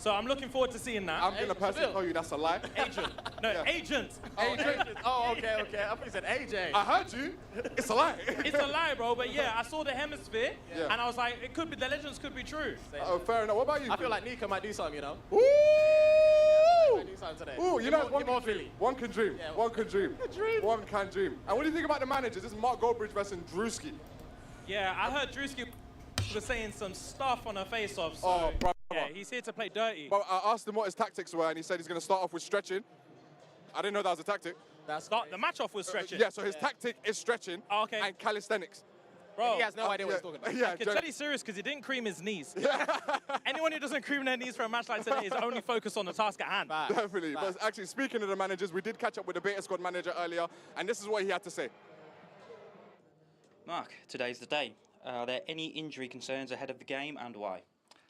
So I'm looking forward to seeing that. I'm going to personally tell you that's a lie. Agent. No, agent. Agent. Oh, okay. I thought you said AJ. I heard you. It's a lie. It's a lie, bro. But yeah, I saw the hemisphere, and I was like, it could be, the legends could be true. Oh, fair enough. What about you? I feel like Nico might do something, you know. Ooh! Do something today. Ooh, you know, one Philly. One can dream. Yeah, one can dream. One can dream. And what do you think about the managers? This is Mark Goldbridge versus Drewski. Yeah, I heard Drewski was saying some stuff on her face-off. So Oh, bro. yeah, he's here to play dirty. But I asked him what his tactics were, and he said he's going to start off with stretching. I didn't know that was a tactic. The match-off was stretching. Yeah, so his tactic is stretching and calisthenics. Bro, he has no idea what he's talking about. Yeah, I can tell he's serious because he didn't cream his knees. Anyone who doesn't cream their knees for a match like today is only focused on the task at hand. Definitely. But actually, speaking of the managers, we did catch up with the Beta Squad manager earlier, and this is what he had to say. Mark, today's the day. Are there any injury concerns ahead of the game, and why?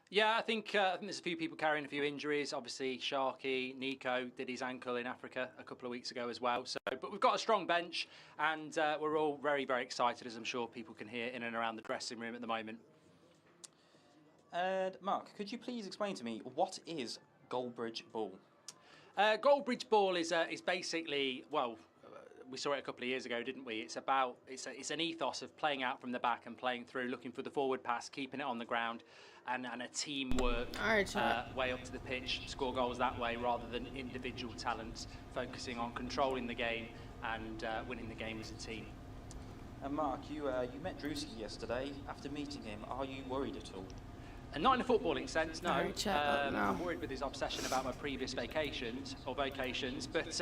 Yeah, I think there's a few people carrying a few injuries. Obviously, Sharky, Nico did his ankle in Africa a couple of weeks ago as well. So, but we've got a strong bench, and we're all very, very excited, as I'm sure people can hear in and around the dressing room at the moment. And Mark, could you please explain to me what is Goldbridge Ball? Goldbridge Ball is basically, well, we saw it a couple of years ago, didn't we? It's an ethos of playing out from the back and playing through, looking for the forward pass, keeping it on the ground, and a teamwork way up to the pitch, score goals that way rather than individual talents, focusing on controlling the game and winning the game as a team. And Mark, you met Drewski yesterday. After meeting him, are you worried at all? And not in a footballing sense, no. I'm worried with his obsession about my previous vacations, but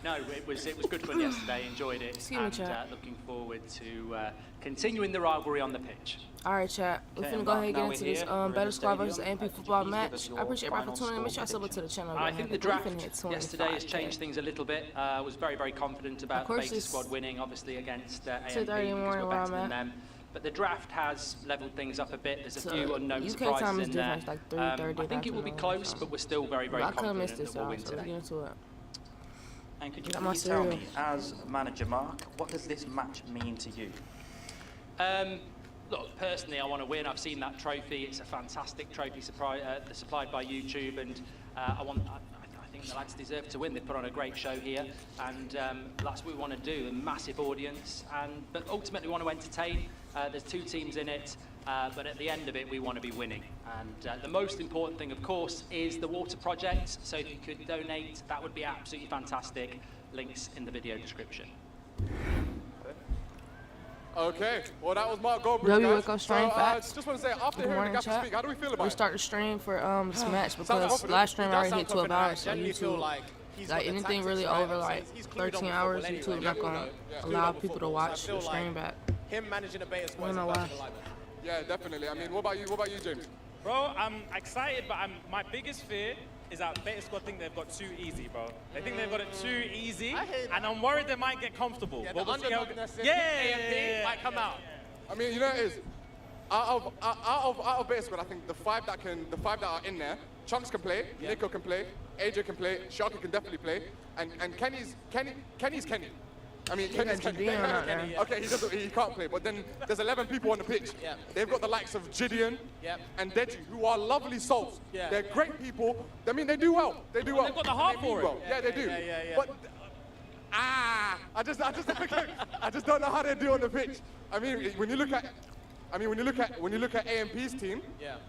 no, it was good fun yesterday. Enjoyed it, and looking forward to continuing the rivalry on the pitch. All right, chat. We're finna go ahead and get into this Beta Squad versus AMP football match. I appreciate everybody for tuning in. Make sure I sub to the channel. I think the draft yesterday has changed things a little bit. I was very, very confident about the Beta Squad winning, obviously against AMP because we're better than them. But the draft has levelled things up a bit. There's a few unknown surprises in there. I think it will be close, but we're still very, very confident that we'll win today. And could you please tell me, as manager Mark, what does this match mean to you? Look, personally, I want to win. I've seen that trophy. It's a fantastic trophy supplied by YouTube, and I think the lads deserve to win. They've put on a great show here, and that's what we want to do, a massive audience. But ultimately, we want to entertain. There's two teams in it, but at the end of it, we want to be winning. And the most important thing, of course, is the water project. So if you could donate, that would be absolutely fantastic. Links in the video description. Okay, well that was Mark Goldbridge, guys. So, just want to say, after hearing the Gaffer speak, how do we feel about it? We start the stream for this match because last stream I already hit 12 hours on YouTube. Like anything really over like 13 hours, YouTube not gonna allow people to watch the stream back. Him managing a Beta Squad. I don't know why. Yeah, definitely. I mean, what about you, James? Bro, I'm excited, but my biggest fear is that Beta Squad think they've got too easy, bro. They think they've got it too easy, and I'm worried they might get comfortable. Yeah, the underdogness AMP might come out. I mean, you know it is. Out of Beta Squad, I think the five that are in there, Chunks can play, Nico can play, AJ can play, Sharky can definitely play, and Kenny's Kenny. I mean, Kenny's Kenny. Okay, he can't play, but then there's 11 people on the pitch. Yeah. They've got the likes of Gideon and Deji, who are lovely souls. Yeah. They're great people. I mean, they do well. They do well. They've got the heart for it. Well. Yeah, they do. Yeah. But I just don't know how they do on the pitch. I mean, when you look at AMP's team,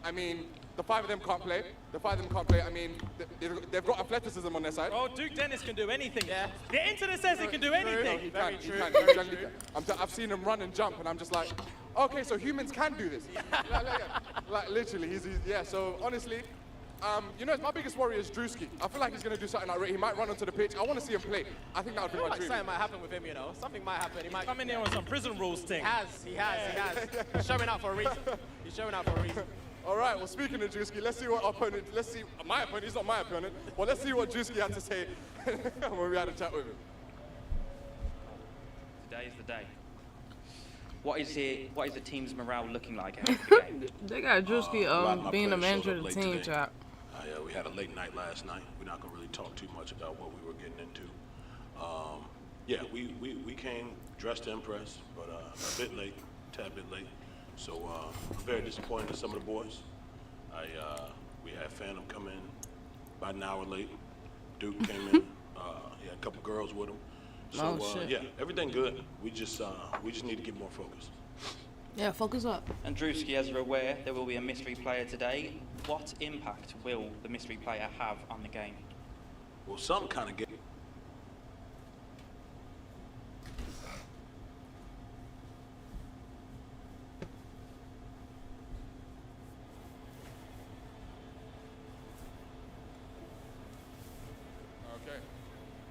I mean, the five of them can't play. I mean, they've got athleticism on their side. Oh, Duke Dennis can do anything. Yeah. The internet says he can do anything. He can. I've seen him run and jump, and I'm just like, okay, so humans can do this. Like literally, so honestly, you know, my biggest worry is Drewski. I feel like he's going to do something like he might run onto the pitch. I want to see him play. I think that would be my dream. Something might happen with him, you know. Something might happen. He might come in here on some prison rules thing. He has. He's showing out for a reason. All right, well, speaking of Drewski, let's see my opponent, he's not my opponent, but let's see what Drewski had to say when we had a chat with him. Today is the day. What is the team's morale looking like ahead of the game? They got Drewski being the manager of the team, chat. We had a late night last night. We're not going to really talk too much about what we were getting into. We came dressed to impress, but a tad bit late. So I'm very disappointed in some of the boys. We had Phantom come in about an hour late. Duke came in. He had a couple girls with him. So shit. yeah, everything good. We just need to get more focused. Yeah, focus up. And Drewski, as you're aware, there will be a mystery player today. What impact will the mystery player have on the game? Well, some kind of game.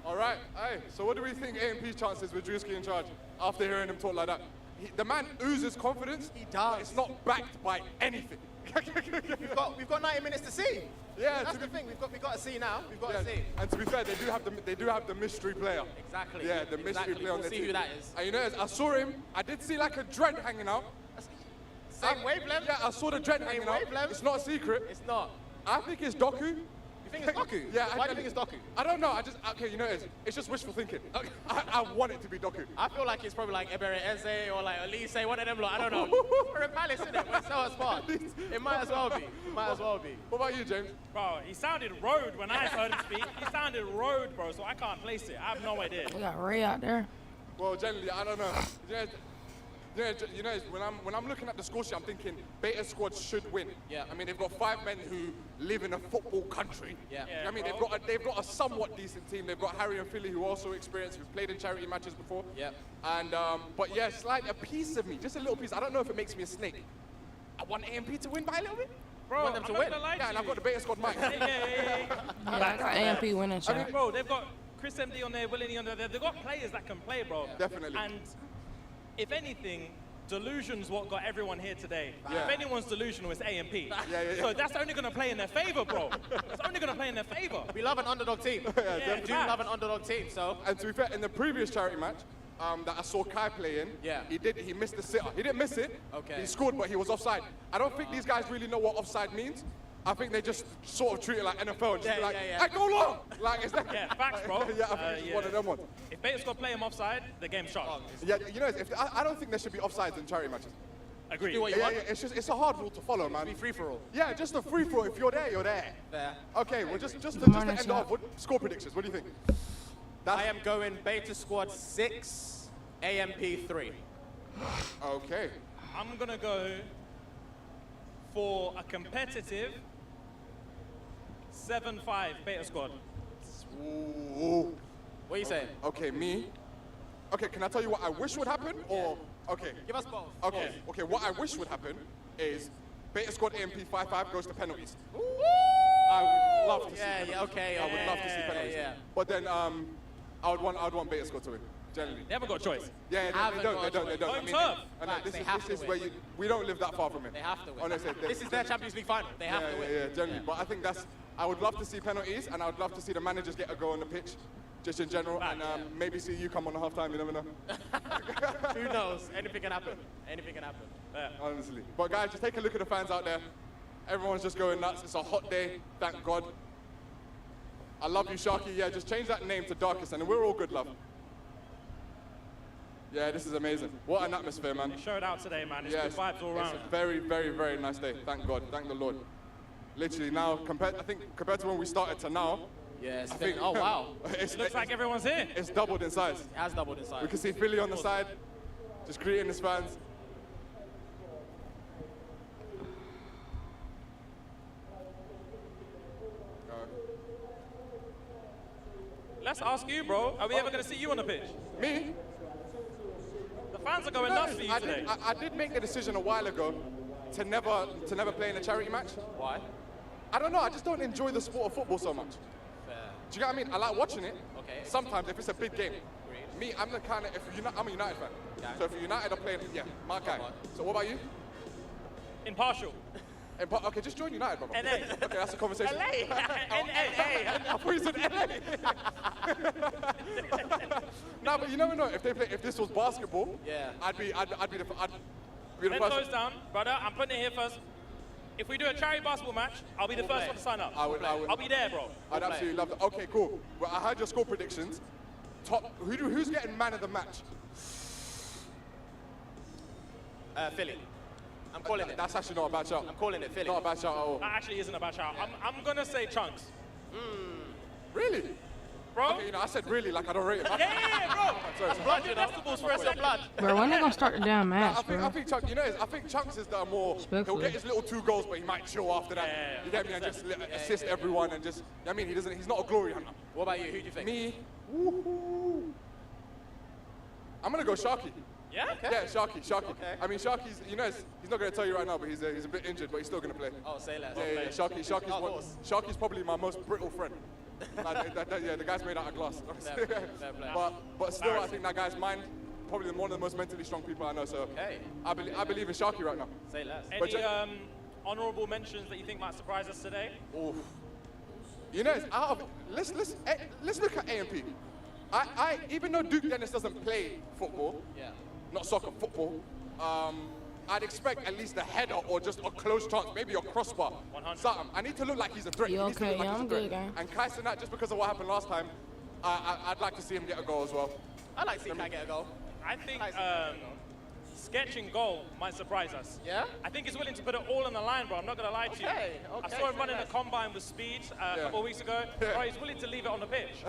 All right, hey, so what do we think A&P's chances with Drewski in charge after hearing him talk like that? The man oozes confidence. He does. But it's not backed by anything. We've got 90 minutes to see. Yeah, That's the thing. We've got to see now. We've got to see. And to be fair, they do have the mystery player. Exactly. Yeah, the mystery player on We'll the see team. who that is. And you know, I saw him. I did see like a dread hanging out. Same wavelength. Yeah, I saw the dread hanging out. wavelength. It's not a secret. It's not. I think it's Doku. You think it's Doku? Yeah. Why do you think it's Doku? I don't know. Okay, you know, it's just wishful thinking. I want it to be Doku. I feel like it's probably like Ebere Eze or like Elise, one of them. Like, I don't know. We're a palace, isn't it? We're so smart. It might as well be. What about you, James? Bro, he sounded road when I heard him speak. He sounded road, bro, so I can't place it. I have no idea. We got Ray out there. Well, generally, I don't know. You know, when I'm looking at the score sheet, I'm thinking Beta Squad should win. Yeah. I mean, they've got 5 men who live in a football country. Yeah. Yeah, I mean, bro. they've got a somewhat decent team. They've got Harry and Philly, who also experienced, who've played in charity matches before. Yeah. And but yeah, it's like a piece of me, just a little piece. I don't know if it makes me a snake. I want A&P to win by a little bit. Bro, want them to I'm win. not gonna lie to Yeah, and I've you. got the Beta Squad mic. Yeah, I got AMP winning, I chat. mean, bro, they've got Chris MD on there, Willany on there. They've got players that can play, bro. Definitely. And if anything, delusion's what got everyone here today. Yeah. If anyone's delusional, it's AMP. Yeah. So that's only going to play in their favor, bro. That's only going to play in their favor. We love an underdog team. Yeah, We do love an underdog team. So And to be fair, in the previous charity match that I saw Kai play in, Yeah. he missed the sitter. He didn't miss it. Okay. He scored, but he was offside. I don't think these guys really know what offside means. I think they just sort of treat it like NFL and just be like, yeah. hey, go long! Like, it's like, Yeah, facts, bro. yeah, I think it's one of them ones. If Beta's got to play him offside, the game's shot. Yeah, you know, I don't think there should be offsides in charity matches. Agreed. do what you Yeah, want. it's a hard rule to follow, man. Be free for all. Yeah, just a free throw. If you're there, you're there. Fair. Okay, well, just to morning, end chat. off, score predictions. What do you think? I am going Beta Squad 6, AMP 3. Okay. I'm going to go for a competitive 7-5 Beta Squad. Ooh. What are you saying? Okay, me. Okay, can I tell you what I wish would happen? Or okay. Give us both. Okay. Okay. What I wish would happen is Beta Squad AMP 5-5 goes to penalties. I would love to see. Yeah, penalties. yeah, okay. I would love to see penalties. Yeah. But then I would want Beta Squad to win. Generally. They haven't got a choice. Yeah, they Haven't don't. got a They don't. choice. I mean, Home turf. and Facts, this they is have this to is where win. we don't live that far from it. They have to win. Honestly, This is their Champions League final. They have to win. Yeah, generally. But I think I would love to see penalties, and I would love to see the managers get a go on the pitch, just in general, and maybe see you come on the halftime. You never know. Who knows? Anything can happen. Anything can happen. Honestly. But guys, just take a look at the fans out there. Everyone's just going nuts. It's a hot day, thank God. I love you, Sharky. Yeah, just change that name to Darkest, and we're all good, love. Yeah, this is amazing. What an atmosphere, man. They showed out today, man. It's Yeah, good vibes all around. It's a very, very, very nice day. Thank God. Thank the Lord. Literally now, compared to when we started to now, Yeah, it's I think, oh wow. it's, Looks like everyone's here. it's doubled in size. It has doubled in size. We can see Philly on the side, just greeting his fans. Let's ask you, bro. Are we ever going to see you on the pitch? Me? The fans are going nuts for you I today. did make the decision a while ago to never play in a charity match. Why? I don't know, I just don't enjoy the sport of football so much. Fair. Do you get what I mean? I like watching it. Okay. Sometimes if it's a big game. Me, I'm the kind of, I'm a United fan. Yeah. So if United are playing, yeah, my guy. on. So what about you? Impartial. Okay, just join United, brother. NA. Okay, that's a conversation. LA. I thought you said LA. No, but you never know. If this was basketball, Yeah. I'd be the 10 first. toes down, brother. I'm putting it here first. If we do a charity basketball match, I'll be the first one to sign up. I would. I'll be there, bro. I'd absolutely love that. Okay, cool. Well, I heard your score predictions. Who's getting man of the match? Philly. I'm calling it. That's actually not a bad shout. I'm calling it. Philly. Not a bad shout at all. That actually isn't a bad shout. I'm gonna say Chunks. Really? Bro? Okay, I said really, like I don't rate him. Yeah, bro. Sorry. Blood, you know. Vegetables for your blood. Bro, when they gonna start the damn match, I bro? think Chunks, I think Chunks is the more, he'll Respectfully. get his little 2 goals, but he might chill after that. Yeah, You get me? And just assist everyone and just, I mean, he's not a glory hunter. What about you? Who do you think? Me, woohoo. I'm gonna go Sharky. Yeah? Yeah, Sharky. Okay. I mean, Sharky's, he's not gonna tell you right now, but he's a bit injured, but he's still gonna play. Oh, say less. Yeah, Sharky's probably my most brittle friend. The guy's made out of glass. Fair play. But still, I think that guy's mind, probably one of the most mentally strong people I know. So Okay. I believe in Sharky right now. Say less. Any honorable mentions that you think might surprise us today? Oof. You know, it's out of, let's look at AMP. I even though Duke Dennis doesn't play football, not soccer, football, I'd expect at least a header or just a close chance, maybe a crossbar. 100. Something. I need to look like he's a threat. You He needs to okay? look like Yeah, he's a I'm threat. good, gang. And Kai Cenat, just because of what happened last time, I'd like to see him get a goal as well. I like seeing Kai get a goal. I think Nice. sketching goal might surprise us. Yeah? I think he's willing to put it all on the line, bro. I'm not gonna lie to you. Okay, I okay, saw him say running less. the combine with speed a couple of weeks ago. Bro, he's willing to leave it on the pitch.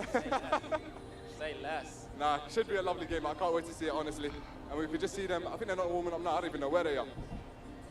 Say less. Nah, should be a lovely game. I can't wait to see it, honestly. And we could just see them. I think they're not warming up now. I don't even know where they are.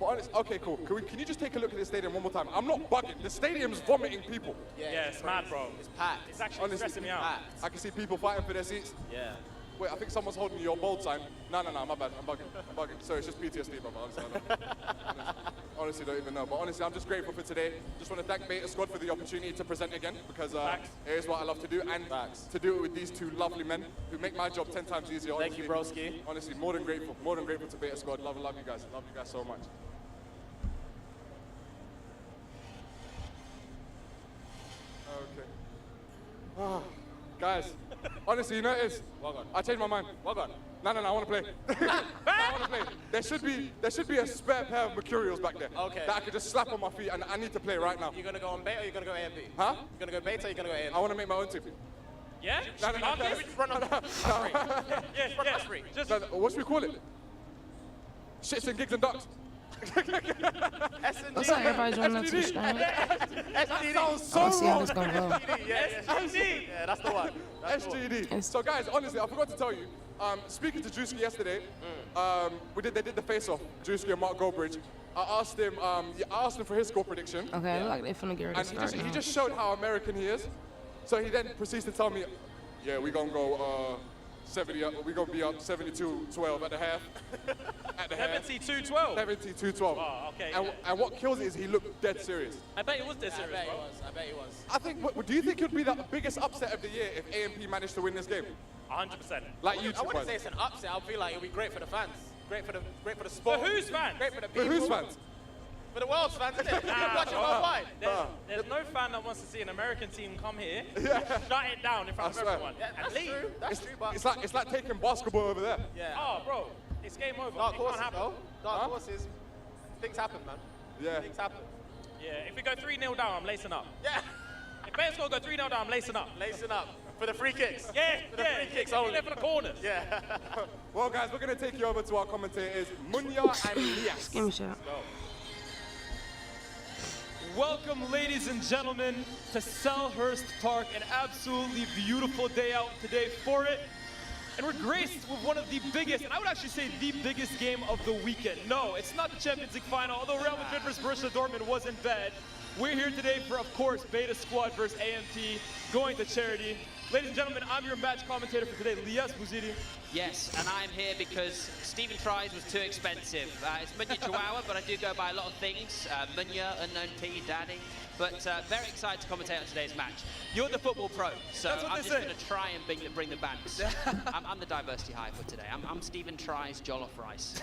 But honestly, okay, cool. Can you just take a look at the stadium one more time? I'm not bugging. The stadium's vomiting people. Yeah, it's mad, bro. It's packed. It's actually Honestly, stressing me out. packed. I can see people fighting for their seats. Yeah. Wait, I think someone's holding your bold sign. No, my bad. I'm bugging. Sorry, it's just PTSD, brother. Honestly, I don't. Honestly, don't even know. But honestly, I'm just grateful for today. Just want to thank Beta Squad for the opportunity to present again, because it is what I love to do, and to do it with these 2 lovely men who make my job 10 times easier. Thank you, broski. Honestly, more than grateful to Beta Squad. Love you guys. Love you guys so much. Okay. Guys, honestly, you know it is. Well gone. I changed my mind. Well gone. No, I want to play. I want to play. There should be a spare pair of Mercurials back there. Okay. That I could just slap on my feet, and I need to play right now. You gonna go on beta or you gonna go AMP? Huh? You gonna go beta or you gonna go AMP? I want to make my own team. Yeah? No, Okay. We just run on Yeah. Just No, what should we call it? Shits and gigs and ducks. What's up, everybody joining us to the stream? SGD. Sounds I wanna so see how wrong. this gonna go. Yeah, that's the one. That's the one. SGD. So guys, honestly, I forgot to tell you. Speaking to Drewski yesterday, they did the face-off. Drewski and Mark Goldbridge. I asked him for his score prediction, Okay, look like they finna get ready to and start he now. just showed how American he is. So he then proceeds to tell me, yeah, we gonna go 70 up. We gonna be up 72-12 at the half. At the half. 72-12. 72-12. Oh, okay. And what kills it is he looked dead serious. I bet it was this I serious, bet he bro. was. I bet he was. I think. Do you think it would be the biggest upset of the year if AMP managed to win this game? 100%. Like I YouTube wouldn't say fans. it's an upset. I feel like it'll be great for the fans. Great for the sport. For whose fans? Great for the For people. whose fans? For the world's fans, isn't it? You're watching worldwide. There's no fan that wants to see an American team come here, shut it down in front I of swear. everyone, Yeah, and that's leave. true. That's true, but It's like taking basketball over there. yeah. Oh, bro, it's game over. Dark It can't horses, happen. though. Dark horses. Things happen, man. Yeah. Things happen. Yeah, if we go 3-0 down, I'm lacing up. Yeah. If Bears go 3-0 down, I'm lacing up. Lacing up for the free kicks. Yeah, For the free kicks Get me only. there for the corners. Yeah. Well, guys, we're going to take you over to our commentators, Munya and Lias. Give me a shout. Welcome, ladies and gentlemen, to Selhurst Park. An absolutely beautiful day out today for it. And we're graced with one of the biggest, and I would actually say the biggest game of the weekend. No, it's not the Champions League final, although Real Madrid versus Borussia Dortmund wasn't bad. We're here today for, of course, Beta Squad versus AMP, going to charity. Ladies and gentlemen, I'm your match commentator for today, Lias Bouzidi. Yes, and I'm here because Stephen Tries was too expensive. It's Munya Chihuahua, but I do go by a lot of things. Munya, Unknown P, Daddy. But very excited to commentate on today's match. You're the football pro, so That's what I'm they just say. going to try and bring the balance. I'm the diversity high for today. I'm Stephen Tries Jollof Rice.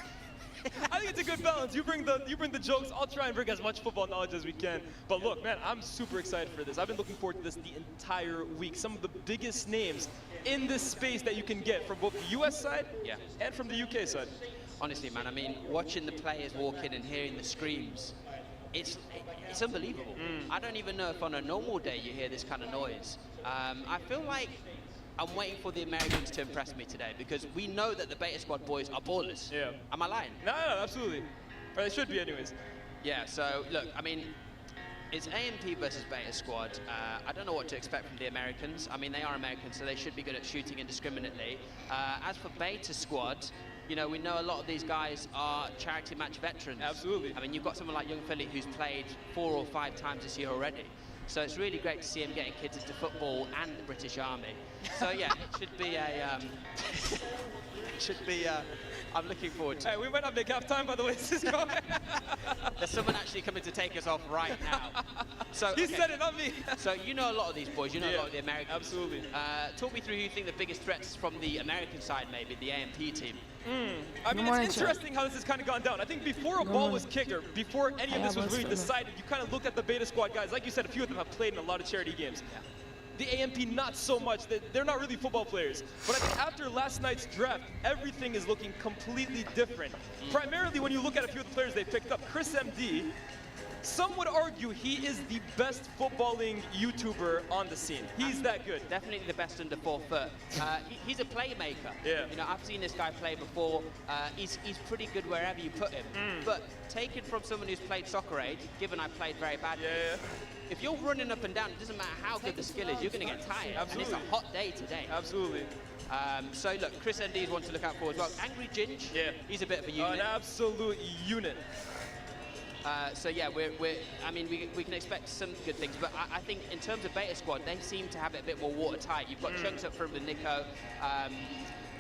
I think it's a good balance. You bring the jokes. I'll try and bring as much football knowledge as we can. But look, man, I'm super excited for this. I've been looking forward to this the entire week. Some of the biggest names in this space that you can get from both the US side and from the UK side. Honestly, man, I mean, watching the players walk in and hearing the screams, it's unbelievable. I don't even know if on a normal day you hear this kind of noise. I feel like I'm waiting for the Americans to impress me today because we know that the Beta Squad boys are ballers. Yeah. Am I lying? No, absolutely. Or they should be anyways. Yeah, so look, I mean, it's AMP versus Beta Squad. I don't know what to expect from the Americans. I mean, they are Americans, so they should be good at shooting indiscriminately. As for Beta Squad, you know, we know a lot of these guys are charity match veterans. Absolutely. I mean, you've got someone like Young Philly who's played 4 or 5 times this year already. So it's really great to see him getting kids into football and the British Army. So yeah, it should be a, I'm looking forward to it. Hey, we might not make half time, by the way. This is going. There's someone actually coming to take us off right now. So He said it, not me. So you know a lot of these boys, you know a lot of the Americans. Absolutely. Talk me through who you think the biggest threats from the American side, maybe the AMP team. I mean, it's interesting how this has kind of gone down. I think before a ball was kicked, or before any of this was really decided, you kind of looked at the Beta Squad guys. Like you said, a few of them have played in a lot of charity games. Yeah. The AMP, not so much. They're not really football players. But I think after last night's draft, everything is looking completely different. Primarily when you look at a few of the players they picked up. Chris MD, some would argue he is the best footballing YouTuber on the scene. He's that good. Definitely the best under 4 foot. He's a playmaker. Yeah. You know, I've seen this guy play before. He's pretty good wherever you put him. But taken from someone who's played soccer age, given I played very badly, if you're running up and down, it doesn't matter how good the skill is, you're going to get tired. Absolutely. And it's a hot day today. Absolutely. So look, Chris ND is one to look out for as well. Angry Ginge, he's a bit of a unit. An absolute unit. So yeah, I mean, we can expect some good things, but I think in terms of Beta Squad, they seem to have it a bit more watertight. You've got Chunks up front with Nico.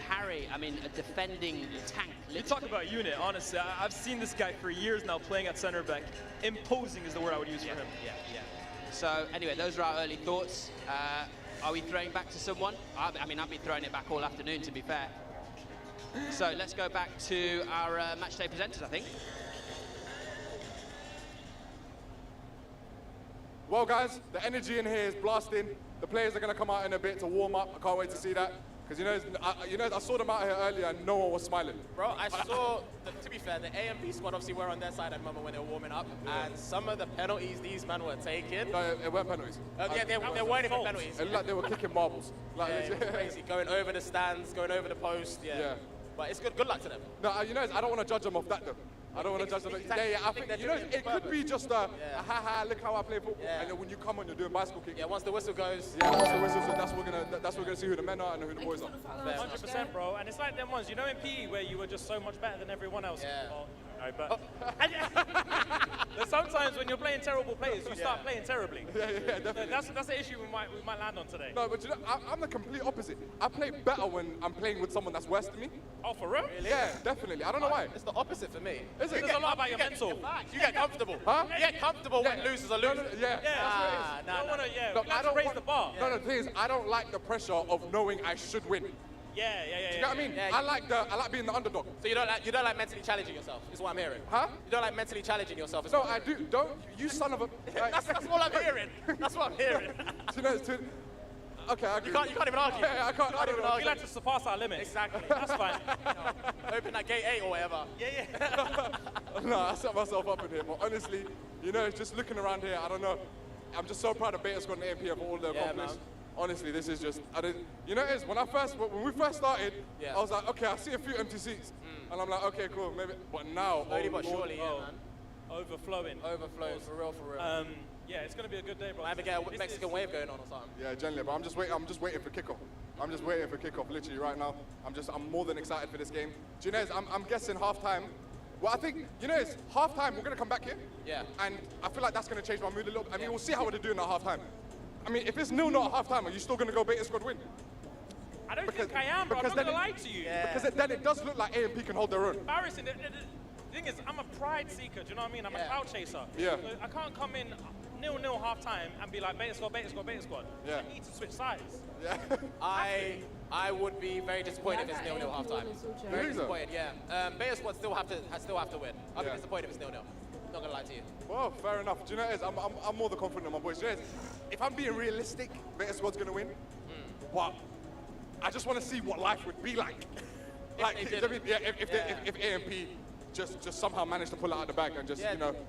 Harry, I mean, a defending tank. You talk about unit, honestly. I've seen this guy for years now playing at center back. Imposing is the word I would use for him. Yeah. So anyway, those are our early thoughts. Are we throwing back to someone? I mean, I've been throwing it back all afternoon, to be fair. So let's go back to our matchday presenters, I think. Well, guys, the energy in here is blasting. The players are going to come out in a bit to warm up. I can't wait to see that. Because, I saw them out here earlier and no one was smiling. Bro, I saw, to be fair, the AMP squad obviously were on their side at the moment when they were warming up. And some of the penalties these men were taking. No, it weren't penalties. Yeah, they weren't even penalties. It looked like they were kicking marbles. Like, Crazy. Going over the stands, going over the post. Yeah. But it's good luck to them. No, I don't want to judge them off that, though. I don't want to judge them. I think it could be just a ha-ha, look how I play football. And then when you come on, you're doing bicycle kicks. Yeah, once the whistle goes. Yeah, once the whistle, so that's what we're gonna see who the men are and who the boys are. 100%, bro. And it's like them ones, you know, in PE where you were just so much better than everyone else. Yeah. No, but sometimes when you're playing terrible players, you start playing terribly. Yeah, definitely. So that's the issue we might land on today. No, but I'm the complete opposite. I play better when I'm playing with someone that's worse than me. Oh, for real? Really? Yeah, definitely. I don't know why. It's the opposite for me. Is it? There's a lot about your mental. You get comfortable. Huh? You get comfortable when losers are losing. Yeah. Let's raise the bar. No, the thing is, I don't like the pressure of knowing I should win. Yeah. Do you know what I mean? I like being the underdog. So you don't like mentally challenging yourself, is what I'm hearing. Huh? You don't like mentally challenging yourself. No, I do. Don't you son of a. That's all I'm hearing. That's what I'm hearing. Okay, I agree. You can't even argue. Yeah, I can't even argue. We like to surpass our limits. Exactly. That's fine. Open that gate 8 or whatever. Yeah. No, I set myself up in here. But honestly, it's just looking around here, I don't know. I'm just so proud of Beta Squad and AMP for all they've accomplished. Man. Honestly, this is just, it is, when we first started, I was like, okay, I see a few empty seats. And I'm like, okay, cool, maybe, but now, slowly but surely, man. Overflowing, for real. Yeah, it's gonna be a good day, bro. I have to get a Mexican wave going on or something. Yeah, generally, but I'm just waiting for kickoff. I'm just waiting for kickoff, literally right now. I'm more than excited for this game. Do you know, I'm guessing halftime. Well, I think, it's halftime, we're gonna come back here. Yeah. And I feel like that's gonna change my mood a little bit. I mean, we'll see how we're doing at halftime. I mean, if it's 0-0 at halftime, are you still gonna go Beta Squad win? I don't think I am, bro. I'm not gonna lie to you. Yeah. Because then it does look like AMP can hold their own. Embarrassing. The thing is, I'm a pride seeker. Do you know what I mean? I'm a cloud chaser. Yeah. So I can't come in 0-0 halftime and be like Beta Squad. Yeah. I need to switch sides. Yeah. I would be very disappointed if it's 0-0 halftime. Very disappointed. Yeah. Beta Squad still have to win. I'd be disappointed if it's 0-0. Not gonna lie to you. Well, fair enough. Do you know what it is? I'm more than confident in my boys. Do you know what it is? If I'm being realistic, Beta Squad's gonna win. But I just want to see what life would be like. If AMP just somehow managed to pull it out of the bag and just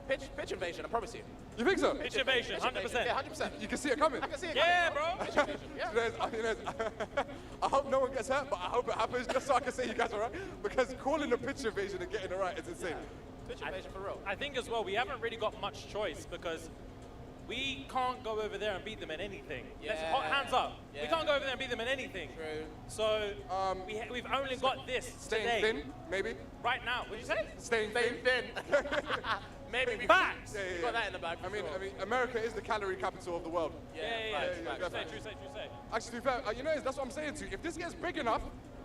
pitch invasion. I promise you. You think so? Pitch invasion, 100%. Yeah, 100%. You can see it coming. I can see it Yeah, coming. bro. Pitch invasion. Yeah. I hope no one gets hurt, but I hope it happens just so I can say you guys are right. Because calling a pitch invasion and getting it right is insane. Pitch invasion for real. I think as well, we haven't really got much choice because we can't go over there and beat them in anything. Yeah. Hands up. Yeah. We can't go over there and beat them in anything. True. So we've only got this Staying today. thin, maybe. Right now. What did you say? Staying Staying thin. thin. Maybe we Facts. we got that in the bag. I mean, America is the calorie capital of the world. Yeah. True say. Actually, to be fair, you know, that's what I'm saying to you. If this gets big enough,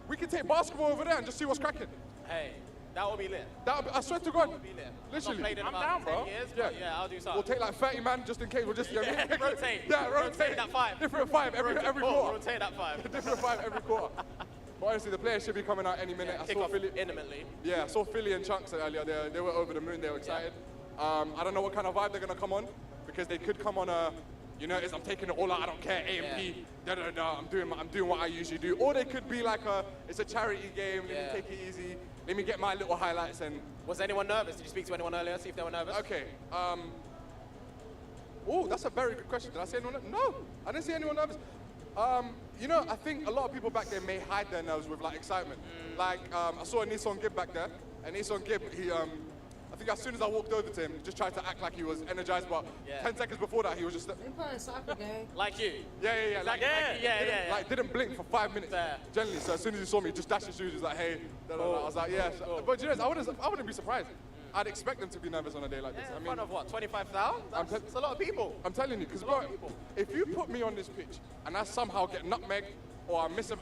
we can take basketball over there and just see what's cracking. Hey, that will be lit. I swear to God. Be lit. Literally. I've not played in I'm about down, 10 bro. years, Yeah. but yeah, I'll do something. We'll take like 30 man just in case. We'll just rotate. Yeah, rotate. that 5. Different 5 every quarter. Rotate that 5. Different 5 every quarter. But honestly, the players should be coming out any minute. I Kick saw off Philly. imminently. Yeah, I saw Philly and Chunks earlier. They were over the moon. They were excited. I don't know what kind of vibe they're gonna come on because they could come on a, you know, I'm taking it all out. I don't care. AMP. I'm doing what I usually do. Or they could be like it's a charity game. Let me take it easy. Let me get my little highlights and. Was anyone nervous? Did you speak to anyone earlier? See if they were nervous. Okay. Oh, that's a very good question. Did I say anyone? No, I didn't see anyone nervous. You know, I think a lot of people back there may hide their nerves with like excitement. Like I saw a Nissan Gibb back there, and Nissan Gibb, he I think as soon as I walked over to him, he just tried to act like he was energized, but 10 seconds before that, he was just. We playing soccer game. Like you. Yeah. Like didn't blink for 5 minutes. Generally, so as soon as he saw me, he just dashed his shoes. He was like, hey. I was like, yeah. But you know, I wouldn't be surprised. I'd expect them to be nervous on a day like this. In front of what, 25,000? That's a lot of people. I'm telling you, because bro, if you put me on this pitch and I somehow get nutmegged or I miss a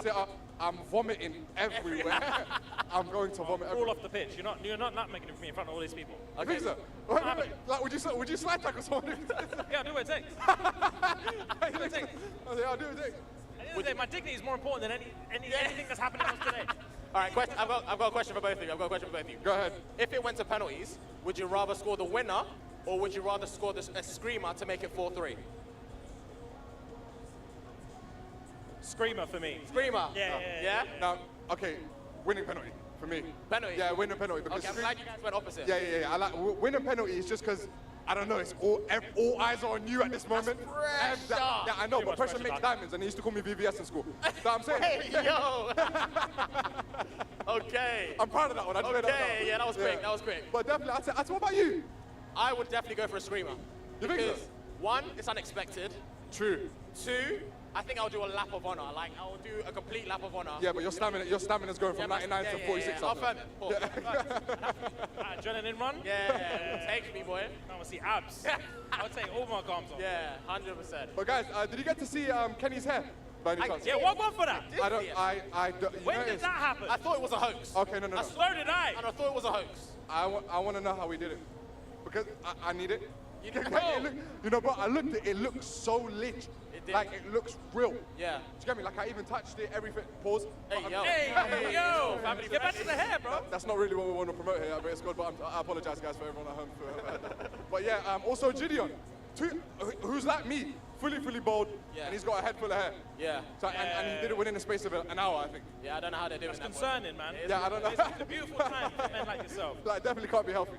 sitter, I'm vomiting everywhere. I'm going to vomit everywhere. All off the pitch. You're not nutmegging me in front of all these people. I think so. Wait. Like, would you slide tackle someone? Yeah, I'll do what it takes. I'll do what it takes. At the end of the day, my dignity is more important than anything that's happening else today. All right, I've got a question for both of you. Go ahead. If it went to penalties, would you rather score the winner or would you rather score a screamer to make it 4-3? Screamer for me. Screamer? Yeah. Now, okay, winning penalty for me. Penalty? Yeah, winning penalty. Because Okay, I'm glad you guys went opposite. Yeah. I like winning penalty is just because. I don't know, it's all eyes are on you at this moment. Pressure. Yeah, I know, Too but much pressure pressure, makes dog. diamonds, and he used to call me VVS in school. So I'm saying. Hey, yo! Okay. I'm proud of that one. I just made that Okay, up. yeah, that was quick. But definitely, I'd say, what about you? I would definitely go for a screamer. You think so? Because 1, it's unexpected. True. 2, I think I'll do a lap of honor. Like, I'll do a complete lap of honor. Yeah, but your stamina's going from 99 to 46. I'll firm it. Pause. Adrenaline run? Yeah. Take me, boy. I want to see abs. I'll take all my gums off. Yeah, 100%. But guys, did you get to see Kenny's hair? By any chance? Yeah, what for that? I don't. You When know did it's- that happen? I thought it was a hoax. Okay, no. So did I. And I thought it was a hoax. I want to know how he did it because I need it. You didn't You know, but I looked at it. It looks so lit. It did. Like it looks real. Yeah. Do you get me? Like I even touched it. Everything. Pause. Hey, yo. Hey, yo. Family Get back to the hair, bro. That's not really what we want to promote here at British Squad, but I apologize, guys, for everyone at home. But yeah, also Gideon, who's like me, fully bald, Yeah. and he's got a head full of hair. Yeah. So, and he did it within the space of an hour, I think. Yeah, I don't know how they're doing It's that. boy. concerning, man. Yeah, I don't know. It's a beautiful time for men like yourself. Like, definitely can't be healthy.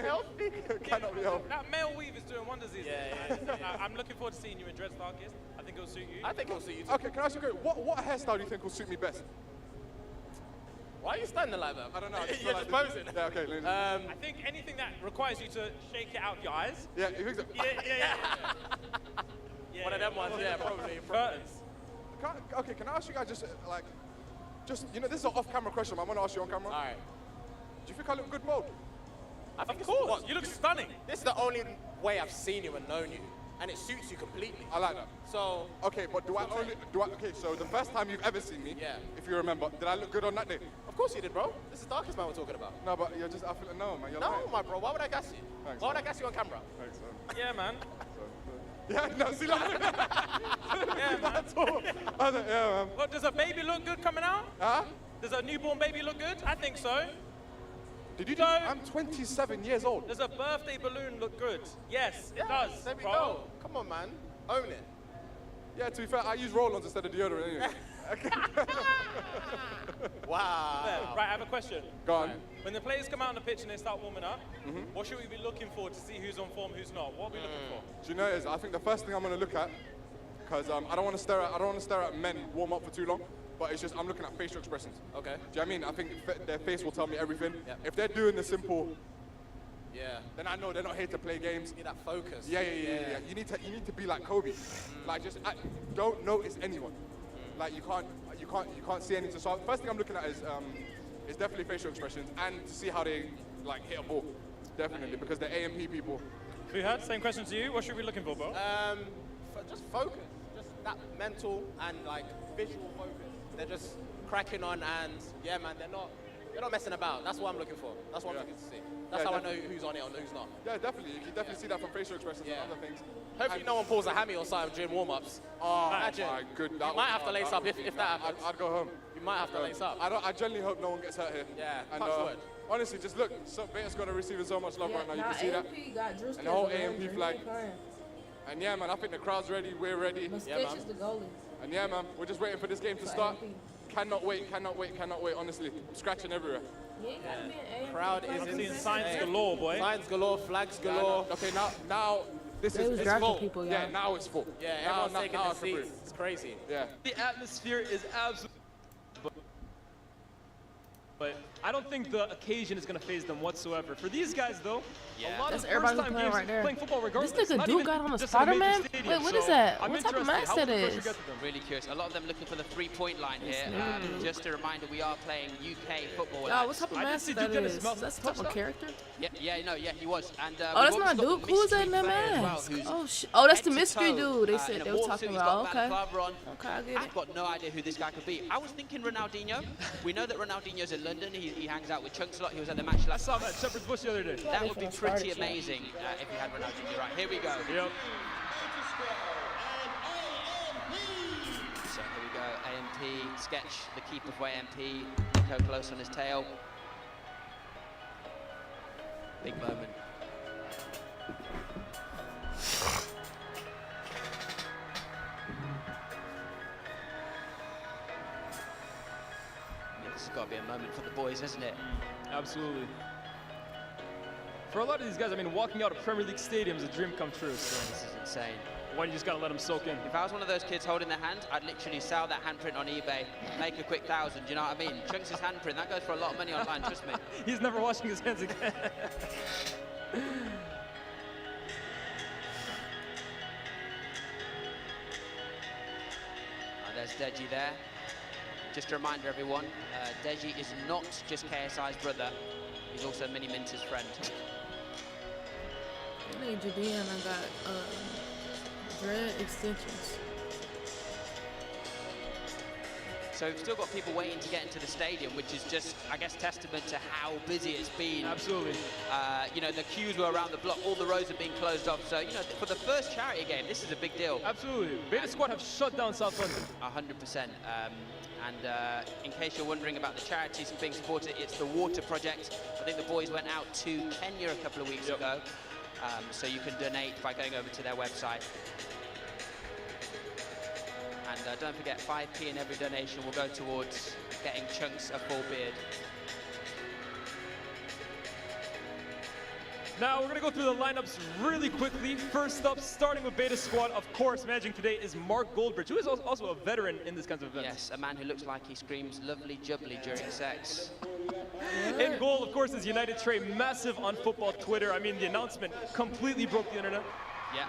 Healthy? Cannot be healthy. That male weave is doing wonders these days. Yeah. I'm looking forward to seeing you in Dread Starkist. I think it'll suit you. I think it'll suit you too. Okay, can I ask you a question? What hairstyle do you think will suit me best? Why are you standing like that? I don't know. I just You're feel just like posing. Yeah, okay. I think anything that requires you to shake it out your eyes. Yeah, you think so? Yeah. One of them ones, yeah, probably. Curtains. Can I ask you guys just you know, this is an off-camera question, but I'm gonna ask you on camera. All right. Do you think I look good bald? I think Of course. You look stunning. This is the only way I've seen you and known you, and it suits you completely. I like that. So, Okay, but okay, so the first time you've ever seen me, Yeah. if you remember, did I look good on that day? of course you did, bro. This is Darkest Man we're talking about. No, but you're just, I feel, no, man, you're No, lying. my bro. Why would I gas you? Thanks, Why would man. I gas you on camera? Thanks, man. Yeah, man. Yeah, no, see, like, Yeah, man. that's all. I was like, yeah, man. What, does a baby look good coming out? Huh? Does a newborn baby look good? I think so. Did you No. I'm 27 years old. Does a birthday balloon look good? Yes, it does. There we bro. go. Come on, man. Own it. Yeah, to be fair, I use roll-ons instead of deodorant anyway. Wow. Yeah, right, I have a question. Go on. When the players come out on the pitch and they start warming up, what should we be looking for to see who's on form, who's not? What are we looking for? Do you know I think the first thing I'm going to look at, because I don't want to stare at men warm up for too long, but it's just I'm looking at facial expressions. Okay. Do you know what I mean? I think their face will tell me everything. Yep. If they're doing the simple, yeah, then I know they're not here to play games. You need that focus. Yeah. You need to be like Kobe. Like just don't notice anyone. Like you can't see anything. So first thing I'm looking at is definitely facial expressions and to see how they like hit a ball. Definitely because they're AMP people. Fuhad, same question to you. What should we be looking for, bro? Just focus. Just that mental and like visual focus. They're just cracking on and yeah, man, they're not messing about. That's what I'm looking for. That's what I'm looking to see. That's how I know who's on it and who's not. Yeah, definitely. You can definitely see that from facial expressions and other things. Hopefully no one pulls a hammy or something during warm-ups. Oh, imagine. my goodness. You might have to lace up if that happens. I'd go home. You might have to lace up. I genuinely hope no one gets hurt here. Yeah, and, touch wood. Honestly, just look. Beta Squad are receiving so much love right now. You can see that. Got and the whole AMP flag. And yeah, man, I think the crowd's ready. We're ready. Yeah, man. Is the goalie. And yeah, man, we're just waiting for this game to start. Cannot wait, honestly. I'm scratching everywhere. Crowd is insane. Signs galore, boy. Signs galore, flags galore. Okay, now this is full. People, yeah, now it's full. Yeah, everyone's taking their seats. It's crazy. Yeah. The atmosphere is absolutely... But I don't think the occasion is going to phase them whatsoever. For these guys, though, a lot that's of everybody first-time playing games right there. playing football regardless. This nigga not Duke even got on the just in a major Spider-Man? stadium. Wait, what is that? I'm What type of interested. mask How that will the pressure is? get to them? Really curious. A lot of them looking for the 3-point line here. Just a reminder, we are playing UK football. Y'all, what type of mask that is? That's the type of character? Yeah, he was. And oh, that's not Duke. Who's that in that mask? Oh, that's the mystery dude. They said they were talking about. Okay. Okay, I get it. I've got no idea who this guy could be. I was thinking Ronaldinho. We know that Ronaldinho's in London. He hangs out with Chunks a lot. He was at the match last I saw him at Shepherd's Bush the other day. That would be pretty amazing if you had Ronaldinho. Right, here we go. Yep. So here we go. AMP, sketch the keeper for AMP. Nico close on his tail. Big moment. This has got to be a moment for the boys, hasn't it? Absolutely. For a lot of these guys, I mean, walking out of Premier League stadiums is a dream come true. So this is insane. Why you just gotta let them soak in? If I was one of those kids holding their hand, I'd literally sell that handprint on eBay, make a quick 1,000. You know what I mean? Chunks' handprint, that goes for a lot of money online. Trust me. He's never washing his hands again. There's Deji there. Just a reminder, everyone, Deji is not just KSI's brother. He's also Mini Minter's friend. I think Judean got dread extensions. So we've still got people waiting to get into the stadium, which is just, I guess, testament to how busy it's been. Absolutely. You know, the queues were around the block, all the roads have been closed off. So, you know, for the first charity game, this is a big deal. Absolutely. Beta Squad have shut down South London. 100%. And in case you're wondering about the charities being supported, it's the Water Project. I think the boys went out to Kenya a couple of weeks ago. So you can donate by going over to their website. And don't forget, 5p in every donation will go towards getting Chunks a full beard. Now we're gonna go through the lineups really quickly. First up, starting with Beta Squad, of course, managing today is Mark Goldbridge, who is also a veteran in this kinds of events. Yes, a man who looks like he screams lovely jubbly during sex. In goal, of course, is United Trey, massive on football Twitter. I mean, the announcement completely broke the internet. Yeah.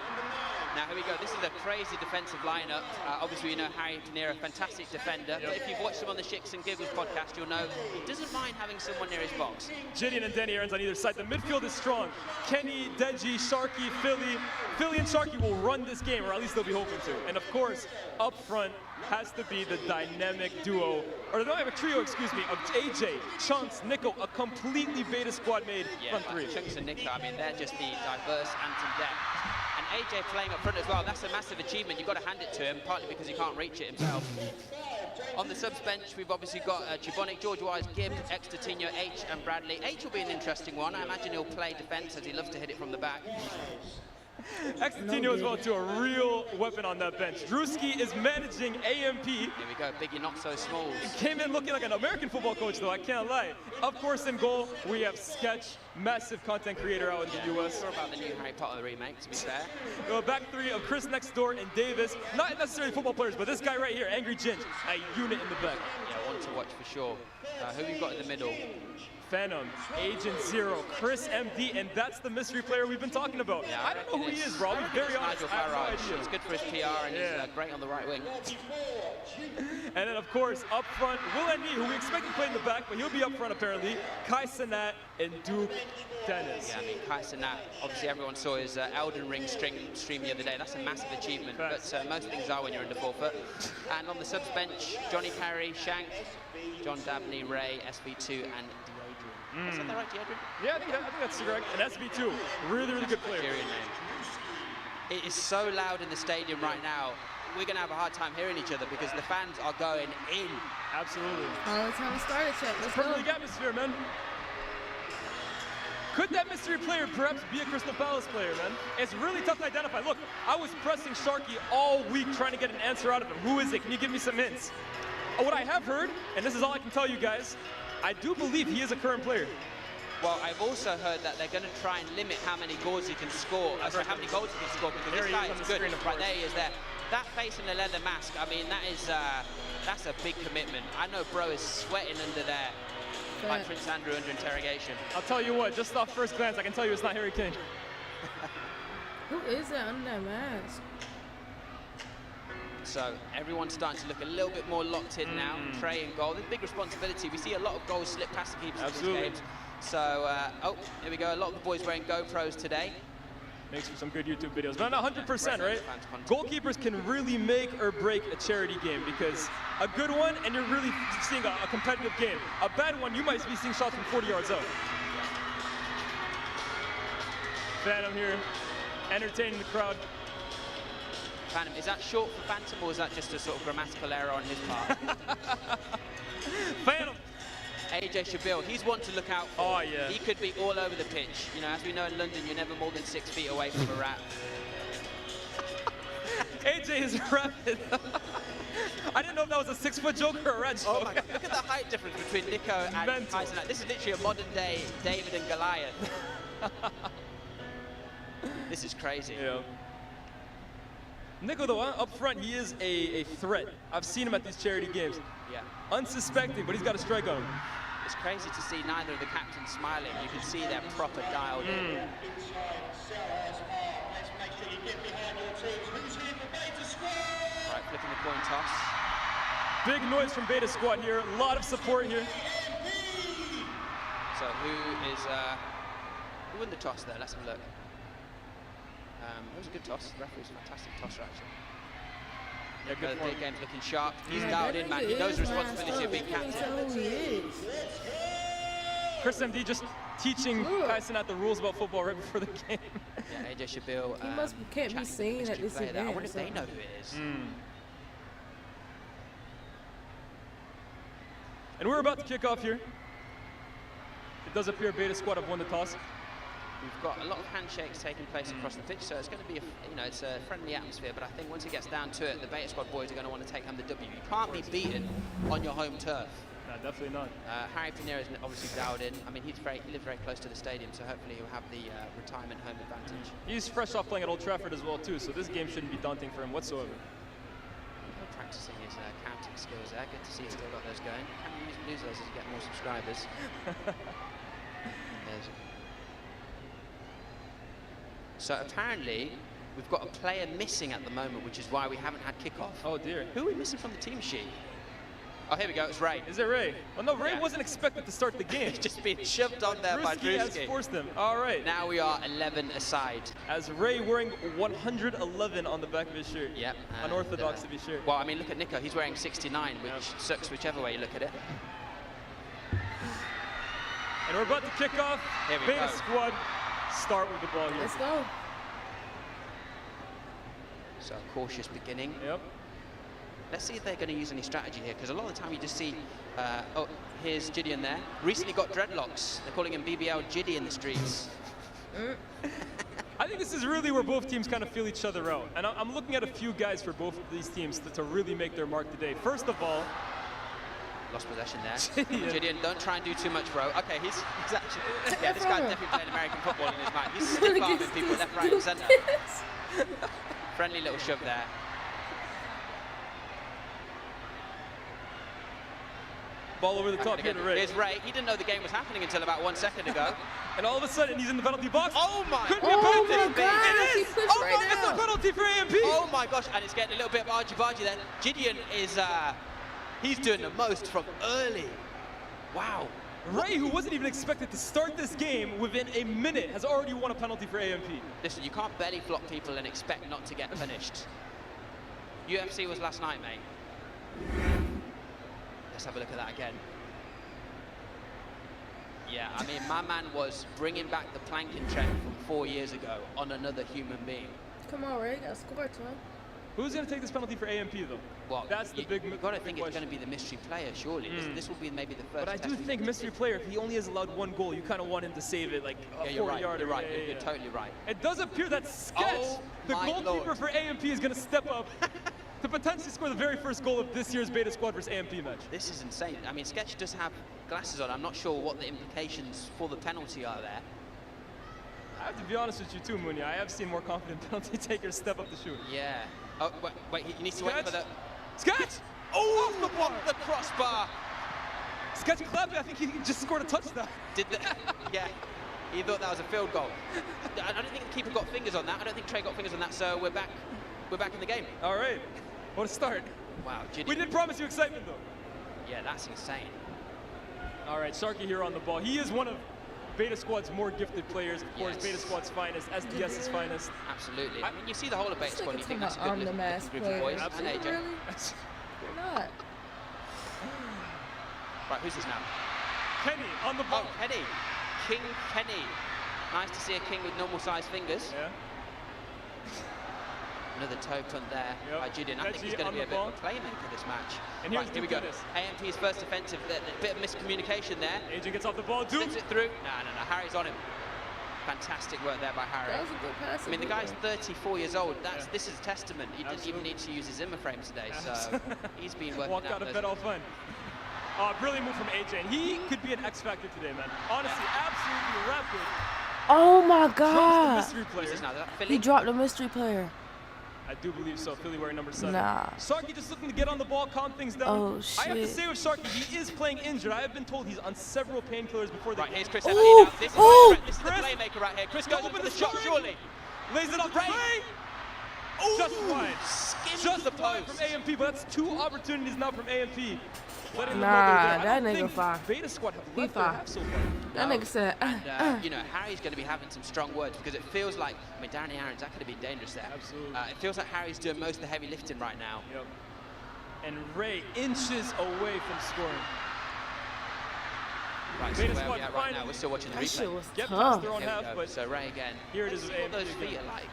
Now, here we go. This is a crazy defensive lineup. Obviously, you know Harry Kinnear, a fantastic defender. But if you've watched him on the Shicks and Giggles podcast, you'll know he doesn't mind having someone near his box. Gideon and Danny Aarons on either side. The midfield is strong. Kenny, Deji, Sharky, Philly. Philly and Sharky will run this game, or at least they'll be hoping to. And of course, up front has to be the dynamic duo, or the dynamic trio, excuse me, of AJ, Chunks, Nico, a completely Beta Squad made front three. Chunks and Nico, I mean, they're just the diverse anti-depth. And AJ playing up front as well, that's a massive achievement. You've got to hand it to him, partly because he can't reach it himself. On the subs bench, we've obviously got Chibonic, George Wise, Gibb, Extertino, H and Bradley. H will be an interesting one. I imagine he'll play defence as he loves to hit it from the back. Extertino as well, to a real weapon on that bench. Drewski is managing AMP. Here we go, Biggie not so small. Came in looking like an American football coach, though, I can't lie. Of course, in goal, we have Sketch. massive content creator out in the US. Sure about the new Harry Potter remake, to be fair. Back three of Chris Next Door and Davis. Not necessarily football players, but this guy right here, Angry Ginge, a unit in the back. Yeah, one to watch for sure. Who we got in the middle? Phantom, Agent Zero, Chris MD, and that's the mystery player we've been talking about. Yeah, I don't know who he is, bro. I'll be very honest. Nigel Farage. It's good for his PR, and he's great on the right wing. And then, of course, up front, Will N.D., who we expect to play in the back, but he'll be up front apparently. Kai Cenat and Duke Dennis. Yeah, I mean, Kai Cenat, obviously everyone saw his Elden Ring stream the other day. That's a massive achievement, but most things are when you're in the forefoot. And on the subs bench, Johnny Carey, Shank, John Dabney, Ray, SB2, and Is that right, Adrian? Yeah, I think that's correct. And SB2, really, really good player. It is so loud in the stadium right now. We're going to have a hard time hearing each other because the fans are going in. Absolutely. All the time to start it, chat. Let's go. Perfect atmosphere, man. Could that mystery player perhaps be a Crystal Palace player, man? It's really tough to identify. Look, I was pressing Sharky all week trying to get an answer out of him. Who is it? Can you give me some hints? What I have heard, and this is all I can tell you guys, I do believe he is a current player. Well, I've also heard that they're going to try and limit how many goals he can score. Sorry, how many goals he can score, because this guy is good. Right there he is there. That face in the leather mask, I mean, that's a big commitment. I know bro is sweating under there, like Prince Andrew under interrogation. I'll tell you what, just off first glance, I can tell you it's not Harry Kane. Who is that under that mask? So everyone's starting to look a little bit more locked in now. Trey and goal. There's a big responsibility. We see a lot of goals slip past the keepers in these games. So, oh, here we go. A lot of the boys wearing GoPros today. Makes for some good YouTube videos. But not 100%, right? Goalkeepers can really make or break a charity game, because a good one, and you're really seeing a competitive game. A bad one, you might be seeing shots from 40 yards out. Phantom here, entertaining the crowd. Phantom, is that short for Phantom, or is that just a sort of grammatical error on his part? Phantom. AJ Shabil, he's one to look out for. Oh, yeah. He could be all over the pitch. You know, as we know in London, you're never more than 6 feet away from a rat. AJ is rapid. I didn't know if that was a 6-foot joke or a rat joke. Oh my God. Look at the height difference between Nico and Tyson. This is literally a modern day David and Goliath. This is crazy. Yeah. Nico, though, up front, he is a threat. I've seen him at these charity games. Yeah. Unsuspecting, but he's got a strike on him. It's crazy to see neither of the captains smiling. You can see they're proper dialed in. Right, flipping the coin toss. Big noise from Beta Squad here. A lot of support here. So who won the toss there? Let's have a look. It was a good toss. The referee's fantastic tosser, actually. Yeah, good the game's looking sharp. He's dialed in, man. He knows the responsibility of being captain. Chris MD just teaching Kai Cenat the rules about football right before the game. Yeah, AJ Shabil. He can't be seen at this event. I wonder if they know who it is. And we're about to kick off here. It does appear Beta Squad have won the toss. We've got a lot of handshakes taking place across the pitch, so it's going to be, it's a friendly atmosphere, but I think once it gets down to it, the Beta Squad boys are going to want to take home the W. You can't be beaten on your home turf. No, definitely not. Harry Pinero is obviously dialed in. I mean, he lives very close to the stadium, so hopefully he'll have the retirement home advantage. He's fresh off playing at Old Trafford as well, too, so this game shouldn't be daunting for him whatsoever. Practicing his counting skills there. Good to see he's still got those going. Can you use those as you get more subscribers? So apparently, we've got a player missing at the moment, which is why we haven't had kickoff. Oh dear. Who are we missing from the team sheet? Oh, here we go, it's Ray. Is it Ray? Well, no, Ray wasn't expected to start the game. He's just being shoved on there by Drewski. Has forced him. All right. Now we are 11 aside. As Ray wearing 111 on the back of his shirt. Yep. Unorthodox to be sure. Well, I mean, look at Nico. He's wearing 69, which sucks whichever way you look at it. And we're about to kick off. Here we Beta go. Squad start with the ball here. Let's go. So cautious beginning. Yep. Let's see if they're going to use any strategy here, because a lot of the time you just see, oh, here's Gideon there. Recently got dreadlocks. They're calling him BBL Giddy in the streets. I think this is really where both teams kind of feel each other out. And I'm looking at a few guys for both of these teams to really make their mark today. First of all, lost possession there. Gideon, don't try and do too much, bro. Okay, he's actually... Yeah, this guy's definitely playing American football in his mind. He's stiff-arming people left, right, and centre. Friendly little shove there. Ball over the top here to Ray. Here's Ray. He didn't know the game was happening until about 1 second ago. And all of a sudden, he's in the penalty box. Oh my! Could be a penalty. Oh my God, It is. Oh my! It's a penalty for AMP. Oh my gosh! And it's getting a little bit argy-bargy there. Gideon is he's doing the most from early. Wow. Ray, who wasn't even expected to start this game within a minute, has already won a penalty for AMP. Listen, you can't belly flop people and expect not to get finished. UFC was last night, mate. Let's have a look at that again. Yeah, I mean, my man was bringing back the planking trend from 4 years ago on another human being. Come on, Ray, got score to him. Who's going to take this penalty for AMP, though? Well, that's the big You've got to think it's going to be the mystery player, surely. This will be maybe the first. But I do think mystery player, if he only has allowed 1 goal, you kind of want him to save it like a 40-yarder. You're right. You're totally right. It does appear that Sketch, the goalkeeper for AMP, is going to step up to potentially score the very first goal of this year's Beta Squad versus AMP match. This is insane. I mean, Sketch does have glasses on. I'm not sure what the implications for the penalty are there. I have to be honest with you too, Munya. I have seen more confident penalty takers step up to shoot. Yeah. Oh, wait, he needs to wait for the... Sketch! Oh, the crossbar! Sketch clapping. I think he just scored a touchdown. Yeah. He thought that was a field goal. I don't think the keeper got fingers on that. I don't think Trey got fingers on that, so we're back in the game. All right. What a start. Wow, Gideon. We did promise you excitement, though. Yeah, that's insane. All right, Sharky here on the ball. He is one of Beta Squad's more gifted players. Of course, Beta Squad's finest, SDS's finest. Absolutely. I mean, you see the whole of Beta Squad, and you think that's a I'm good the mass group of boys. And AJ. Really? You're not. Right, who's this now? Kenny on the ball. Oh, Kenny. King Kenny. Nice to see a king with normal-sized fingers. Yeah. Another toe punt there by Gideon. I think he's going to be a bit of a playmaker this match. And here we go. AMP's first offensive. A bit of miscommunication there. Agent gets off the ball. Slips it through. No. Harry's on him. Fantastic work there by Harry. That was a good pass. I mean, the guy's 34 years old. This is a testament. He didn't even need to use his Zimmer frames today, so he's been working Walked out of bed all fun. Brilliant move from AJ. And he could be an X factor today, man. Honestly, absolutely rapid. Oh my God! Mystery player. He dropped the mystery player. I do believe so. Philly wearing number 7. Nah. Sharky just looking to get on the ball, calm things down. Oh, shit. I have to say with Sharky, he is playing injured. I have been told he's on several painkillers before the game. Here's Chris. This is the playmaker right here. Chris goes up for the shot, surely. Lays it up. Ray. Just wide. Just the post from AMP, but that's 2 opportunities now from AMP. Nah, that nigga fine. Beta Squad have He left their fine. half so far. That nigga said, you know, Harry's going to be having some strong words because it feels like, I mean, Danny Aaron's, that could have been dangerous there. Absolutely. It feels like Harry's doing most of the heavy lifting right now. Yep. And Ray inches away from scoring. Right, so where are we at right now? We're still watching the that shit replay. was Get tough. past their own half, but So Ray again. here it is with What AMP those feet are like.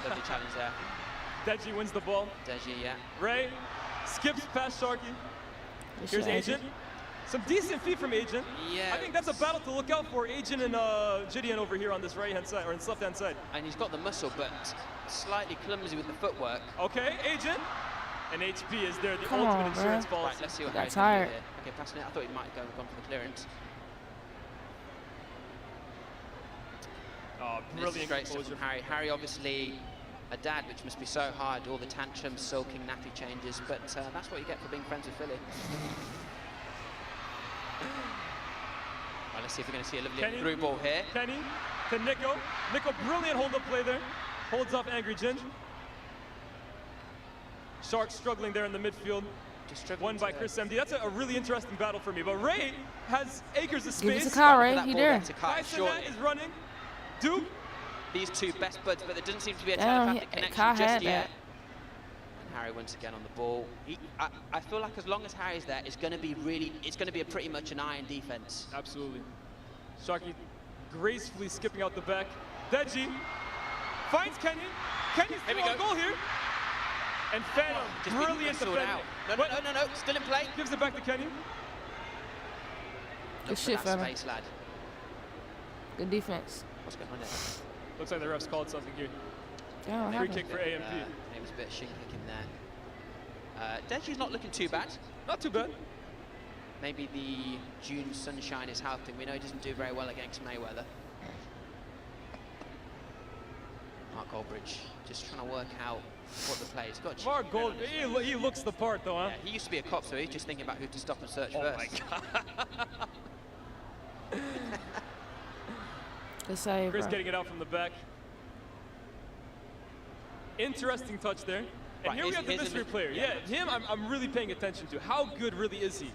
Lovely challenge there. Deji wins the ball. Deji, yeah. Ray skips past Sharky. Here's Agent. Some decent feet from Agent. Yeah. I think that's a battle to look out for. Agent and Gideon over here on this right-hand side, or on this left-hand side. And he's got the muscle, but slightly clumsy with the footwork. Okay, Agent. And HP is there, the Come ultimate on, insurance bro. policy. Right, let's see what Got Harry's going to tired. do here. Okay, passing it. I thought he might have gone for the clearance. Oh, This is brilliant great stuff composure. from Harry. Harry, obviously, a dad, which must be so hard, all the tantrums, sulking, nappy changes, but that's what you get for being friends with Philly. Right, let's see if we're going to see a lovely through ball here. Kenny to Nico. Nico, brilliant hold-up play there. Holds off Angry Ginge. Sharks struggling there in the midfield. Won by Chris MD. That's a really interesting battle for me. But Ray has acres of space. Give it to Kyle, Ray. He there. Kaisenat is running. Duke. These two best buds, but there doesn't seem to be a Damn, telepathic connection Kyle just had yet. that. And Harry once again on the ball. I feel like as long as Harry's there, it's going to be a pretty much an iron defense. Absolutely. Sharky gracefully skipping out the back. Deji finds Kenny. Kenny's still on goal here. And Phantom, brilliant defending. No, still in play. Gives it back to Kenny. Good shit, Phantom. Space, lad. Good defense. What's going on there? Looks like the refs called something here. Damn, Free kick for AMP. It was a bit of shin kicking there. Deji's not looking too bad. Not too bad. Maybe the June sunshine is helping. We know he doesn't do very well against Mayweather. Mark Goldbridge just trying to work out what the play is. Mark Goldbridge, he looks the part though, huh? Yeah, he used to be a cop, so he's just thinking about who to stop and search first. Oh my God. Good save, Chris bro. getting it out from the back. Interesting touch there. And Right, here we have the here's mystery player. yeah. Yeah, him I'm really paying attention to. How good really is he?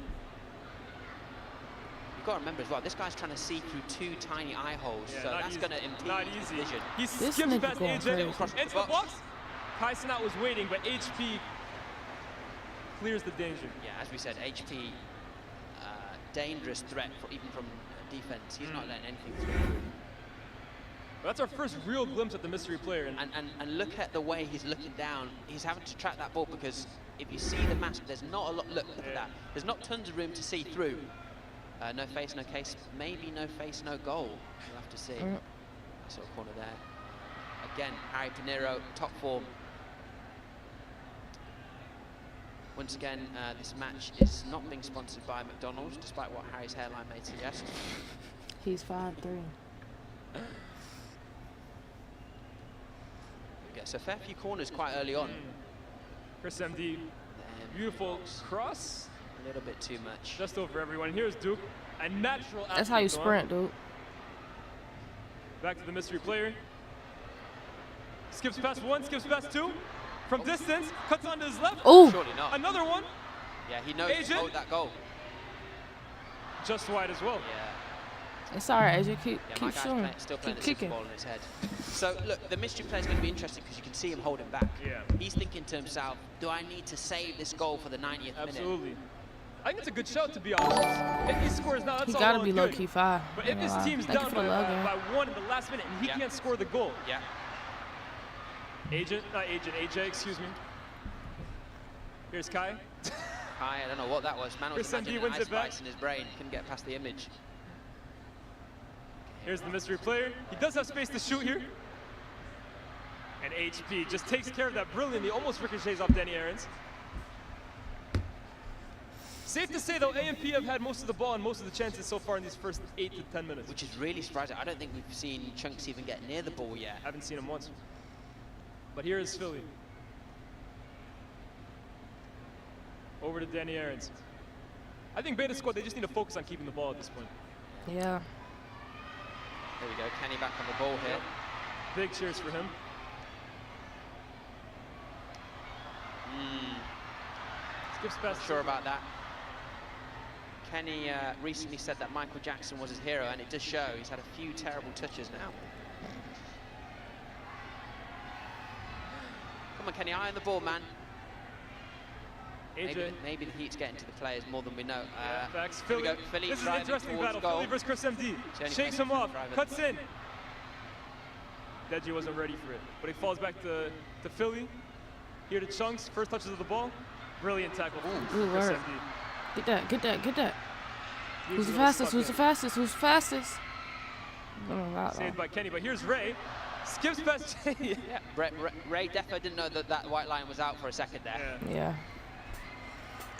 You've got to remember as well, this guy's trying to see through 2 tiny eye holes, Yeah, so not that's easy. going to impede Not his easy. vision. He This skips nigga past going AJ crazy. into the box. Kai Cenat was waiting, but HP clears the danger. Yeah, as we said, HP, dangerous threat, even from defense. He's not letting anything through. That's our first real glimpse at the mystery player. And look at the way he's looking down. He's having to track that ball because if you see the mask, there's not a lot. Look at that. There's not tons of room to see through. No face, no case. Maybe no face, no goal. We'll have to see. Sort of corner there. Again, Harry Pinero, top form. Once again, this match is not being sponsored by McDonald's, despite what Harry's hairline may suggest. He's 5'3". Okay, so fair few corners quite early on. Chris MD, beautiful cross. A little bit too much. Just over everyone. Here's Duke, a natural athlete. That's how you sprint, dude. Back to the mystery player. Skips past 1, skips past 2. From distance, cuts onto his left. Oh! Surely not. Another one. Yeah, he knows to hold that goal. Just wide as well. Yeah. It's all right, AJ. Keep My guy's shooting. still playing Keep the kicking. ball in his head. So look, the mystery player is going to be interesting because you can see him holding back. Yeah. He's thinking to himself, do I need to save this goal for the 90th minute? Absolutely. I think it's a good shout, to be honest. If he scores now, that's He all gotta well be and low-key good. 5. But if his team's Thank you down for the love, man. by 1 in the last minute and he can't score the goal. Yeah. AJ, excuse me. Here's Kai. I don't know what that was. Man was Chris MD imagining wins ice it back. spice in his brain. Couldn't get past the image. Here's the mystery player. He does have space to shoot here. And HP just takes care of that brilliantly. Almost ricochets off Danny Aarons. Safe to say, though, AMP have had most of the ball and most of the chances so far in these first 8 to 10 minutes. Which is really surprising. I don't think we've seen Chunks even get near the ball yet. Haven't seen him once. But here is Philly. Over to Danny Aarons. I think Beta Squad, they just need to focus on keeping the ball at this point. Yeah. There we go. Kenny back on the ball here. Yep. Big cheers for him. Skips past. Not sure about that. Kenny recently said that Michael Jackson was his hero, and it does show. He's had a few terrible touches now. Come on, Kenny, eye on the ball, man. AJ. Maybe the heat's getting to the players more than we know. Facts. Here we Philly. go. Philly This is an driving interesting towards battle. goal. Philly versus Chris MD. Jenny Shakes Philly him off. driving. Cuts in. Deji wasn't ready for it, but he falls back to Philly. Here to Chunks. First touches of the ball. Brilliant tackle from Good Chris work. MD. Get that. He's Who's the a little fastest? stuck Who's the in. fastest? Who's the fastest? Saved by Kenny, but here's Ray. Skips past Jay. Yeah, Ray defo didn't know that white line was out for a second there. Yeah.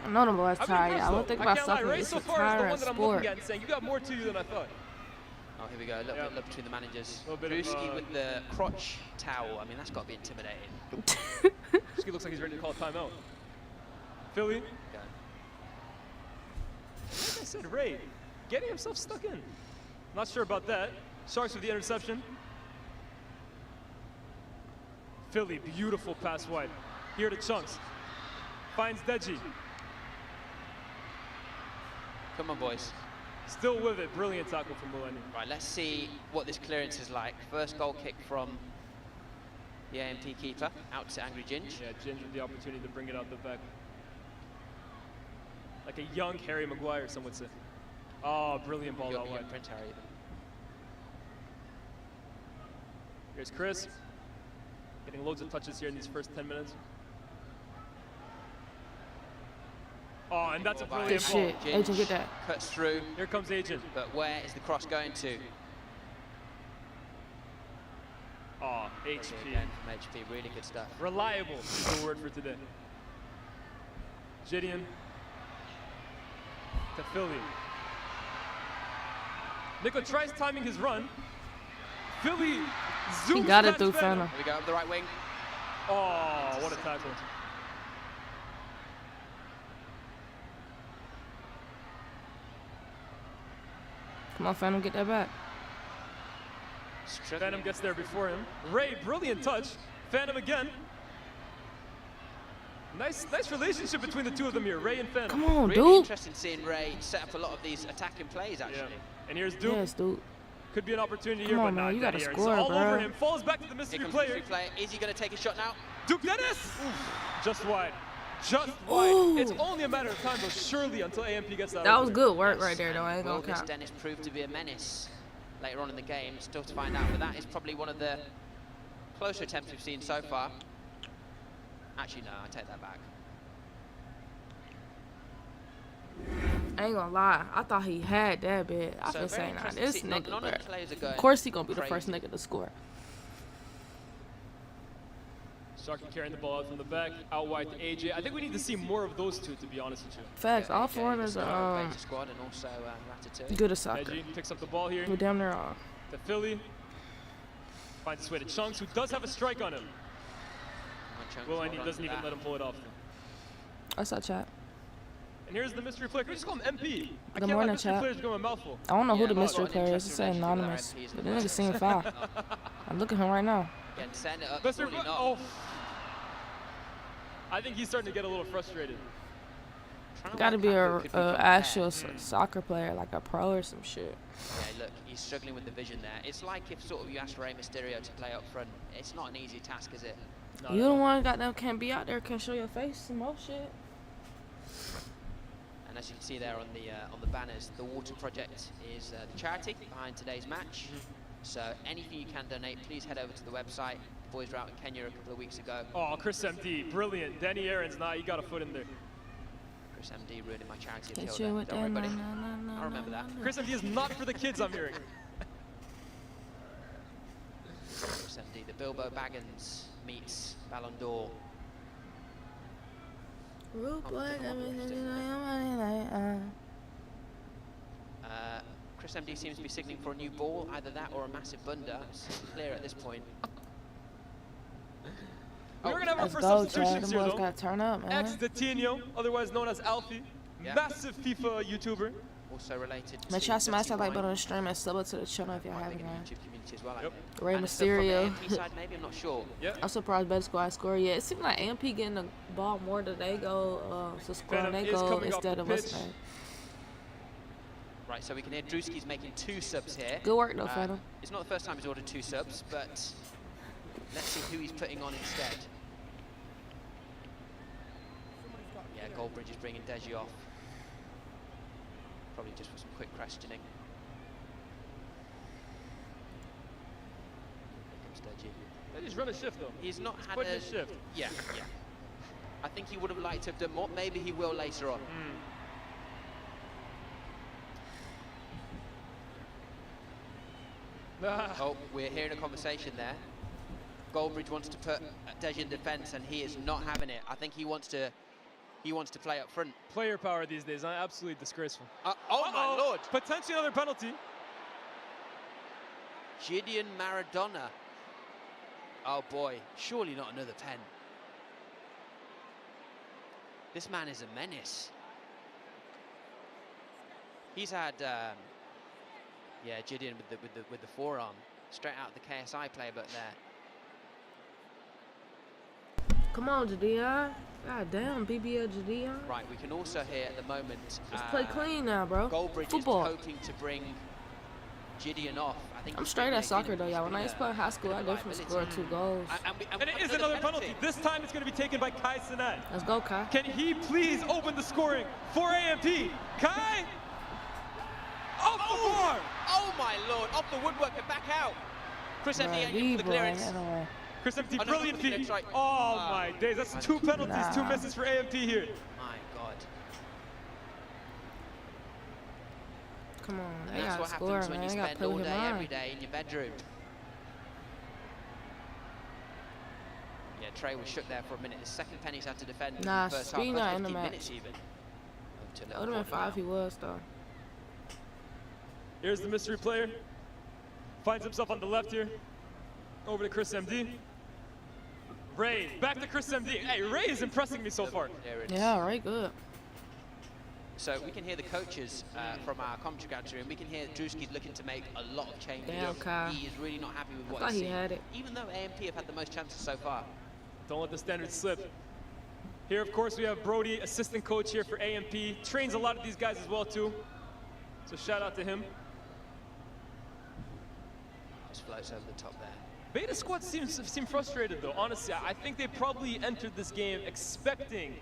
I know them boys I'm tired. impressed, I though. don't think I about can't lie. something. Ray It's so a far is the tiring one that I'm sport. looking at and saying, you got more to you than I thought. Oh, here we go. A little bit between the managers. Little bit of, Drewski with the crotch towel. I mean, that's got to be intimidating. Drewski looks like he's ready to call a timeout. Philly. Okay. Like I said, Ray, getting himself stuck in. Not sure about that. Sharks with the interception. Philly, beautiful pass wide. Here to Chunks. Finds Deji. Come on, boys. Still with it. Brilliant tackle from Millennium. Right, let's see what this clearance is like. First goal kick from the AMP keeper out to Angry Ginge. Yeah, Ginge with the opportunity to bring it out the back. Like a young Harry Maguire, some would say. Oh, brilliant ball out wide. Prince Harry. Here's Chris. Getting loads of touches here in these first 10 minutes. Oh, and that's a brilliant Good ball. shit. Agent, get that. Cuts through. Here comes Agent. But where is the cross going to? Oh, HP. Again from HP, really good stuff. Reliable is the word for today. Gideon to Philly. Nico tries timing his run. Philly zooms He got it through Here Phantom. we go, up the right wing. Oh, what a tackle. Come on, Phantom, get that back. Phantom gets there before him. Ray, brilliant touch. Phantom again. Nice relationship between the two of them here, Ray and Phantom. Come on, Really Duke. interesting seeing Ray set up a lot of these attacking plays, actually. Yeah. And here's Duke. Yes, Duke. Could be an opportunity Come here, on, but man, not you gotta Denny score, all bro. over him. Falls back to the Here mystery comes player. the mystery player. Is he going to take a shot now? Duke Dennis! Just wide. Just wide. Ooh. It's only a matter of time, though, surely, until AMP gets that. That was opening. good work right there, though. I ain't Will gonna this count. Dennis prove to be a menace later on in the game? Still to find out, but that is probably one of the closer attempts we've seen so far. Actually, no, I take that back. I ain't gonna lie. I thought he had that bit. I've So been very saying, nah, interesting to this see. nigga, None of the bro. players are going Of course he gonna be the crazy. first nigga to score. Sharky carrying the ball out from the back, out wide to AJ. I think we need to see more of those two, to be honest with you. Facts. All AJ, foreigners the are Beta squad, and also Ratatouille. good at soccer. Reggie picks up the ball here We're damn near all. to Philly. Finds his way to Chunks, who does have a strike on him. Well, and he doesn't even let him pull it off. What's up, chat? And here's the mystery player. Can we just call him MP? I Good can't morning, let mystery chat. players go a mouthful. I don't know who Yeah, the well, mystery got an player is. It interesting say relationship with anonymous. RMPs But and the nigga seem foul. I'm looking at him right now. Again, send it up. Mystery Surely not. Oh. I think he's starting to get a little frustrated. Trying to Gotta work be out a, who could be done there. actual soccer player, like a pro or some shit. Yeah, look, he's struggling with the vision there. It's like if sort of you asked Rey Mysterio to play up front. It's not an easy task, is it? No, You the one goddamn can't be out there, can't show your face, some more shit. And as you can see there on the banners, the Water Project is the charity behind today's match. So anything you can donate, please head over to the website. The boys were out in Kenya a couple of weeks ago. Oh, Chris MD, brilliant. Danny Aaron's he got a foot in there. Chris MD ruining my charity Get appeal you there. with Don't worry, that. buddy. No, I remember that. Chris MD is not for the kids, I'm hearing. Chris MD, the Bilbo Baggins meets Ballon d'Or. Chris MD seems to be signaling for a new ball, either that or a massive blunder. It's clear at this point. We're going to have our Let's first go, substitutions Chad. Them here, boys though. gotta turn up, man. Ex-Datino, otherwise known as Alfie. Yeah. Massive FIFA YouTuber. Also related Man, to try to smash that like Pepsi button on Wine. the stream and sub it to the channel if y'all Quite haven't, big in the man. YouTube community as well, I Yep. think. Ray And still from the Mysterio. AMP side, maybe, I'm not sure. Yeah. I'm surprised Better Squad scored. Yeah, it seemed like AMP getting the ball more than they go to score Phantom they is go coming off instead the of us. pitch. Man. Right, so we can hear Drewski's making 2 subs here. Good work though, Phantom. It's not the first time he's ordered 2 subs, but let's see who he's putting on instead. Yeah, Goldbridge is bringing Deji off. Probably just for some quick questioning. Here comes Deji. They just run a shift, though. He's not had Putting a his shift. Yeah, yeah. I think he would have liked to have done more. Maybe he will later on. Oh, we're hearing a conversation there. Goldbridge wants to put Deji in defence, and he is not having it. I think he wants to play up front. Player power these days, absolutely disgraceful. Oh my lord! Potentially another penalty. Gideon Maradona. Oh boy, surely not another pen. This man is a menace. He's had, yeah, Gideon with the forearm, straight out of the KSI playbook there. Come on, Jadion. God damn, BBL Jadion. Right, we can also hear at the moment. Let's play clean now, bro. Goldbridge Football. is hoping to bring Gideon off. I think I'm he's straight thinking at soccer though, Gideon y'all. is When I used to play in high school, I pretty definitely liability. scored 2 goals. And it is another penalty. This time it's going to be taken by Kai Cenat. Let's go, Kai. Can he please open the scoring for AMP? Kai? Off the bar! Oh my lord, off the woodwork and back out. Chris Bruh, MD leave, for the boy, clearance. ain't no way. Chris MD, Oh, no, brilliant no, no, feet. right. Oh my days, that's 2 penalties, 2 Nah. misses for AMP here. My god. Come on, And they that's gotta what score, happens when man. you They gotta spend play all with day, him every on. day in your bedroom. Yeah, Yeah, Trey was shook there for a minute. The second Penny's had to defend Nah, in the first half, Speed first not in the 15 match. minutes even. That would have been 5 if he was, though. Here's the mystery player. Finds himself on the left here. Over to Chris MD. Ray, back to Chris MD. Hey, Ray is impressing me so far. Yeah, Ray good. So we can hear the coaches from our commentary gallery, and we can hear Drewski's looking to make a lot of changes. Damn, Kyle. He is really not happy with I what thought he's he seen. had it. Even though AMP have had the most chances so far. Don't let the standards slip. Here, of course, we have Brody, assistant coach here for AMP. Trains a lot of these guys as well, too. So shout out to him. Just floats over the top there. Beta Squad seem frustrated, though. Honestly, I think they probably entered this game expecting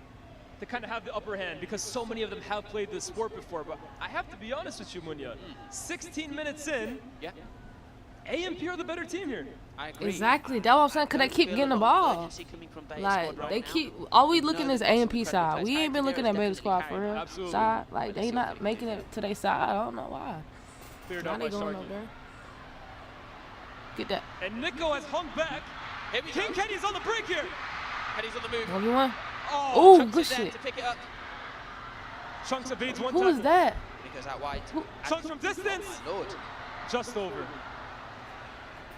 to kind of have the upper hand because so many of them have played this sport before. But I have to be honest with you, Munya. 16 minutes in, yeah, AMP are the better team here. I agree. Exactly. That's what I'm saying, because they keep getting the ball. Like, they keep, all we looking is AMP side. We ain't been looking at Beta Squad for real. Absolutely. Side. Like, they not making it to their side. I don't know why. Cleared Now out they by going Sharky. over there. Get that. And Nico has hung back. King Kenny's on the break here. Kenny's on the move. 1v1. Oh, Ooh, good shit. To pick it up. Chunks evades one Who tackle. was that? Nico's out wide. Chunks from distance. Oh, Lord. Just over.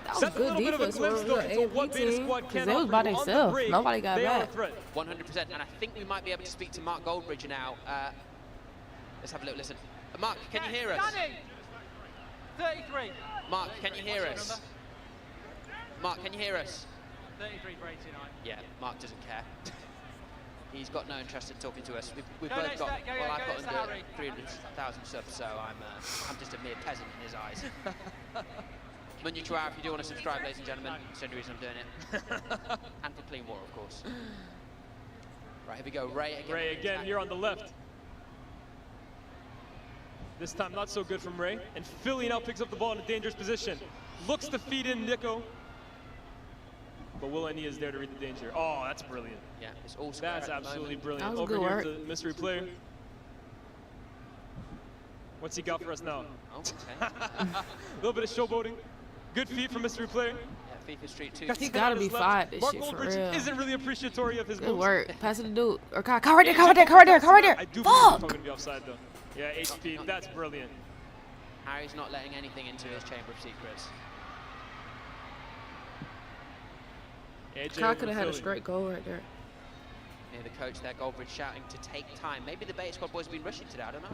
That was Sets a good little bit of a defense glimpse, for though, the into what AMP Beta team, Squad because can they was by offer on the themselves. break. Nobody got They are a back. threat. 100%, and I think we might be able to speak to Mark Goldbridge now. Let's have a little listen. Mark, can you hear us? 33. Mark, can you hear us? Mark, can you hear us? 33 for 89. Yeah, Mark doesn't care. He's got no interest in talking to us. We've Go both next, got, go, well, go I've got next to under Harry. 300,000 subs, so I'm just a mere peasant in his eyes. Munya Chua, if you do want to subscribe, ladies and gentlemen, that's the only reason I'm doing it. And for clean water, of course. Right, here we go. Ray again. Ray again here on the left. This time not so good from Ray. And Philly now picks up the ball in a dangerous position. Looks to feed in Nico. But Will Ennie is there to read the danger. Oh, that's brilliant. Yeah, it's all square That's at the absolutely moment. brilliant. That was Over good here work. to the mystery player. What's he got for us now? Oh, okay. A little bit of showboating. Good feet from mystery player. Yeah, FIFA Street 2. He gotta be fired this Mark shit for Goldbridge real. isn't really appreciatory of his Good moves. work. Pass it to dude. Or Kyle right there, Kyle right there, Kyle right there, Kyle right there. I do believe Fuck! he's going to be offside though. Yeah, HP, that's brilliant. Harry's not letting anything into his chamber of secrets. Kyle could have had a straight goal right there. Near the coach there, Goldbridge shouting to take time. Maybe the Beta Squad boys have been rushing today, I don't know.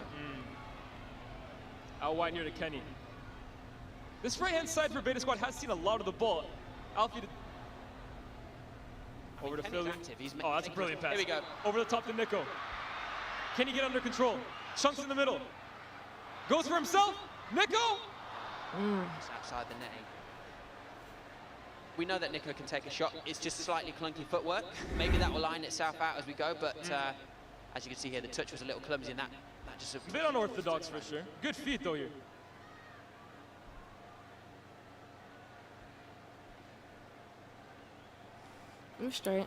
Out wide here to Kenny. This right-hand side for Beta Squad has seen a lot of the ball. Alfie over to Kenny's Philly. active. He's Oh, that's a brilliant pass. Here we go. Over the top to Nico. Can he get under control? Chunks in the middle. Goes for himself. Nico! It's outside the netting. We know that Nico can take a shot. It's just slightly clunky footwork. Maybe that will line itself out as we go, but as you can see here, the touch was a little clumsy and that just... A bit unorthodox for sure. Good feet though here. I'm straight.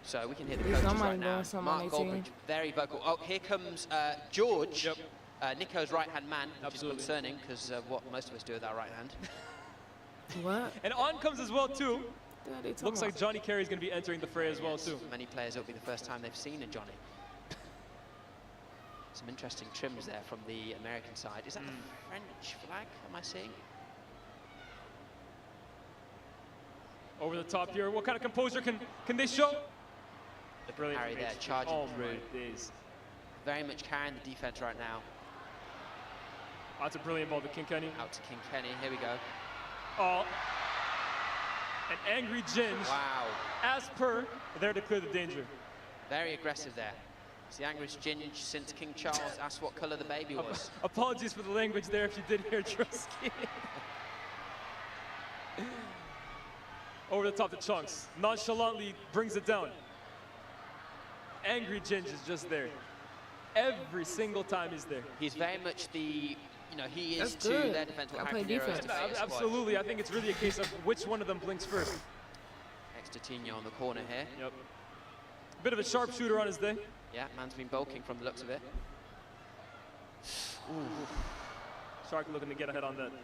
So we can hear the There's coaches somebody right now. doing something on Mark their team. Goldbridge, very vocal. Oh, here comes George, Yep. Nico's right-hand man, which Absolutely. is concerning because of what most of us do with our right hand. What? And on comes as well too. Yeah, they talking Looks like about- Johnny Carey's going to be entering the fray as well too. Many players, it'll be the first time they've seen a Johnny. Some interesting trims there from the American side. Is that the French flag, am I seeing? Over the top here. What kind of composure can they show? Brilliant. Harry from there, HP. charging oh through. My days. Very much carrying the defense right now. Oh, that's a brilliant ball to King Kenny. Out to King Kenny, here we go. Oh. An angry Ginge. Wow, As per, there to clear the danger. very aggressive there. It's the angriest Ginge since King Charles asked what colour the baby was. Apologies for the language there if you did hear Drusky. Over the top to Chunks. Nonchalantly brings it down. Angry Ginge is just there. Every single time he's there. He's very much the, he is That's to good. their defense what I play Harry Pinero is to defense. Beta Squad. Absolutely. I think it's really a case of which one of them blinks first. Next to Tino on the corner here. Yep. Bit of a sharpshooter on his day. Yeah, man's been bulking from the looks of it. Shark looking to get ahead on that. There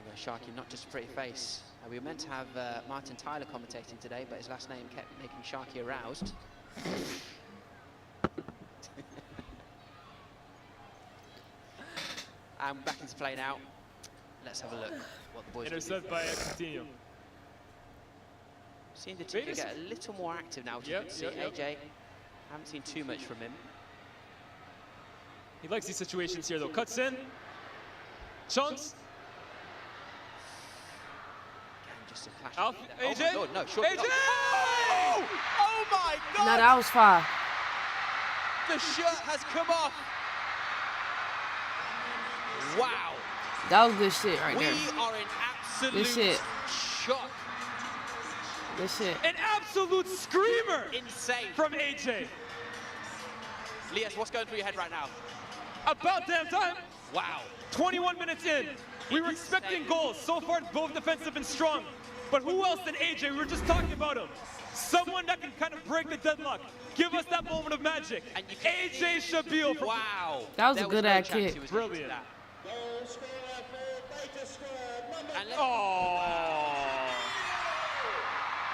we go. Sharky, not just a pretty face. We were meant to have Martin Tyler commentating today, but his last name kept making Sharky aroused. And back into play now. Let's have a look what the boys Intercept by Coutinho. Seeing the team get a little more active now, which you can see. AJ, haven't seen too much from him. He likes these situations here, though. Cuts in. Chunks. Just a clash. AJ? Oh no, short. AJ! Oh my God! No, that was fire. The shirt has come off. Wow. That was good shit right there. We are in absolute Good shit. shock. Good shit. An absolute screamer Insane. from AJ. Lias, what's going through your head right now? About damn time. Wow. 21 minutes in. We were expecting goals. So far, both defensive and strong. But who else than AJ? We were just talking about him. Someone that can kind of break the deadlock. Give us that moment of magic. AJ Shabil. Wow. That was a good ad kick. Brilliant.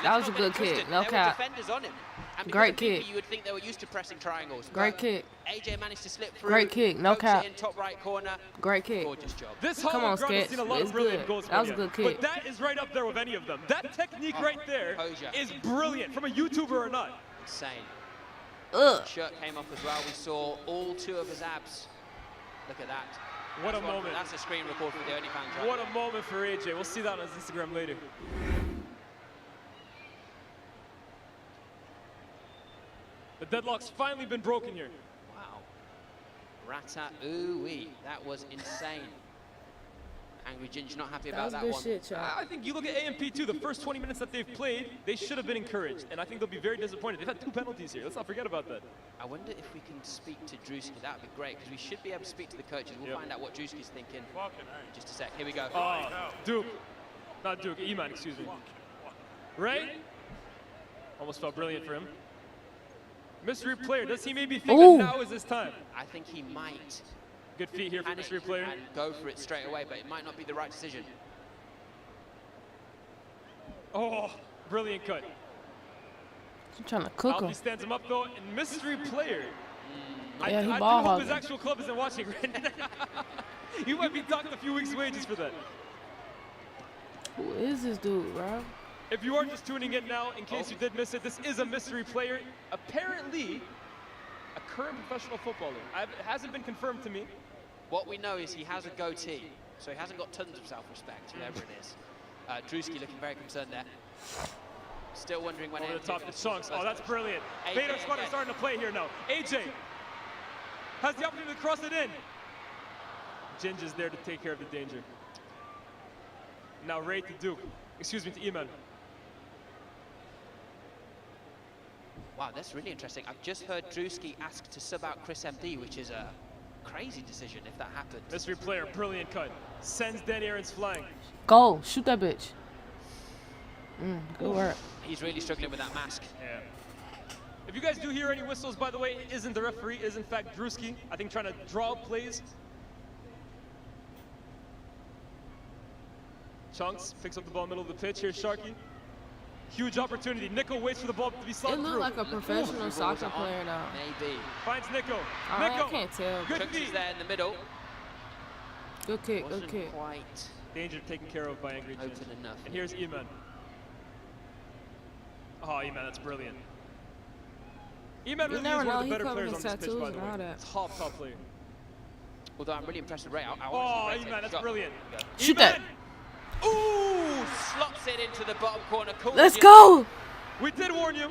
That was a good kick. No cap. Defenders on him. And Great because of kick. BP, you would think they were used to pressing triangles. Great but kick. AJ managed to slip through. Great kick. No pokes cap. it in top right corner. Great kick. Gorgeous job. This Come Hollow on, Ground has Sketch. seen a lot It's of brilliant good. goals That was a from you. good kick. But that is right up there with any of them. That technique right there Composure. is brilliant, from a YouTuber or not. Insane. Ugh. Shirt came off as well. We saw all two of his abs. Look at that. What a That's one- moment. That's a screen record for the OnlyFans. Right What there. a moment for AJ. We'll see that on his Instagram later. The deadlock's finally been broken here. Wow. Rata-ooh-wee. That was insane. Angry Ginger not happy That about was that good one. shit, y'all. I think you look at AMP too, the first 20 minutes that they've played, they should have been encouraged. And I think they'll be very disappointed. They've had 2 penalties here. Let's not forget about that. I wonder if we can speak to Drewski. That would be great, because we should be able to speak to the coaches. We'll find out what Drewski's thinking. Just a sec. Here we go. Oh, Duke. Not Duke, Iman, excuse me. Ray? Almost felt brilliant for him. Mystery player, does he maybe think Ooh. that now is his time? I think he might Good feet here for panic mystery player. and go for it straight away, but it might not be the right decision. Oh, brilliant cut. I'm trying to cook Alfie him. stands him up though, and mystery player. Yeah, he I do ball hope his hogging. actual club isn't watching right now. You might be docked a few weeks' wages for that. Who is this dude, bro? If you are just tuning in now, in case you did miss it, this is a mystery player. Apparently, a current professional footballer. It hasn't been confirmed to me. What we know is he has a goatee, so he hasn't got tons of self-respect, whoever it is. Drewski looking very concerned there. Still wondering when Over the top of the chunks. Oh, that's brilliant. AJ Vader squad again. are starting to play here now. AJ has the opportunity to cross it in. Ginger's there to take care of the danger. Now Ray to Duke. Excuse me, to Iman. Wow, that's really interesting. I've just heard Drewski ask to sub out Chris MD, which is a crazy decision if that happens. Mystery player, brilliant cut. Sends Danny Aaron's flying. Go. Shoot that bitch. Good work. He's really struggling with that mask. Yeah. If you guys do hear any whistles, by the way, it isn't the referee, it is in fact Drewski, I think trying to draw up plays. Chunks picks up the ball middle of the pitch. Here's Sharky. Huge opportunity. Nico waits for the ball to be It slotted looked through. like a professional soccer player, though. Maybe. Finds Nico. I Nico. can't tell. Good Chunks is feet. there in the middle. Good kick, good Wasn't kick. quite Danger taken care of by Angry Jim. open enough. And here's Iman. Oh, Iman, that's brilliant. Iman You really never is one know, of the he better covered players his on this pitch, tattoos by the and all way. that. Top player. Although I'm really impressed with Ray. I Oh, want to see Ray Iman, take that's a shot. brilliant. Shoot Iman! that. Ooh, slots it into the bottom corner. Let's go. We did warn you.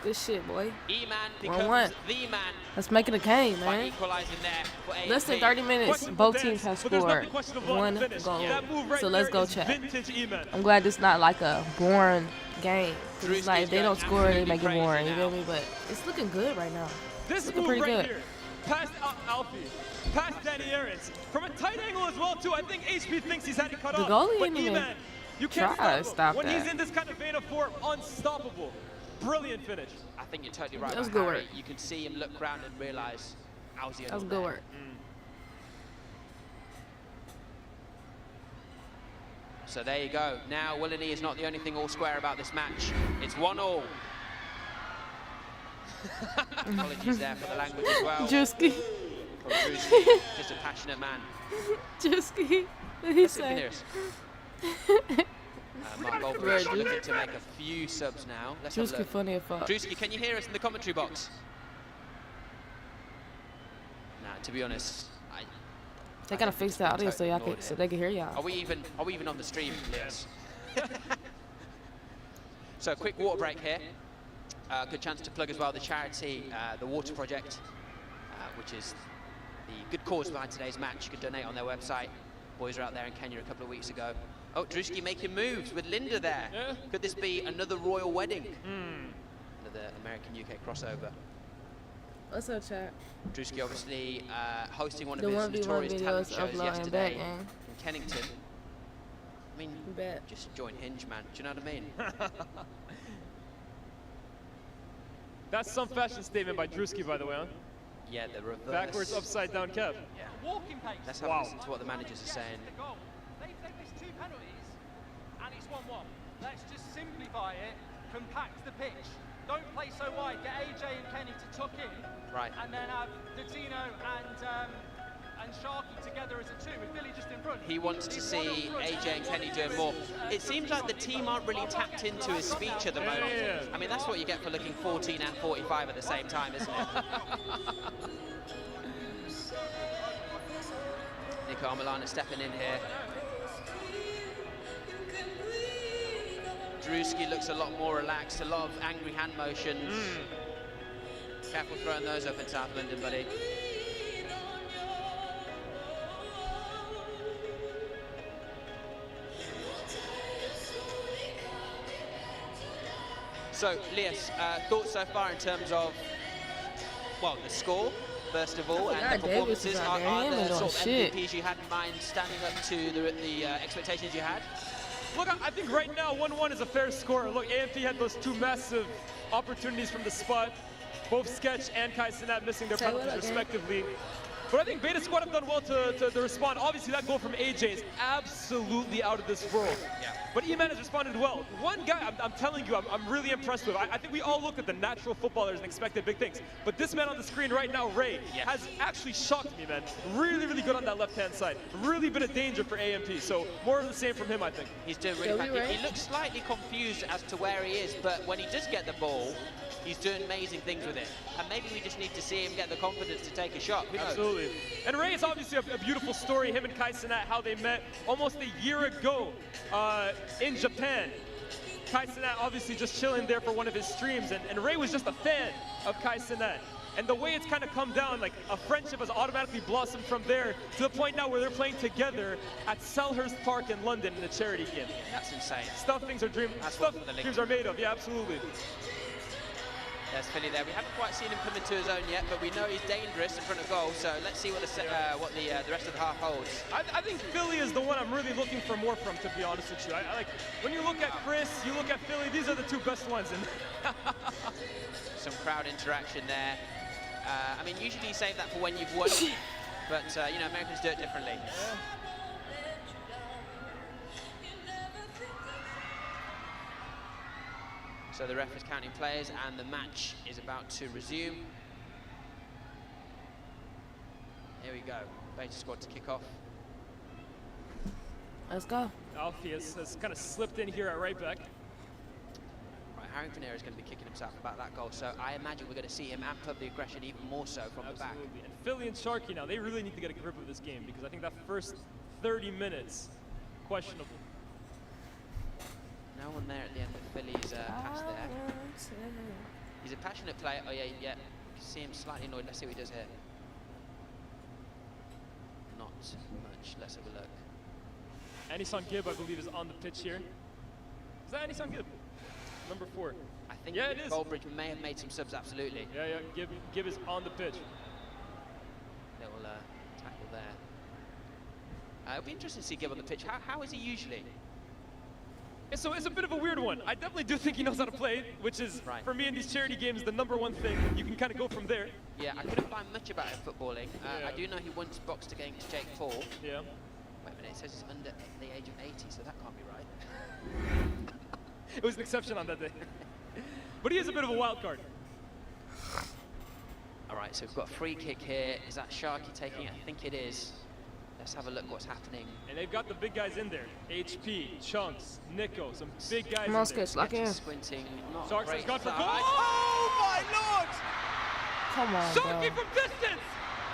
Good shit, boy. E-Man becomes 1-1. the man Let's make it a game, by man. equalizing there for AMP. Less than 30 minutes, Questionable both dance, teams have but there's scored nothing questionable on one the finish. goal. That move right So let's there go is check. vintage Iman. I'm glad it's not like a boring game. 'Cause it's like if they don't score, they make it Absolutely boring. You crazy feel me? But it's looking good right now. This Looking move pretty right good. here, past Alfie, past Danny Aaron's, from a tight angle as well too. I think HP thinks he's had it cut The off. goalie But didn't even Iman, you can't try to stop him. stop When he's that. in this kind of vein of form, unstoppable. Brilliant finish. I think you're totally right That was about good Harry. work. You can see him look around and realize how's he That was good work. So there you go. Now, Willany is not the only thing all square about this match. It's 1-all. Apologies there for the language as well. Juski. From Drewski, just a passionate man. Juski. What did he say? Mark Goldbridge looking to make a few subs now. Let's have a Juski look. funny as fuck. Drewski, can you hear us in the commentary box? Nah, to be honest, They gotta fix the audio so y'all so they can hear y'all. Are we even on the stream? Yes. So quick water break here. Good chance to plug as well the charity, the Water Project, which is the good cause behind today's match. You can donate on their website. Boys were out there in Kenya a couple of weeks ago. Oh, Drewski making moves with Linda there. Yeah. Could this be another royal wedding? Another American-UK crossover. What's up, chat? Drewski obviously hosting one of The his 1v1 notorious talent videos shows uploading yesterday back, in Kennington. I mean, Bet. just join Hinge, man. Do you know what I mean? That's some fashion statement by Drewski, by the way, huh? Yeah, the reverse. Backwards, upside down cap. Yeah. Walking pace. Let's have a listen to what the managers are saying. The goal. They've missed 2 penalties, and it's 1-1. Let's just simplify it, compact the pitch. Don't play so wide, get AJ and Kenny to tuck in. Right. And then have Datino and Sharky together as a 2, with Billy just in front. He wants to see AJ and Kenny doing more. It seems like the team aren't really tapped into his speech at the moment. Yeah. I mean, that's what you get for looking 14 and 45 at the same time, isn't it? Nico Amalana stepping in here. Drewski looks a lot more relaxed, a lot of angry hand motions. Careful throwing those up in South London, buddy. So, Lias, thoughts so far in terms of, well, the score, first of all, and the performances. Are there sort of MVPs you had in mind standing up to the expectations you had? Look, I think right now 1-1 is a fair score. Look, AMP had those 2 massive opportunities from the spot. Both Sketch and Kai Cenat missing their penalties respectively. But I think Beta Squad have done well to respond. Obviously, that goal from AJ is absolutely out of this world. Yeah. But E-Man has responded well. One guy I'm telling you, I'm really impressed with. I think we all look at the natural footballers and expected big things. But this man on the screen right now, Ray, has actually shocked me, man. Really, really good on that left-hand side. Really been a danger for AMP. So more of the same from him, I think. He's doing really bad. He looks slightly confused as to where he is, but when he does get the ball, he's doing amazing things with it. And maybe we just need to see him get the confidence to take a shot. Who knows? Absolutely. And Ray is obviously a beautiful story. Him and Kai Cenat, how they met almost a year ago in Japan. Kai Cenat obviously just chilling there for one of his streams. And Ray was just a fan of Kai Cenat. And the way it's kind of come down, like a friendship has automatically blossomed from there to the point now where they're playing together at Selhurst Park in London in a charity game. That's insane. Stuff things are dreams are made of. Yeah, absolutely. There's Philly there. We haven't quite seen him come into his own yet, but we know he's dangerous in front of goal. So let's see what the rest of the half holds. I think Philly is the one I'm really looking for more from, to be honest with you. I like when you look at Chris, you look at Philly. These are the 2 best ones. Some crowd interaction there. I mean, usually you save that for when you've won, but you know, Americans do it differently. Yeah. So the ref is counting players and the match is about to resume. Here we go. Beta Squad to kick off. Let's go. Alfie has kind of slipped in here at right back. Right, Harrington is going to be kicking himself about that goal, so I imagine we're going to see him amp up the aggression even more so from the back. And Philly and Sharky now, they really need to get a grip of this game because I think that first 30 minutes, questionable. No one there at the end of Philly's pass there. He's a passionate player. Oh, yeah. You can see him slightly annoyed. Let's see what he does here. Not much. Let's have a look. Anisan Gibb, I believe, is on the pitch here. Is that Anisan Gibb? Number 4. I think it is. Goldbridge may have made some subs, absolutely. Yeah. Gibb is on the pitch. Little tackle there. It'll be interesting to see Gibb on the pitch. How is he usually? So it's a bit of a weird one. I definitely do think he knows how to play, which is, for me in these charity games, the #1 thing. You can kind of go from there. Yeah, I couldn't find much about him footballing. I do know he once boxed against Jake Paul. Yeah. Wait a minute, it says he's under the age of 80, so that can't be right. It was an exception on that day. But he is a bit of a wild card. All right, so we've got a free kick here. Is that Sharky taking it? I think it is. Let's have a look what's happening. And they've got the big guys in there. HP, Chunks, Nico, some big guys Come on, in there. Sketch, lock in. Squinting, not Sharks has great gone for goal. start. Oh my lord! Come on, Sharky bro. from distance!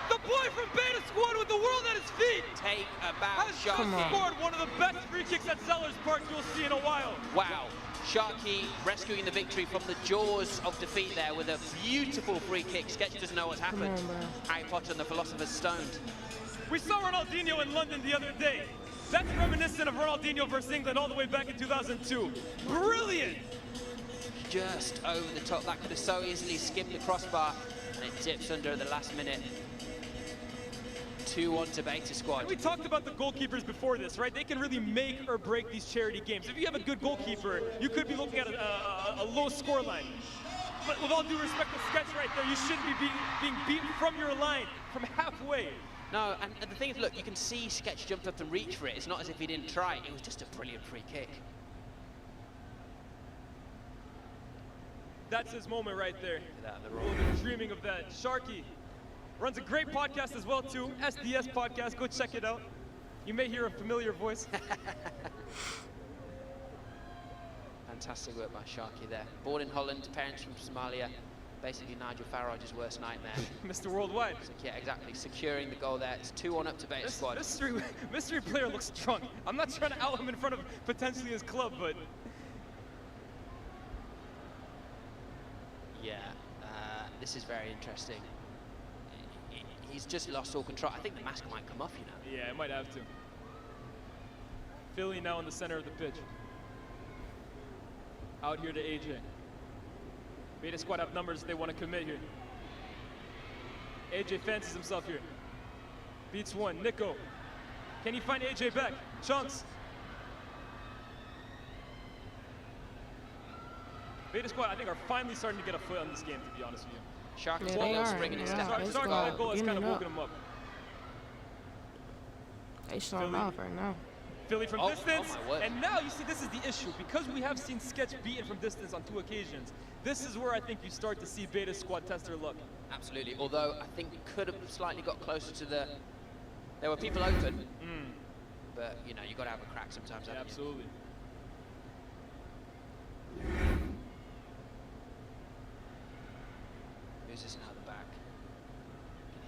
The boy from Beta Squad with the world at his feet! Take a bow, Has Sharky. scored one of the best free kicks at Sellers Park you'll see in a while. Wow, Sharky rescuing the victory from the jaws of defeat there with a beautiful free kick. Sketch doesn't know what's happened. on, bro. Harry Potter and the Philosopher's Stone. We saw Ronaldinho in London the other day. That's reminiscent of Ronaldinho versus England all the way back in 2002. Brilliant! Just over the top. That could have so easily skimmed the crossbar, and it dips under at the last minute. 2-1 to Beta Squad. And we talked about the goalkeepers before this, right? They can really make or break these charity games. If you have a good goalkeeper, you could be looking at a low score line. But with all due respect to Sketch right there, you shouldn't be being beaten from your line, from halfway. No, and the thing is, look, you can see Sketch jumped up and reached for it. It's not as if he didn't try. It was just a brilliant free kick. That's his moment right there. That the We'll be dreaming of that. Sharky runs a great podcast as well too, SDS podcast. Go check it out. You may hear a familiar voice. Fantastic work by Sharky there. Born in Holland, parents from Somalia. Basically Nigel Farage's worst nightmare. Mr. Worldwide. So, yeah, exactly. Securing the goal there. It's 2-1 up to Beta Squad. Mystery player looks drunk. I'm not trying to out him in front of potentially his club, but Yeah, this is very interesting. He's just lost all control. I think the mask might come off, you know. yeah, it might have to. Philly now in the center of the pitch. Out here to AJ. Beta Squad have numbers they want to commit here. AJ fancies himself here. Beats one. Nico. Can he find AJ back? Chunks. Beta Squad, I think, are finally starting to get a foot on this game, to be honest with you. Sharky's Yeah, they goal are. bringing his Yeah. step. Beta Sharky's Squad goal has kind of getting it woken him up. They showing off right now. Philly from Oh, distance, oh my word. and now you see this is the issue. Because we have seen Sketch beaten from distance on 2 occasions, this is where I think you start to see Beta Squad test their luck. Absolutely. Although I think we could have slightly got closer to the. There were people open, but you know you got to have a crack sometimes. Yeah, haven't you? absolutely. Who's this now? The back.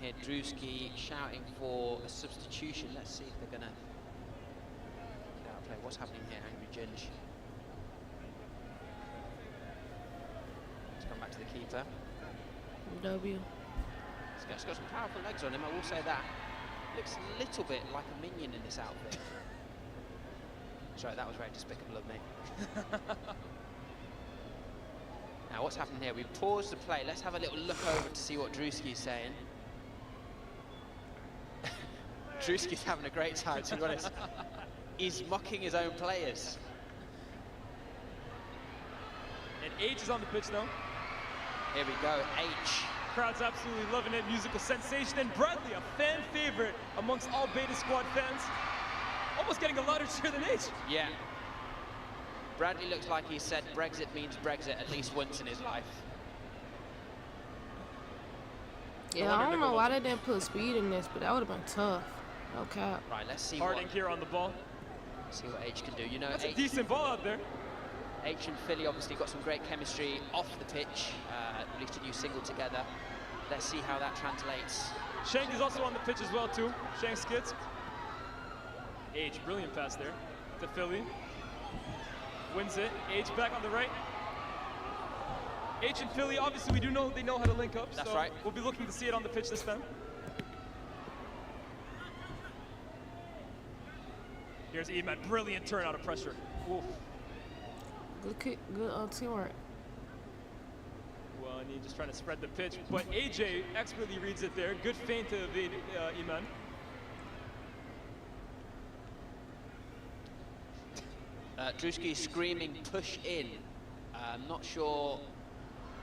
You can hear Drewski shouting for a substitution. Let's see if they're gonna get out of play. What's happening here, Angry Ginge? Let's come back to the keeper. W. He's got some powerful legs on him, I will say that. Looks a little bit like a minion in this outfit. Sorry, that was very despicable of me. Now, what's happening here? We've paused the play. Let's have a little look over to see what Drewski's saying. Drewski's having a great time, to be honest. He's mocking his own players. And H is on the pitch now. Here we go, H. Crowd's absolutely loving it. Musical sensation. And Bradley, a fan favorite amongst all Beta Squad fans. Almost getting a louder cheer than H. Yeah. Bradley looks like he said Brexit means Brexit at least once in his life. Yeah, I don't know why they didn't put speed in this, but that would have been tough. No cap. Right, let's see Harding here on the ball. see what H can do. You know, That's a H, decent ball out there. H and Philly obviously got some great chemistry off the pitch. Released a new single together. Let's see how that translates. Shank is also on the pitch as well too. Shank skits. H, brilliant pass there to Philly. Wins it. H back on the right. H and Philly, obviously we do know they know how to link up. That's so right. We'll be looking to see it on the pitch this time. Here's Eman, brilliant turn out of pressure. Oof. Good kick, good teamwork. Well, and he's just trying to spread the pitch, but AJ expertly reads it there. Good feint to evade Eman. Drewski screaming push in. I'm not sure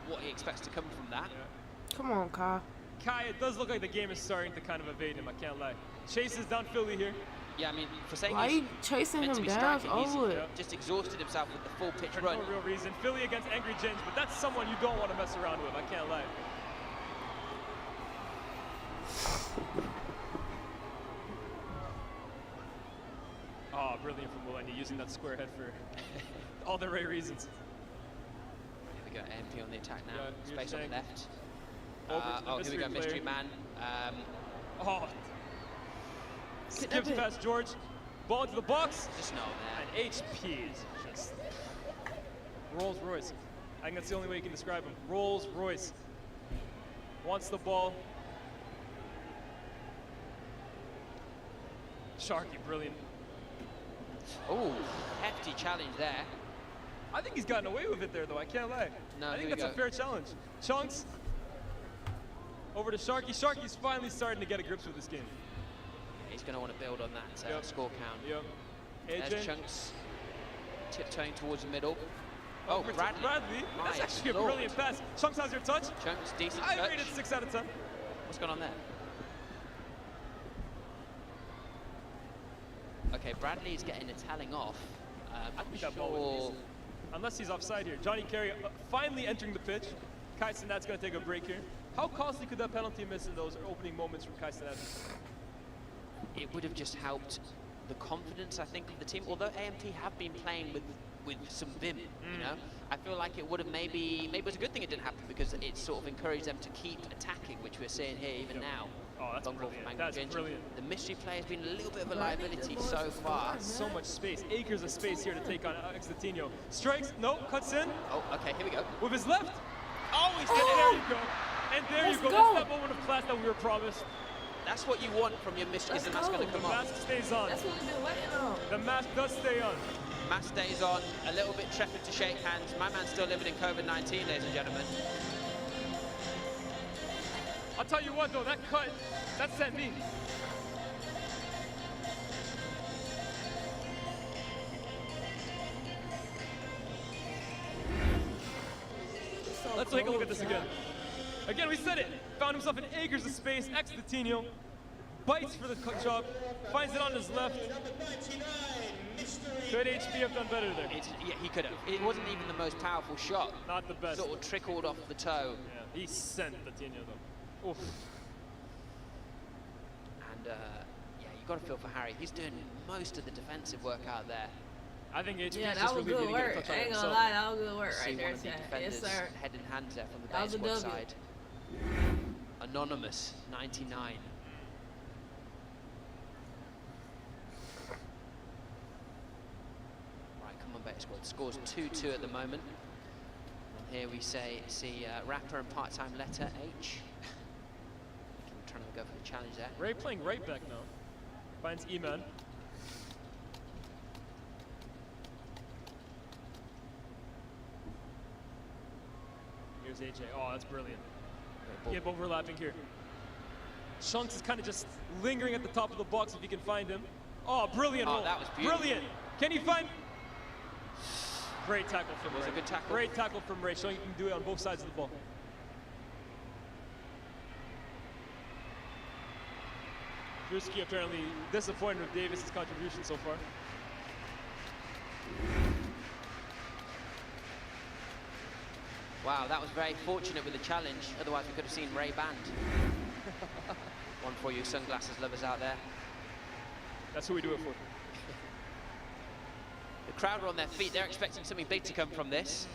what he expects to come from that. Yeah. Come on, Kyle. Kai, it does look like the game is starting to kind of evade him, I can't lie. Chases down Philly here. Yeah, I mean, for saying Why he's you chasing meant to him be down? striking, he's Over it. just exhausted himself with the full pitch For run. no real reason. Philly against Angry James, but that's someone you don't want to mess around with, I can't lie. Oh, brilliant from Mulaney, using that square head for all the right reasons. Here we go, AMP on the attack now. Yeah, Space on the left. Over to the Oh, here we go, mystery Mystery player. Man. Oh, skips past George. Ball into the box. Just no And there. HP is just Rolls Royce. I think that's the only way you can describe him. Rolls Royce. Wants the ball. Sharky, brilliant. Oh, hefty challenge there. I think he's gotten away with it there, though. I can't lie. No, I think here we that's a go. fair challenge. Chunks. Over to Sharky. Sharky's finally starting to get a grip with this game. He's going to want to build on that Yep. score count. Yep. There's AJ. Chunks tiptoeing towards the middle. Over to Bradley. Bradley. That's My actually a Lord. brilliant pass. Chunks has your touch. Chunks, decent I touch. rated 6 out of 10. What's going on there? Okay, Bradley's getting a telling off. I I'm think that ball was sure. decent. Unless he's offside here. Johnny Carey finally entering the pitch. Kai Cenat's going to take a break here. How costly could that penalty miss in those opening moments from Kai Cenat? It would have just helped the confidence, I think, of the team. Although AMT have been playing with some vim, you know, I feel like it would have maybe it was a good thing it didn't happen because it sort of encouraged them to keep attacking, which we're seeing here even now. Oh, that's Long ball brilliant. from Angry That's Ginger. brilliant. The mystery player has been a little bit of a liability so far. So much space, acres of space here to take on Exlatino. Strikes, no, cuts in Oh, okay, here we go. with his left. Oh, he's And done there it. you go. And there Let's you go. go. That's that moment of class that we were promised. That's what you want from your mystery, and that's go. going to The come off. mask stays on. That's what we've been waiting on. The mask does stay on. Mask stays on, a little bit trepid to shake hands. My man's still living in COVID-19, ladies and gentlemen. I'll tell you what though, that cut, that sent me. Let's take a look at this again. Again, we said it. Found himself in acres of space. Ex-Latino bites for the cut job, finds it on his left. Could HP have done better there? Yeah, he could have. It wasn't even the most powerful shot. Not the best. Sort of trickled off the toe. Yeah, he sent Latino though. Oof. And yeah, you got to feel for Harry. He's doing most of the defensive work out there. I think HP Yeah, is that just was really good needing to get a work. touch on I ain't gonna himself. lie, that was good work See right there. one of the Yes, defenders sir. head in hand there from the That was a baseball W. side. Anonymous, 99. Right, come on, Better Squad. Scores 2-2 at the moment. And here we see rapper and part-time letter H. Trying to go for the challenge there. Ray playing right back now. Finds E-Man. Here's AJ. Oh, that's brilliant. Yep, overlapping here. Chunks is kind of just lingering at the top of the box if you can find him. Oh, brilliant Oh, roll. that was beautiful. Brilliant. Can he find? Great tackle from It was Ray. a good tackle. Great tackle from Ray, showing you can do it on both sides of the ball. Drewski apparently disappointed with Davis's contribution so far. Wow, that was very fortunate with the challenge. Otherwise, we could have seen Ray banned. One for you sunglasses lovers out there. That's who we do it for. The crowd are on their feet. They're expecting something big to come from this.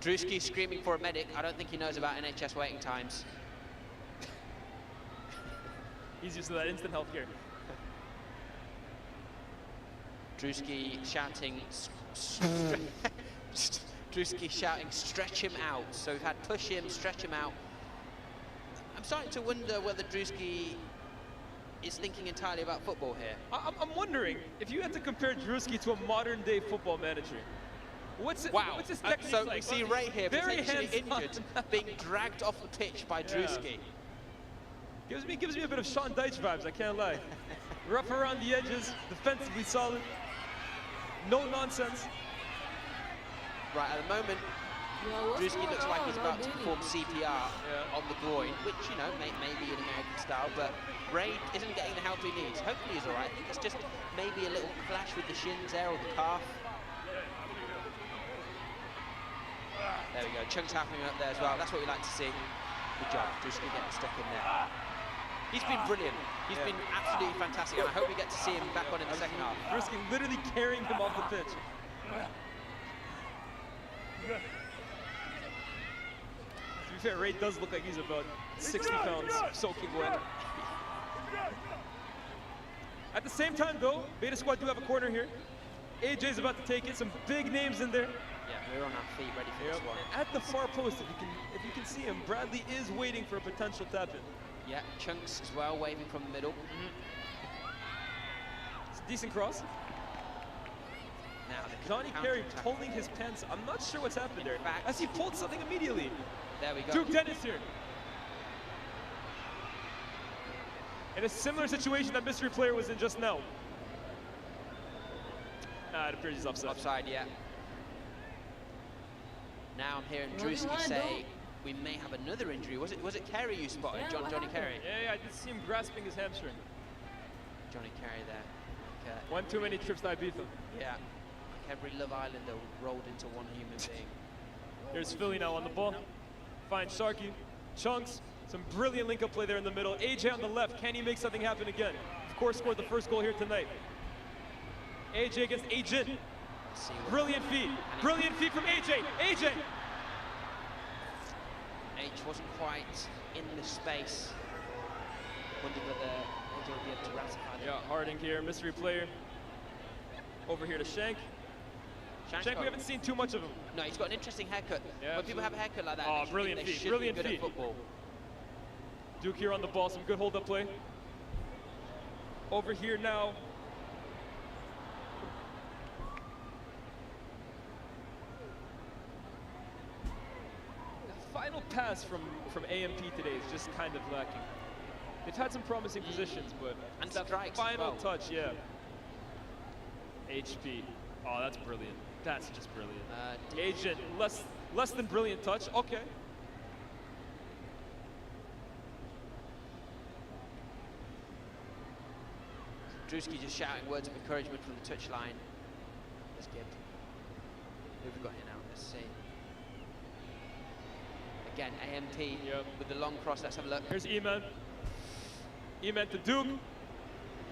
Drewski screaming for a medic. I don't think he knows about NHS waiting times. He's used to that instant health care. Drewski shouting, Drewski shouting, stretch him out. So we've had push him, stretch him out. I'm starting to wonder whether Drewski is thinking entirely about football here. I'm wondering if you had to compare Drewski to a modern day football manager. What's his technique so like? we see Ray here Very potentially hands-on. injured, being dragged off the pitch by Drewski. Gives me a bit of Sean Dyche vibes, I can't lie. Rough around the edges, defensively solid, no nonsense. Right, at the moment, Drewski looks like he's about to perform CPR on the groin, which, you know, may be an American style, but Ray isn't getting the help he needs. Hopefully he's all right. I think it's just maybe a little clash with the shins there or the calf. There we go. Chunks happening up there as well. That's what we like to see. Good job. Drewski getting stuck in there. He's been brilliant. He's been absolutely fantastic, and I hope we get to see him back on in the second half. Drewski literally carrying him off the pitch. To be fair, Ray does look like he's about 60 pounds soaking wet. At the same time, though, Beta Squad do have a corner here. AJ's about to take it. Some big names in there. Yeah, we're on our feet, ready for this one. At the far post, if you can see him, Bradley is waiting for a potential tap-in. Yeah, Chunks as well, waving from the middle. It's a decent cross. Now, Johnny Carey pulling his pants. I'm not sure what's happened there. As he pulled something immediately. There we go. Duke Dennis here. In a similar situation that mystery player was in just now. It appears he's offside. Offside, yeah. Now I'm hearing Drewski say we may have another injury. Was it Carey you spotted, Johnny Carey? Yeah, I did see him grasping his hamstring. Johnny Carey there. Like, one too many trips to Ibiza. Yeah, like every Love Islander rolled into one human being. Here's Philly now on the ball. Finds Sharky, Chunks, some brilliant link-up play there in the middle. AJ on the left, can he make something happen again? Of course, scored the first goal here tonight. AJ against Agent. Brilliant feed from AJ. AJ! H wasn't quite in the space. Wondered whether AJ would be able to ratify that. Yeah, Harding here, mystery player. Over here to Shank. Shank, we haven't seen too much of him. No, he's got an interesting haircut. Yeah, when people have a haircut like that, oh, brilliant feed, brilliant feed. Duke here on the ball, some good hold-up play. Over here now. The final pass from AMP today is just kind of lacking. They've had some promising positions, but and that final touch, yeah. HP. Oh, that's brilliant. That's just brilliant. Agent, less than brilliant touch. Okay. Drewski just shouting words of encouragement from the touchline. That's good. Who have we got here now? Let's see. Again, AMT with the long cross. Let's have a look. Here's E-Man. E-Man to Duke.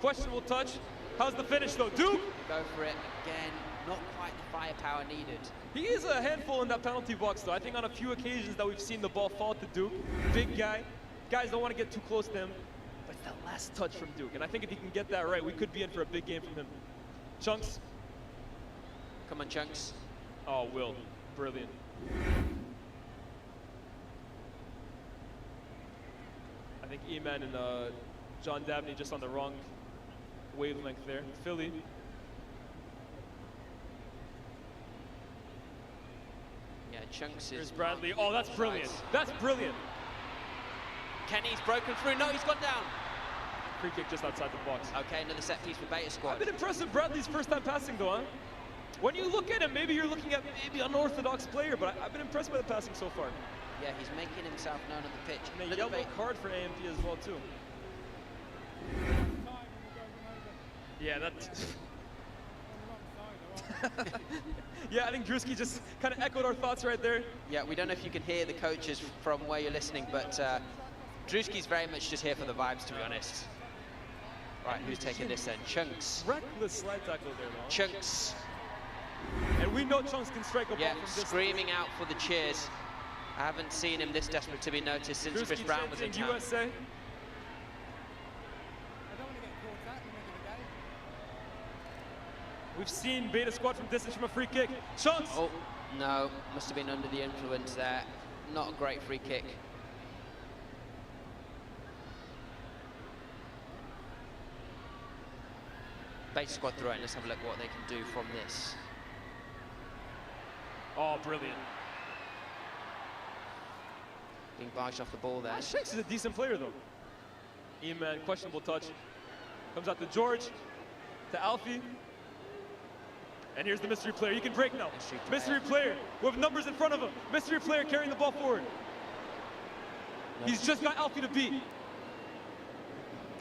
Questionable touch. How's the finish though? Duke! Go for it again. Not quite the firepower needed. He is a handful in that penalty box though. I think on a few occasions that we've seen the ball fall to Duke. Big guy. Guys don't want to get too close to him. But it's that last touch from Duke. And I think if he can get that right, we could be in for a big game from him. Chunks. Come on, Chunks. Oh, Will. Brilliant. I think E-Man and John Dabney just on the wrong wavelength there. Philly. Yeah, Chunks is... Here's Bradley. Oh, that's brilliant. That's brilliant. Kenny's broken through. No, he's gone down. Free kick just outside the box. Okay, another set piece for Beta Squad. I've been impressed with Bradley's first time passing though, huh? When you look at him, maybe you're looking at maybe an unorthodox player, but I've been impressed by the passing so far. Yeah, he's making himself known on the pitch. And a yellow card for AMP as well too. Yeah, that's... Yeah, I think Drewski just kind of echoed our thoughts right there. Yeah, we don't know if you can hear the coaches from where you're listening, but Drewski's very much just here for the vibes, to be honest. Right, who's taking this then? Chunks. Reckless slide tackle there, man. Chunks. And we know Chunks can strike a ball from distance. Screaming out for the cheers. I haven't seen him this desperate to be noticed since Drewski Chris Brown was in town. USA. We've seen Beta Squad from distance from a free kick. Chunks! Oh, no. Must have been under the influence there. Not a great free kick. Beta Squad throw it. Let's have a look what they can do from this. Oh, brilliant. Being barged off the ball there. Shanks is a decent player, though. E-Man, questionable touch. Comes out to George. To Alfie. And here's the mystery player. He can break now. Mystery player with numbers in front of him. Mystery player carrying the ball forward. He's just got Alfie to beat.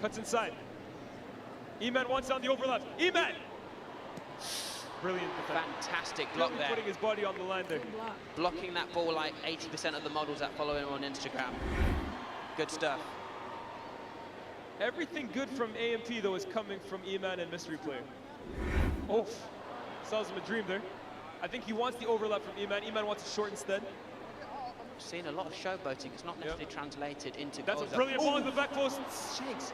Cuts inside. Eman wants on the overlap. Eman! Brilliant defense. Fantastic block really there. Putting his body on the line there. Blocking that ball like 80% of the models that follow him on Instagram. Good stuff. Everything good from AMP, though, is coming from Eman and mystery player. Oh, sells him a dream there. I think he wants the overlap from Eman. Eman wants it short instead. Seen a lot of showboating. It's not necessarily translated into That's goals. a brilliant ball in the back post. Shanks,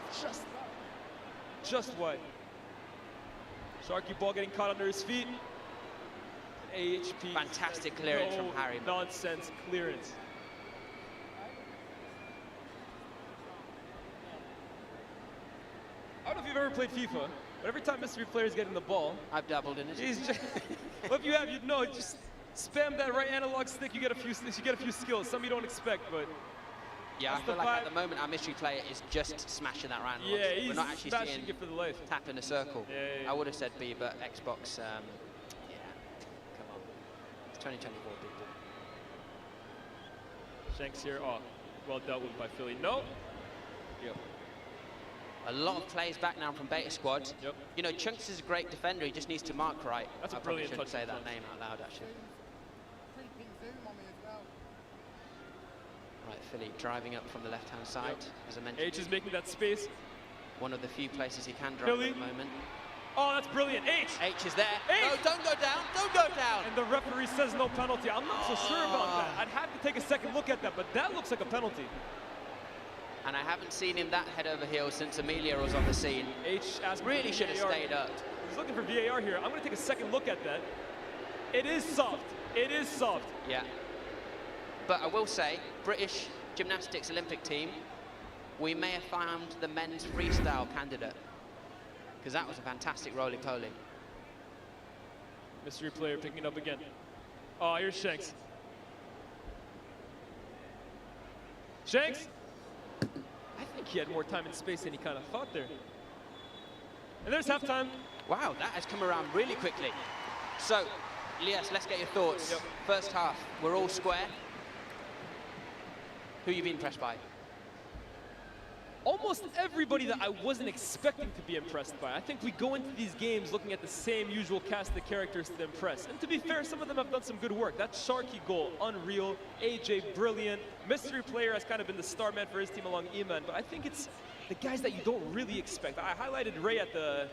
just wide. Sharky ball getting caught under his feet. AHP. Fantastic clearance from Harry. Nonsense clearance. I don't know if you've ever played FIFA, but every time mystery players get in the ball, I've dabbled in it. He's just, well, if you have, you'd know. Just spam that right analog stick. You get a few skills. Some you don't expect, but yeah, I feel like at the moment our mystery player is just smashing that round. Yeah, he's we're not actually smashing seeing it for the life. Tap in a circle. Yeah. I would have said B, but Xbox. Yeah, come on. It's 2024, people. Shanks here. Oh, well dealt with by Philly. No. Yep. A lot of plays back now from Beta Squad. Yep. You know, Chunks is a great defender. He just needs to mark right. That's a I probably brilliant shouldn't touch. say that name out loud, actually. Right, Philly driving up from the left-hand side, as I mentioned. H is making that space. One of the few places he can drive Philly. at the moment. Oh, that's brilliant. H. H is there. H. No, don't go down. Don't go down. And the referee says no penalty. I'm not so sure about that. I'd have to take a second look at that, but that looks like a penalty. And I haven't seen him that head over heels since Amelia was on the scene. H really should have stayed up. He's looking for VAR here. I'm going to take a second look at that. It is soft. It is soft. Yeah. But I will say, British gymnastics Olympic team, we may have found the men's freestyle candidate, because that was a fantastic roly-poly. Mystery player picking it up again. Oh, here's Shanks. Shanks? I think he had more time and space than he kind of thought there. And there's halftime. Wow, that has come around really quickly. So, Elias, let's get your thoughts. Yep. First half, we're all square. Who you been impressed by? Almost everybody that I wasn't expecting to be impressed by. I think we go into these games looking at the same usual cast of characters to impress. And to be fair, some of them have done some good work. That Sharky goal, unreal. AJ, brilliant. Mystery player has kind of been the star man for his team along Eman. But I think it's the guys that you don't really expect. I highlighted Ray at the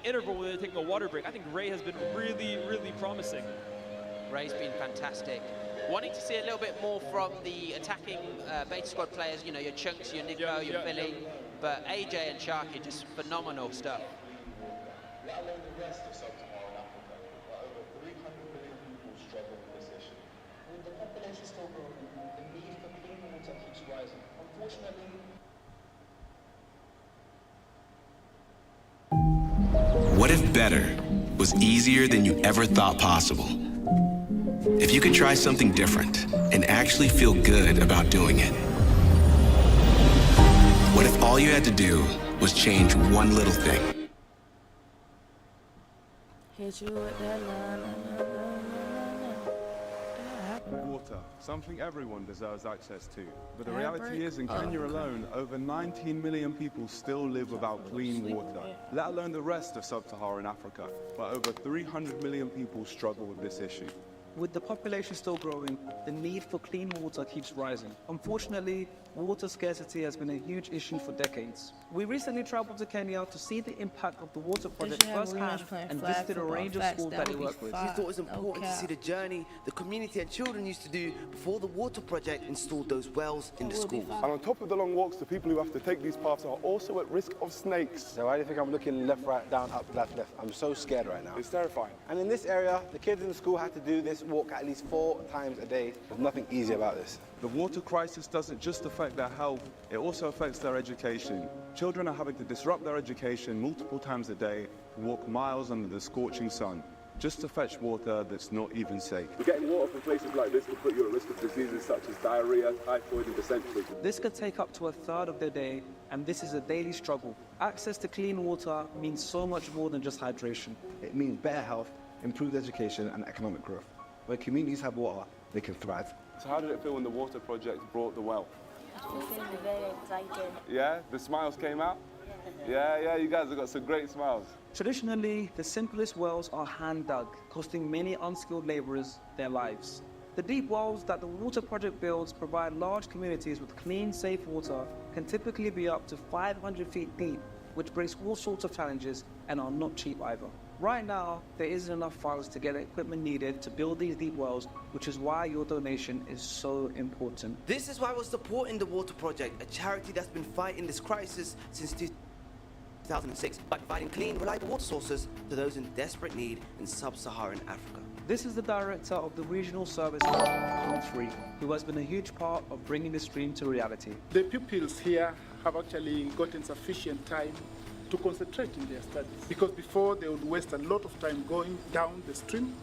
interval where they're taking a water break. I think Ray has been really, really promising. Ray's been fantastic. Wanting to see a little bit more from the attacking Beta Squad players, you know, your Chunks, your Nico, your Philly, but AJ and Sharky, just phenomenal stuff. Let alone the rest of Sub-Saharan Africa, where over 300 million people struggle with this issue. With the population still growing, the need for clean water keeps rising. Unfortunately, what if better was easier than you ever thought possible? If you could try something different and actually feel good about doing it? What if all you had to do was change one little thing? Hit you with that Water, something everyone deserves access to. But the reality is, in Kenya alone, over 19 million people still live without clean water, let alone the rest of Sub-Saharan Africa, where over 300 million people struggle with this issue. With the population still growing, the need for clean water keeps rising. Unfortunately, water scarcity has been a huge issue for decades. We recently traveled to Kenya to see the impact of the water project firsthand and visited a range of schools that they work with. We thought it was important to see the journey the community and children used to do before the water project installed those wells in the schools. And on top of the long walks, the people who have to take these paths are also at risk of snakes. So why do you think I'm looking left, right, down, up, left, left? I'm so scared right now. It's terrifying. And in this area, the kids in the school had to do this walk at least 4 times a day. There's nothing easy about this. The water crisis doesn't just affect their health, it also affects their education. Children are having to disrupt their education multiple times a day to walk miles under the scorching sun, just to fetch water that's not even safe. Getting water from places like this could put you at risk of diseases such as diarrhea, typhoid and dysentery. This could take up to a third of their day, and this is a daily struggle. Access to clean water means so much more than just hydration. It means better health, improved education and economic growth. Where communities have water, they can thrive. So how did it feel when the water project brought the well? I'm feeling very excited. Yeah, the smiles came out? Yeah, you guys have got some great smiles. Traditionally, the simplest wells are hand-dug, costing many unskilled laborers their lives. The deep wells that the water project builds provide large communities with clean, safe water, can typically be up to 500 feet deep, which brings all sorts of challenges and are not cheap either. Right now, there isn't enough funds to get the equipment needed to build these deep wells, which is why your donation is so important. This is why we're supporting the Water Project, a charity that's been fighting this crisis since 2006 by providing clean, reliable water sources to those in desperate need in sub-Saharan Africa. This is the director of the regional service, Humphrey, who has been a huge part of bringing this dream to reality. The pupils here have actually gotten sufficient time to concentrate in their studies, because before they would waste a lot of time going down the stream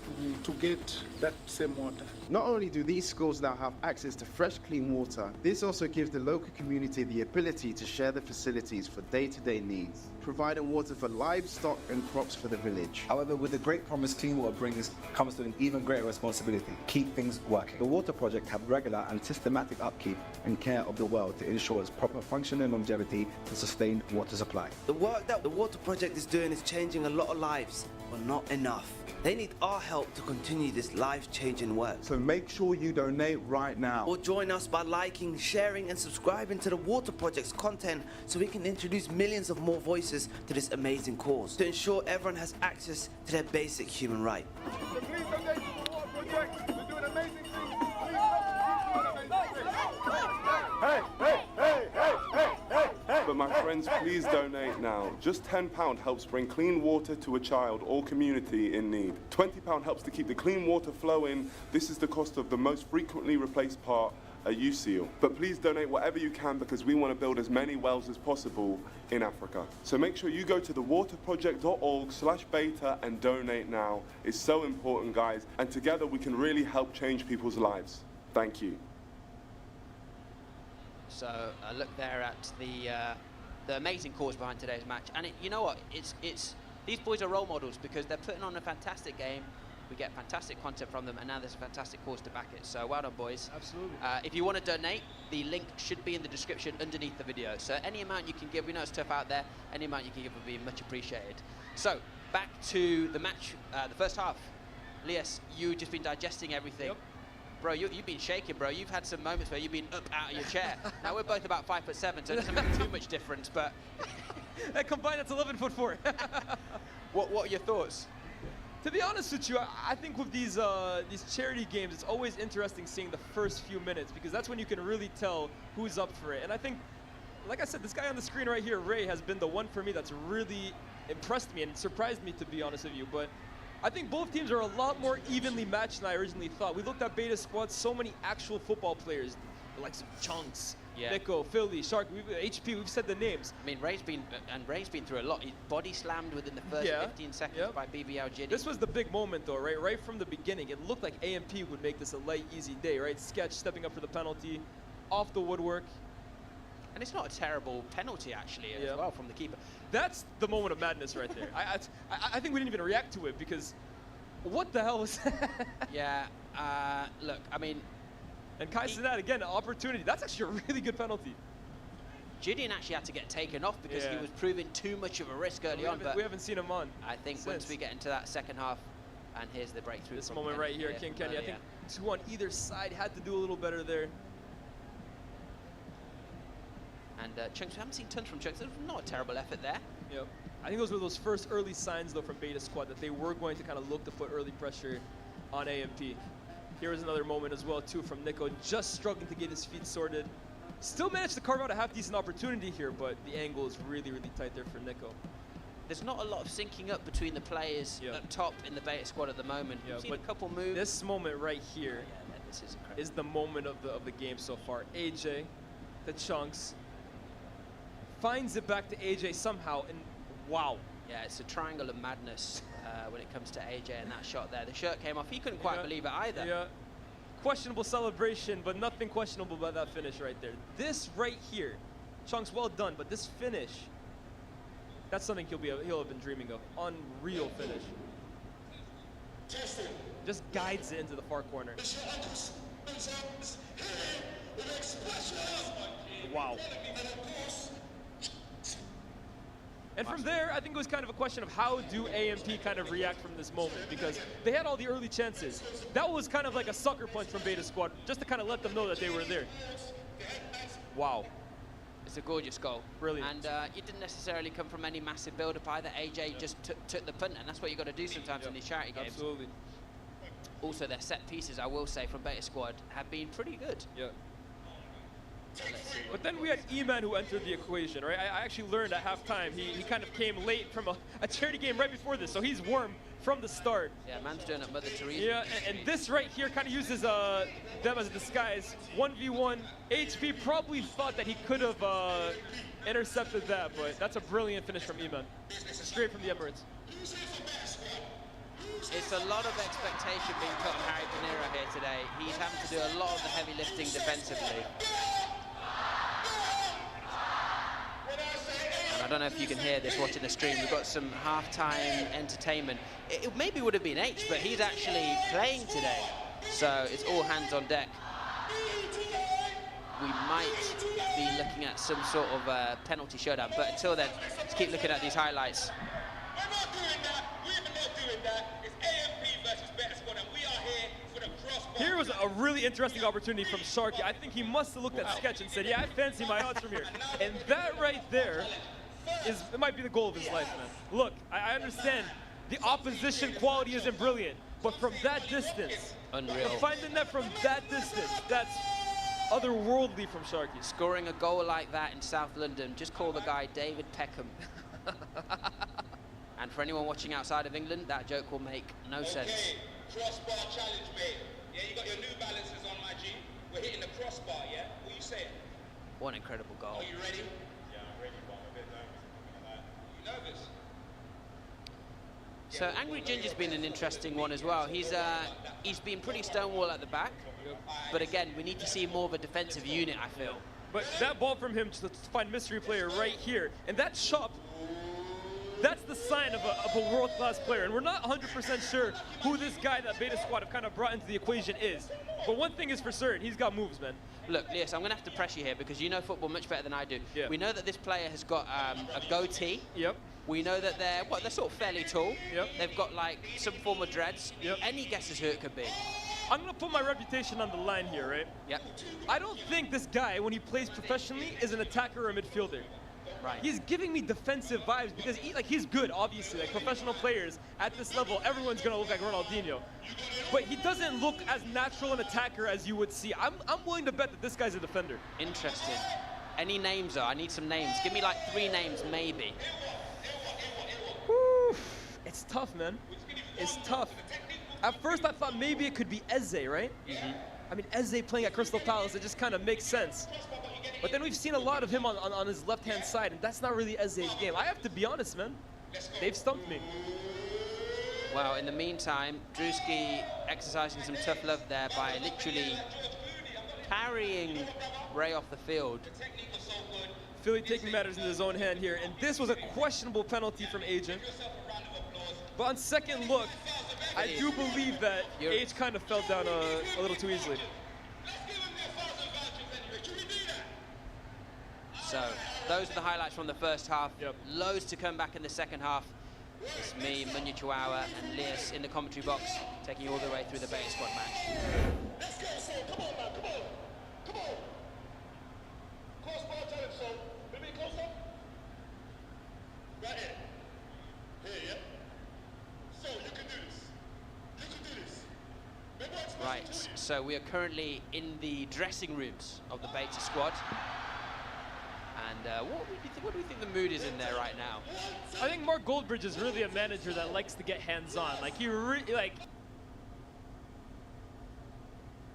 to get that same water. Not only do these schools now have access to fresh, clean water, this also gives the local community the ability to share the facilities for day-to-day needs, providing water for livestock and crops for the village. However, with the great promise clean water brings comes to an even greater responsibility: keep things working. The Water Project have regular and systematic upkeep and care of the well to ensure its proper function and longevity to sustain water supply. The work that the Water Project is doing is changing a lot of lives, but not enough. They need our help to continue this life-changing work. So make sure you donate right now. Or join us by liking, sharing and subscribing to the Water Project's content so we can introduce millions of more voices to this amazing cause, to ensure everyone has access to their basic human right. So please donate to the Water Project. We're doing amazing things. Please help us do amazing things. Hey! But my friends, please donate now. Just £10 helps bring clean water to a child or community in need. £20 helps to keep the clean water flowing. This is the cost of the most frequently replaced part, a U-seal. But please donate whatever you can, because we want to build as many wells as possible in Africa. So make sure you go to thewaterproject.org/beta and donate now. It's so important, guys. And together we can really help change people's lives. Thank you. So a look there at the amazing cause behind today's match, and you know what? It's these boys are role models because they're putting on a fantastic game. We get fantastic content from them, and now there's a fantastic cause to back it. So well done, boys. Absolutely. If you want to donate, the link should be in the description underneath the video. So any amount you can give, we know it's tough out there. Any amount you can give would be much appreciated. So back to the match, the first half. Lias, you've just been digesting everything. Yep. Bro, you've been shaking, bro. You've had some moments where you've been up out of your chair. Now, we're both about 5'7", so it doesn't make too much difference, but... Combined, that's 11'4". What are your thoughts? To be honest with you, I think with these charity games, it's always interesting seeing the first few minutes, because that's when you can really tell who's up for it. And I think, like I said, this guy on the screen right here, Ray, has been the one for me that's really impressed me and surprised me, to be honest with you. But I think both teams are a lot more evenly matched than I originally thought. We looked at Beta Squad, so many actual football players, the likes of Chunks, Nico, Philly, Shark, HP, we've said the names. I mean, Ray's been through a lot. He body slammed within the first 15 seconds by BB Al-Jidi. This was the big moment though, right? Right from the beginning, it looked like AMP would make this a light, easy day, right? Sketch stepping up for the penalty, off the woodwork. And it's not a terrible penalty, actually, as well, from the keeper. That's the moment of madness right there. I think we didn't even react to it, because what the hell was that? Look, I mean... And Kai said that again, an opportunity. That's actually a really good penalty. Gideon actually had to get taken off because he was proving too much of a risk early on. But we haven't seen him on. I think once we get into that second half, and here's the breakthrough. This moment right here, King Kenny. I think two on either side had to do a little better there. And Chunks, we haven't seen tons from Chunks. Not a terrible effort there. Yep. I think those were those first early signs, though, from Beta Squad that they were going to kind of look to put early pressure on AMP. Here is another moment as well, too, from Nico, just struggling to get his feet sorted. Still managed to carve out a half-decent opportunity here, but the angle is really, really tight there for Nico. There's not a lot of syncing up between the players up top in the Beta Squad at the moment. We've seen a couple moves. This moment right here this is the moment of the game so far. AJ, the Chunks, finds it back to AJ somehow, and wow. Yeah, it's a triangle of madness when it comes to AJ and that shot there. The shirt came off. He couldn't quite believe it either. Yeah. Questionable celebration, but nothing questionable about that finish right there. This right here, Chunks, well done, but this finish, that's something he'll have been dreaming of. Unreal finish. just guides it into the far corner. Wow. And from there, I think it was kind of a question of how do AMP kind of react from this moment, because they had all the early chances. That was kind of like a sucker punch from Beta Squad, just to kind of let them know that they were there. Wow. It's a gorgeous goal. Brilliant. And it didn't necessarily come from any massive build-up either. AJ just took the punt, and that's what you got to do sometimes in these charity games. Absolutely. Also, their set pieces, I will say, from Beta Squad have been pretty good. Yeah. But then we had E-Man who entered the equation, right? I actually learned at halftime he kind of came late from a charity game right before this, so he's warm from the start. Yeah, man's doing it Mother Teresa. Yeah, and this right here kind of uses them as a disguise. 1v1. HP probably thought that he could have intercepted that, but that's a brilliant finish from E-Man. Straight from the Emirates. It's a lot of expectation being put on Harry Pinero here today. He's having to do a lot of the heavy lifting defensively. And I don't know if you can hear this watching the stream. We've got some halftime entertainment. It maybe would have been H, but he's actually playing today. So it's all hands on deck. We might be looking at some sort of penalty showdown, but until then, let's keep looking at these highlights. Here was a really interesting opportunity from Sharky. I think he must have looked at Sketch and said, yeah, I fancy my odds from here. And that right there it might be the goal of his life, man. Look, I understand the opposition quality isn't brilliant, but from that distance, unreal. To find the net from that distance, that's otherworldly from Sharky. Scoring a goal like that in South London, just call the guy David Peckham. And for anyone watching outside of England, that joke will make no sense. Crossbar challenge, mate. Yeah, you got your New Balances on, my G. We're hitting the crossbar, yeah? What you saying? What an incredible goal. Are you ready? Yeah, I'm ready, but I'm a bit nervous. You nervous? So Angry Ginger's been an interesting one as well. He's been pretty stonewall at the back, but again, we need to see more of a defensive unit, I feel. But that ball from him to find mystery player right here, and that shot, that's the sign of a world-class player. And we're not 100% sure who this guy that Beta Squad have kind of brought into the equation is. But one thing is for certain, he's got moves, man. Look, Lias, I'm going to have to press you here because you know football much better than I do. Yeah. We know that this player has got a goatee. Yep. We know that they're sort of fairly tall. Yep. They've got like some form of dreads. Yep. Any guesses who it could be? I'm going to put my reputation on the line here, right? Yep. I don't think this guy, when he plays professionally, is an attacker or a midfielder. Right. He's giving me defensive vibes because he's good, obviously. Like professional players at this level, everyone's gonna look like Ronaldinho. But he doesn't look as natural an attacker as you would see. I'm willing to bet that this guy's a defender. Interesting. Any names though? I need some names. Give me like 3 names, maybe. Whew. It's tough, man. It's tough. At first I thought maybe it could be Eze, right? Mm-hmm. I mean, Eze playing at Crystal Palace, it just kind of makes sense. But then we've seen a lot of him on his left-hand side, and that's not really Eze's game. I have to be honest, man. They've stumped me. Well, in the meantime, Drewski exercising some tough love there by literally carrying Ray off the field. Philly taking matters in his own hand here, and this was a questionable penalty from Agent. But on second look, I do believe that H kind of fell down a little too easily. So, those are the highlights from the first half. Yep. Loads to come back in the second half. It's me, Munya Chihuahua, and Lias in the commentary box, taking you all the way through the Beta Squad match. Let's go, so come on, man, come on. Come on. Crossbar challenge, so. A bit closer. Right here. Here, yeah? So, you can do this. You can do this. Remember Right, so we are currently in the dressing rooms of the Beta Squad. And what do we think the mood is in there right now? I think Mark Goldbridge is really a manager that likes to get hands-on. Like, he really, like...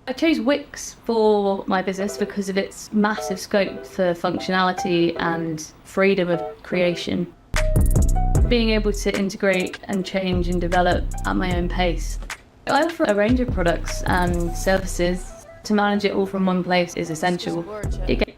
I chose Wix for my business because of its massive scope for functionality and freedom of creation. Being able to integrate and change and develop at my own pace. I offer a range of products and services. To manage it all from one place is essential. It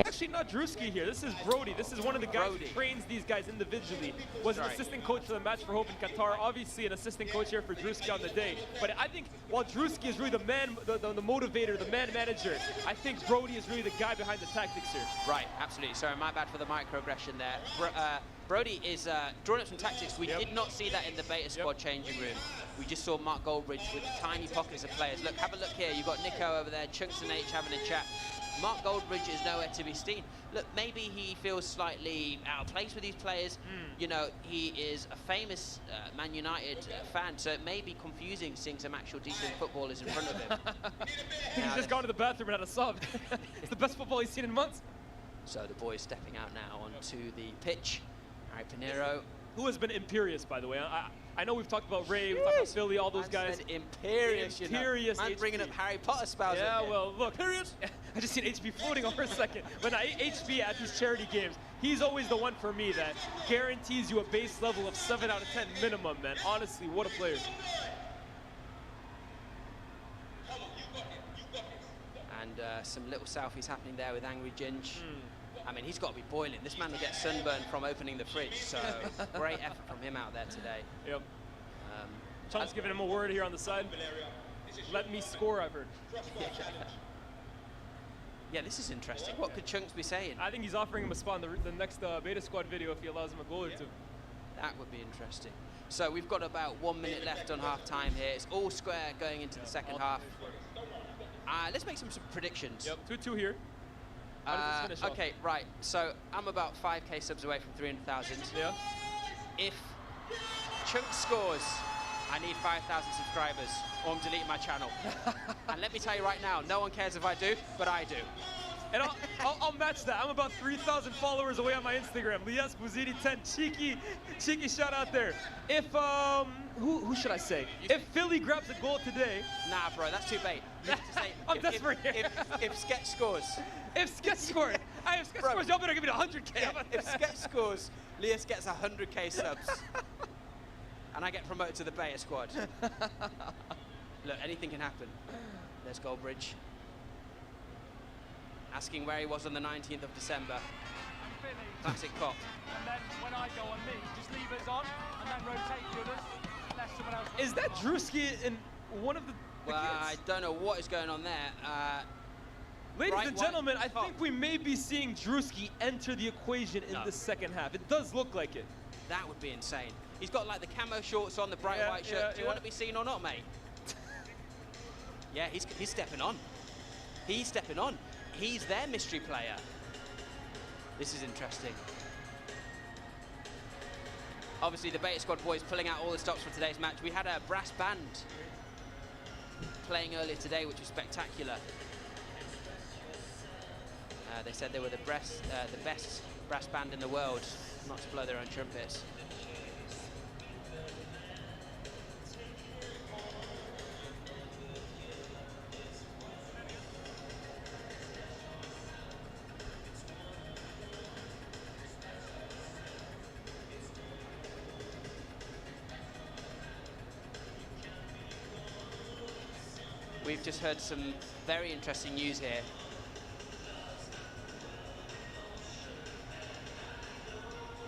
Actually, not Drewski here. This is Brody. This is one of the guys who trains these guys individually. Was an assistant coach for the Match for Hope in Qatar. Obviously, an assistant coach here for Drewski on the day. But I think while Drewski is really the man, the motivator, the man manager, I think Brody is really the guy behind the tactics here. Right, absolutely. Sorry, my bad for the microaggression there. Brody is drawing up some tactics. We did not see that in the beta squad changing room. We just saw Mark Goldbridge with tiny pockets of players. Look, have a look here. You've got Nico over there, Chunks and H having a chat. Mark Goldbridge is nowhere to be seen. Look, maybe he feels slightly out of place with these players. You know, he is a famous Man United fan, so it may be confusing seeing some actual decent footballers in front of him. He's just gone to the bathroom and had a sub. It's the best football he's seen in months. So the boys stepping out now onto the pitch. Harry Pinero. Who has been imperious, by the way. I know we've talked about Ray, we've talked about Philly, all those guys. Imperious, imperious. You know. Man bringing up Harry Potter spells. Yeah, well, look. Imperious. I just seen HB floating over a second. When HB at these charity games, he's always the one for me that guarantees you a base level of 7 out of 10 minimum, man. Honestly, what a player. And some little selfies happening there with Angry Ginge. I mean, he's got to be boiling. This man will get sunburned from opening the fridge, so great effort from him out there today. Yep. Tom's giving him a word here on the side. Let me score, I've heard. Yeah, this is interesting. What could Chunks be saying? I think he's offering him a spot in the next beta squad video if he allows him a goal or two. That would be interesting. So we've got about 1 minute left on half time here. It's all square going into the second half. Let's make some predictions. Yep, 2-2 here. Okay, right. So I'm about 5k subs away from 300,000. Yeah. If Chunks scores, I need 5,000 subscribers, or I'm deleting my channel. And let me tell you right now, no one cares if I do, but I do. And I'll match that. I'm about 3,000 followers away on my Instagram. Lias Bouzidi 10, cheeky shout out there. If who should I say? If Philly grabs a goal today. Nah, bro, that's too bait. You have to say, I'm desperate. If Sketch scores. If Sketch scores, if Sketch scores, y'all better give me 100k. If Sketch scores, Lias gets 100k subs. And I get promoted to the beta squad. Look, anything can happen. There's Goldbridge. Asking where he was on the 19th of December. Classic cop. And then when I go on me, just leave us on and then rotate the others. Let someone else. Is that Drewski in one of the Well, I don't know what is going on there. Ladies and gentlemen, I think we may be seeing Drewski enter the equation in the second half. It does look like it. That would be insane. He's got like the camo shorts on, the bright white shirt. Do you want to be seen or not, mate? Yeah, he's stepping on. He's stepping on. He's their mystery player. This is interesting. Obviously, the beta squad boys pulling out all the stops for today's match. We had a brass band playing earlier today, which was spectacular. They said they were the best brass band in the world, not to blow their own trumpets. We've just heard some very interesting news here.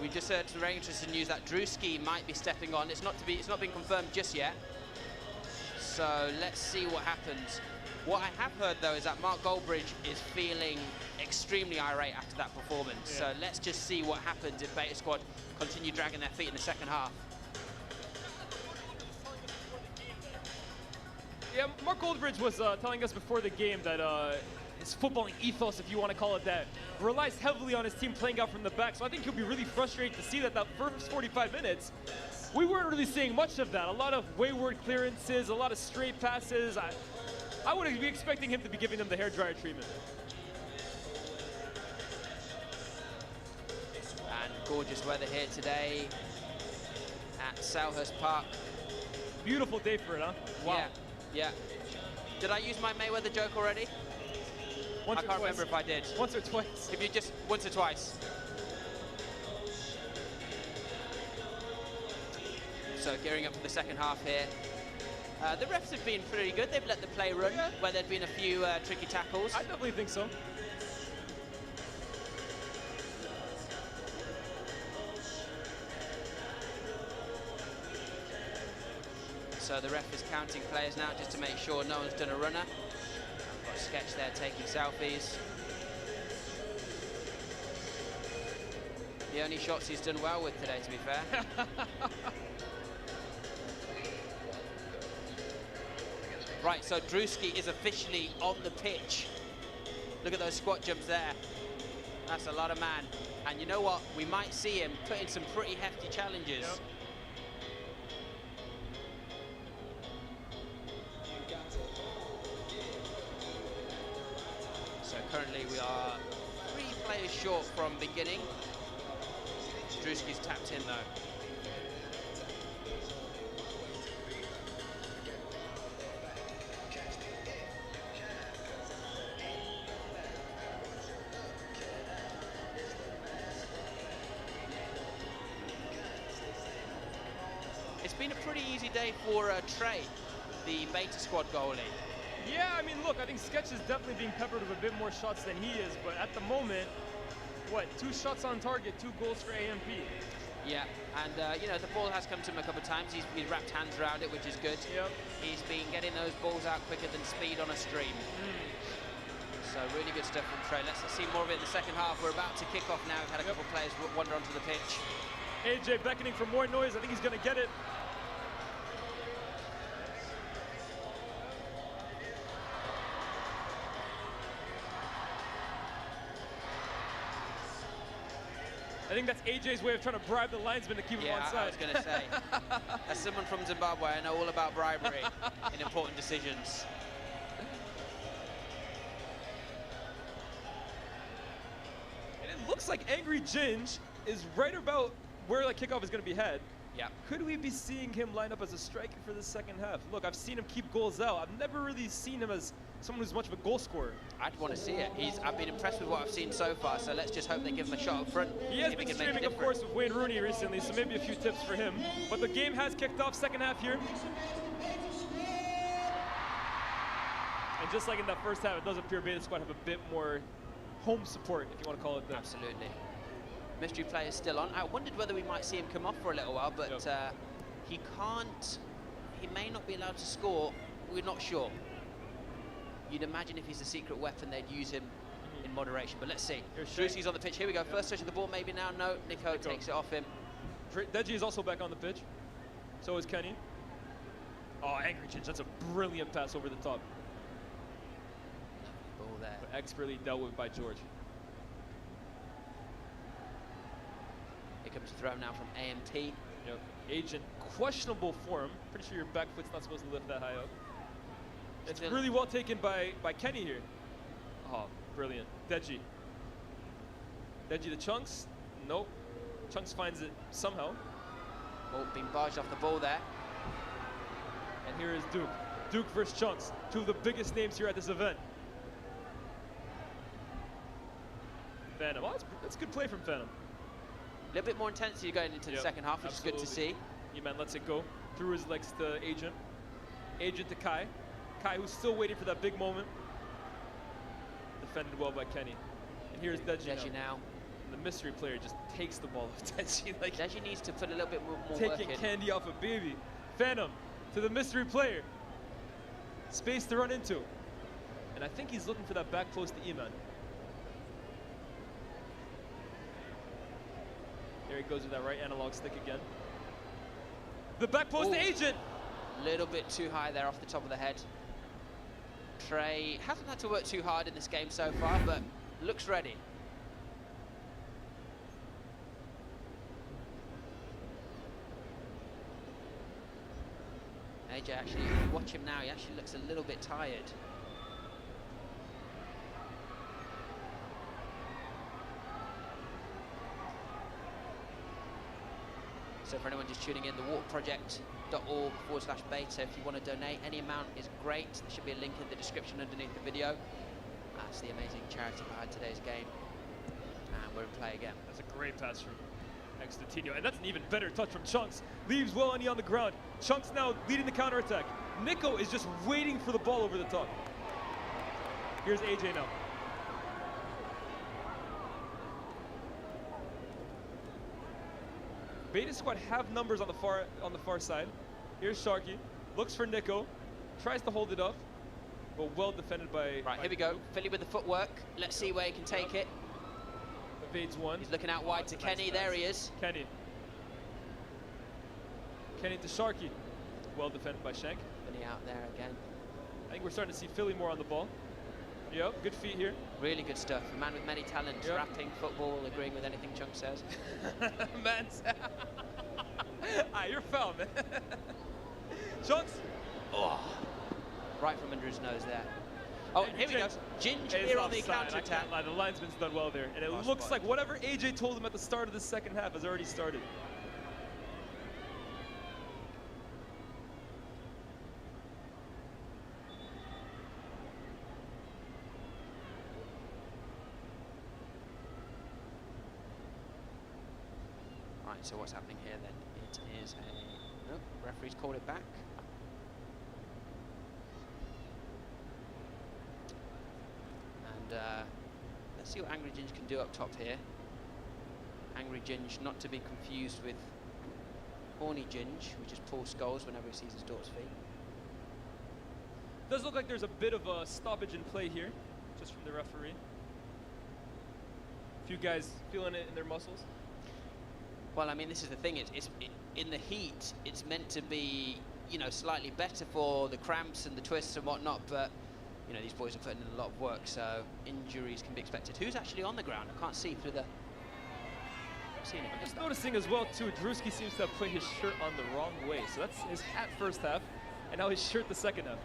We just heard some very interesting news that Drewski might be stepping on. It's not been confirmed just yet. So let's see what happens. What I have heard though is that Mark Goldbridge is feeling extremely irate after that performance. So let's just see what happens if Beta Squad continue dragging their feet in the second half. Yeah, Mark Goldbridge was telling us before the game that his footballing ethos, if you want to call it that, relies heavily on his team playing out from the back. So I think he'll be really frustrated to see that first 45 minutes, we weren't really seeing much of that. A lot of wayward clearances, a lot of straight passes. I would be expecting him to be giving them the hairdryer treatment. And gorgeous weather here today at Selhurst Park. Beautiful day for it, huh? Wow. Yeah. Yeah. Did I use my Mayweather joke already? Once I can't remember if I did. Once or twice. If you just once or twice. So gearing up for the second half here. The refs have been pretty good. They've let the play run where there'd been a few tricky tackles. I definitely think so. So the ref is counting players now just to make sure no one's done a runner. Got a sketch there taking selfies. The only shots he's done well with today, to be fair. Right, so Drewski is officially on the pitch. Look at those squat jumps there. That's a lot of man. And you know what? We might see him put in some pretty hefty challenges. Yep. So currently we are 3 players short from beginning. Drewski's tapped in though. It's been a pretty easy day for Trey, the beta squad goalie. Yeah, I mean, look, I think Sketch is definitely being peppered with a bit more shots than he is, but at the moment, what, 2 shots on target, 2 goals for AMP. Yeah, and you know, the ball has come to him a couple of times. He's wrapped hands around it, which is good. Yep. He's been getting those balls out quicker than speed on a stream. So really good stuff from Trey. Let's see more of it in the second half. We're about to kick off now. We've had a couple of players wander onto the pitch. AJ beckoning for more noise. I think he's going to get it. I think that's AJ's way of trying to bribe the linesman to keep him on side. I was going to say. As someone from Zimbabwe, I know all about bribery in important decisions. And it looks like Angry Ginge is right about where the kickoff is going to be had. Yeah. Could we be seeing him line up as a striker for the second half? Look, I've seen him keep goals out. I've never really seen him as someone who's much of a goal scorer. I'd want to see it. I've been impressed with what I've seen so far, so let's just hope they give him a shot up front. He has been streaming, of course, with Wayne Rooney recently, so maybe a few tips for him. But the game has kicked off, second half here. And just like in that first half, it does appear Beta Squad have a bit more home support, if you want to call it that. Absolutely. Mystery player is still on. I wondered whether we might see him come off for a little while, but he can't. He may not be allowed to score. We're not sure. You'd imagine if he's a secret weapon, they'd use him in moderation. But let's see. Drewski's on the pitch. Here we go. First touch of the ball, maybe now. No, Nico takes it off him. Deji is also back on the pitch. So is Kenny. Oh, Angry Ginge. That's a brilliant pass over the top. Ball there. But expertly dealt with by George. Here comes a throw now from AMT. Yep. Agent, questionable form. Pretty sure your back foot's not supposed to lift that high up. It's really well taken by Kenny here. Oh, brilliant. Deji. Deji the Chunks? Nope. Chunks finds it somehow. Oh, being barged off the ball there. And here is Duke. Duke versus Chunks. 2 of the biggest names here at this event. Phantom. Oh, that's good play from Phantom. A little bit more intensity going into the second half, which is good to see. E-Man lets it go. Through his legs to Agent. Agent to Kai. Kai, who's still waiting for that big moment. Defended well by Kenny. And here's Deji now. And the mystery player just takes the ball off Deji. Like Deji needs to put a little bit more taking work in. candy off a baby. Phantom to the mystery player. Space to run into. And I think he's looking for that back close to E-Man. There he goes with that right analog stick again. The back post to Agent. Little bit too high there off the top of the head. Trey hasn't had to work too hard in this game so far, but looks ready. AJ, actually, if you watch him now, he actually looks a little bit tired. So for anyone just tuning in, thewaterproject.org/beta. If you want to donate, any amount is great. There should be a link in the description underneath the video. That's the amazing charity behind today's game. And we're in play again. That's a great pass from Extantino. And that's an even better touch from Chunks. Leaves Will Onion on the ground. Chunks now leading the counterattack. Nico is just waiting for the ball over the top. Here's AJ now. Beta Squad have numbers on the far side. Here's Sharky. Looks for Nico. Tries to hold it up, but well defended by... Right, here we go. Philly with the footwork. Let's see where he can take it. Evades one. He's looking out wide to Kenny. There he is. Kenny. Kenny to Sharky. Well defended by Shank. Philly out there again. I think we're starting to see Philly more on the ball. Yep, good feet here. Really good stuff. A man with many talents. Yep. Rapping, football, agreeing with anything Chunk says. Man, you're foul, man. Chunks. Oh. Right from under his nose there. Oh, and here we go. Ginge here on the counter-attack. The linesman's done well there. And it looks like whatever AJ told him at the start of the second half has already started. Right, so what's happening here then? It is a... Nope, referee's called it back. Let's see what Angry Ginge can do up top here. Angry Ginge, not to be confused with Horny Ginge, who just pulls skulls whenever he sees his daughter's feet. Does look like there's a bit of a stoppage in play here, just from the referee. A few guys feeling it in their muscles. Well, I mean, this is the thing. It's in the heat, it's meant to be, you know, slightly better for the cramps and the twists and whatnot, but you know, these boys are putting in a lot of work, so injuries can be expected. Who's actually on the ground? I can't see through the... I'm just noticing as well, too, Drewski seems to have put his shirt on the wrong way. So that's his hat first half, and now his shirt the second half.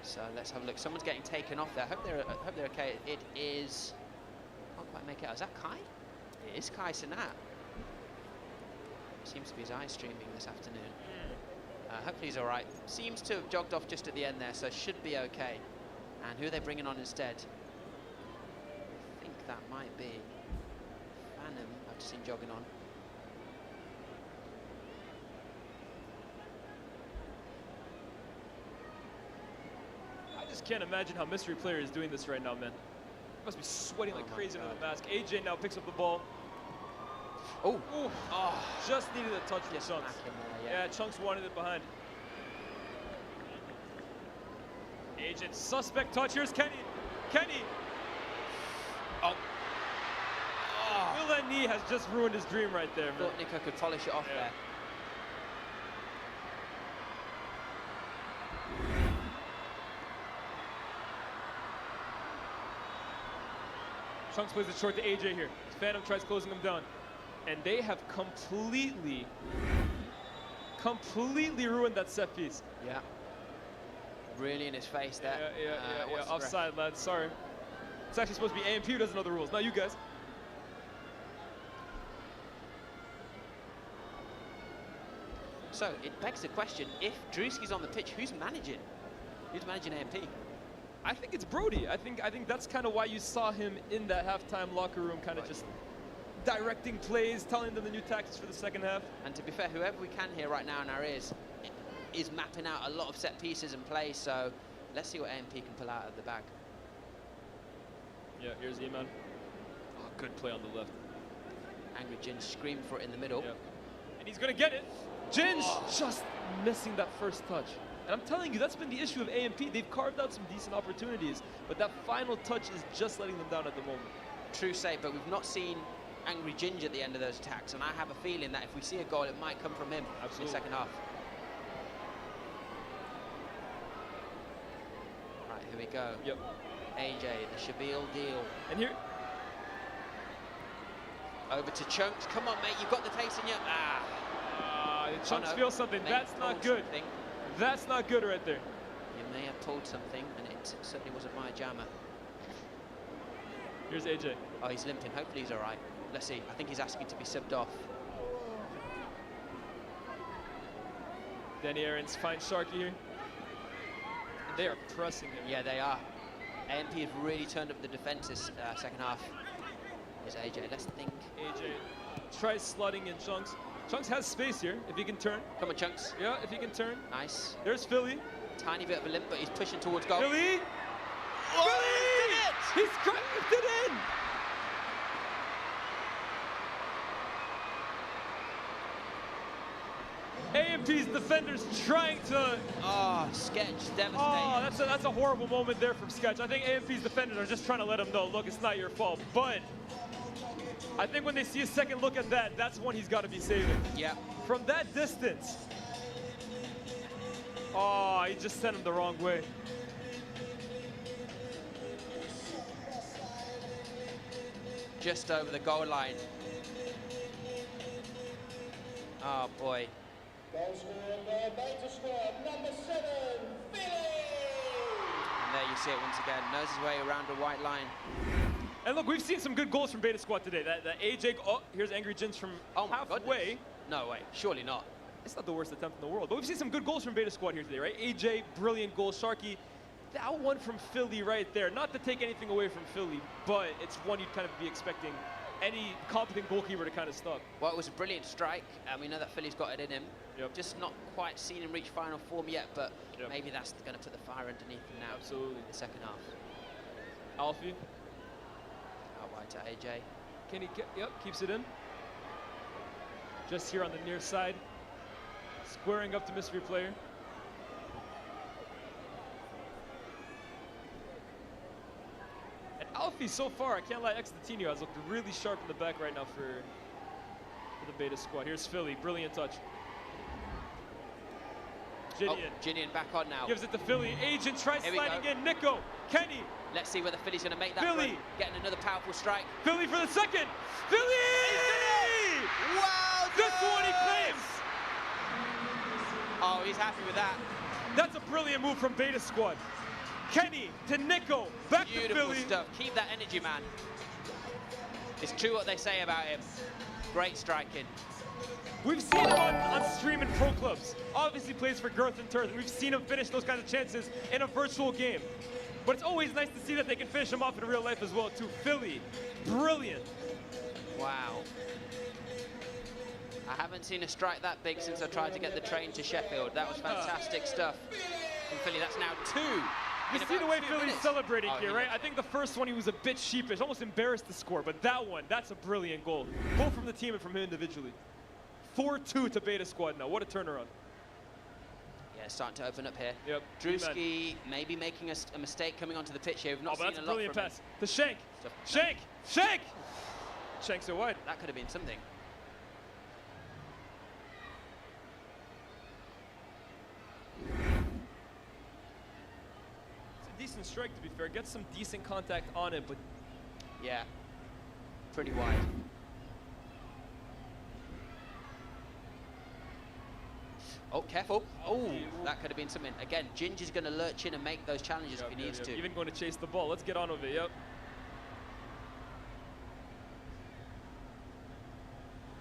So let's have a look. Someone's getting taken off there. I hope they're okay. It is... Can't quite make it out. Is that Kai? It is Kai Sanat. Seems to be his eye streaming this afternoon. Hopefully he's all right. Seems to have jogged off just at the end there, so should be okay. And who are they bringing on instead? I think that might be Phantom. I've just seen jogging on. I just can't imagine how Mystery Player is doing this right now, man. He must be sweating like crazy under the mask. AJ now picks up the ball. Oh. Just needed a touch from Chunks. Yeah, Chunks wanted it behind. AJ, suspect touch. Here's Kenny. Kenny. Oh. Will that knee has just ruined his dream right there, man. Thought Nico could polish it off there. Chunks plays it short to AJ here. Phantom tries closing him down. And they have completely ruined that set piece. Yeah. Really in his face there. Yeah. Offside, lads. Sorry. It's actually supposed to be AMP who doesn't know the rules, not you guys. So it begs the question, if Drewski's on the pitch, who's managing? Who's managing AMP? I think it's Brody. I think that's kind of why you saw him in that halftime locker room, kind of just directing plays, telling them the new tactics for the second half. And to be fair, whoever we can hear right now in our ears is mapping out a lot of set pieces and plays, so let's see what AMP can pull out of the bag. Yeah, here's E-Man. Oh, good play on the left. Angry Ginge screamed for it in the middle. Yeah. And he's gonna get it. Ginge just missing that first touch. And I'm telling you, that's been the issue of AMP. They've carved out some decent opportunities, but that final touch is just letting them down at the moment. True say, but we've not seen Angry Ginge at the end of those attacks, and I have a feeling that if we see a goal, it might come from him in the second half. Right, here we go. Yep. AJ, the Shabil deal. And here... Over to Chunks. Come on, mate, you've got the taste in you. Chunks feels something. That's not good. That's not good right there. You may have pulled something, and it certainly wasn't my jammer. Here's AJ. Oh, he's limping. Hopefully he's all right. Let's see. I think he's asking to be subbed off. Danny Aarons finds Sharky here. They are pressing him. Yeah, they are. AMP have really turned up the defense this second half. Here's AJ. Let's think. AJ tries slotting in Chunks. Chunks has space here, if he can turn. Come on, Chunks. Yeah, if he can turn. Nice. There's Philly. Tiny bit of a limp, but he's pushing towards goal. Philly! Oh, Philly! He's cracked it in! AMP's defenders trying to... Oh, Sketch, devastating. Oh, that's a horrible moment there from Sketch. I think AMP's defenders are just trying to let him know, look, it's not your fault. But I think when they see a second look at that, that's one he's got to be saving. Yeah. From that distance. Oh, he just sent him the wrong way. Just over the goal line. Oh, boy. Goal scorer of the Beta squad, number 7, Philly! And there you see it once again. Knows his way around a white line. And look, we've seen some good goals from Beta Squad today. That AJ, oh, here's Angry Jins from halfway. No way, surely not. It's not the worst attempt in the world, but we've seen some good goals from Beta Squad here today, right? AJ, brilliant goal. Sharky, that one from Philly right there. Not to take anything away from Philly, but it's one you'd kind of be expecting any competent goalkeeper to kind of stop. Well, it was a brilliant strike, and we know that Philly's got it in him. Just not quite seen him reach final form yet, but maybe that's going to put the fire underneath him now. Absolutely. In the second half. Alfie. Out wide to AJ. Kenny, keeps it in. Just here on the near side. Squaring up to mystery player. And Alfie, so far, I can't lie, ex-Latino has looked really sharp in the back right now for the Beta Squad. Here's Philly, brilliant touch. Ginian. Oh, Ginian back on now. Gives it to Philly. Agent tries sliding in. Nico, Kenny. Let's see whether Philly's going to make that Philly. run. Getting another powerful strike. Philly for the second. Philly! Wow! This one he claims. Oh, he's happy with that. That's a brilliant move from Beta Squad. Kenny to Nico, back to Philly. Beautiful stuff. Keep that energy, man. It's true what they say about him. Great striking. We've seen him on stream in pro clubs. Obviously plays for Girth and Turth. We've seen him finish those kinds of chances in a virtual game. But it's always nice to see that they can finish him off in real life as well, too. Philly, brilliant. Wow. I haven't seen a strike that big since I tried to get the train to Sheffield. That was fantastic stuff from Philly. That's now 2. You see the way Philly's celebrating here, right? I think the first one he was a bit sheepish, almost embarrassed to score, but that one, that's a brilliant goal. Both from the team and from him individually. 4-2 to Beta Squad now. What a turnaround. Yeah, starting to open up here. Yep. Drewski maybe making a mistake coming onto the pitch here. We've not seen that's a a lot brilliant from pass. To Shank. Shank! Shank! Shank's so wide. That could have been something. It's a decent strike, to be fair. Gets some decent contact on it, but... Yeah. Pretty wide. Oh, careful. Oh, that could have been something. Again, Ginger's going to lurch in and make those challenges if he needs to. Even going to chase the ball. Let's get on with it, yep.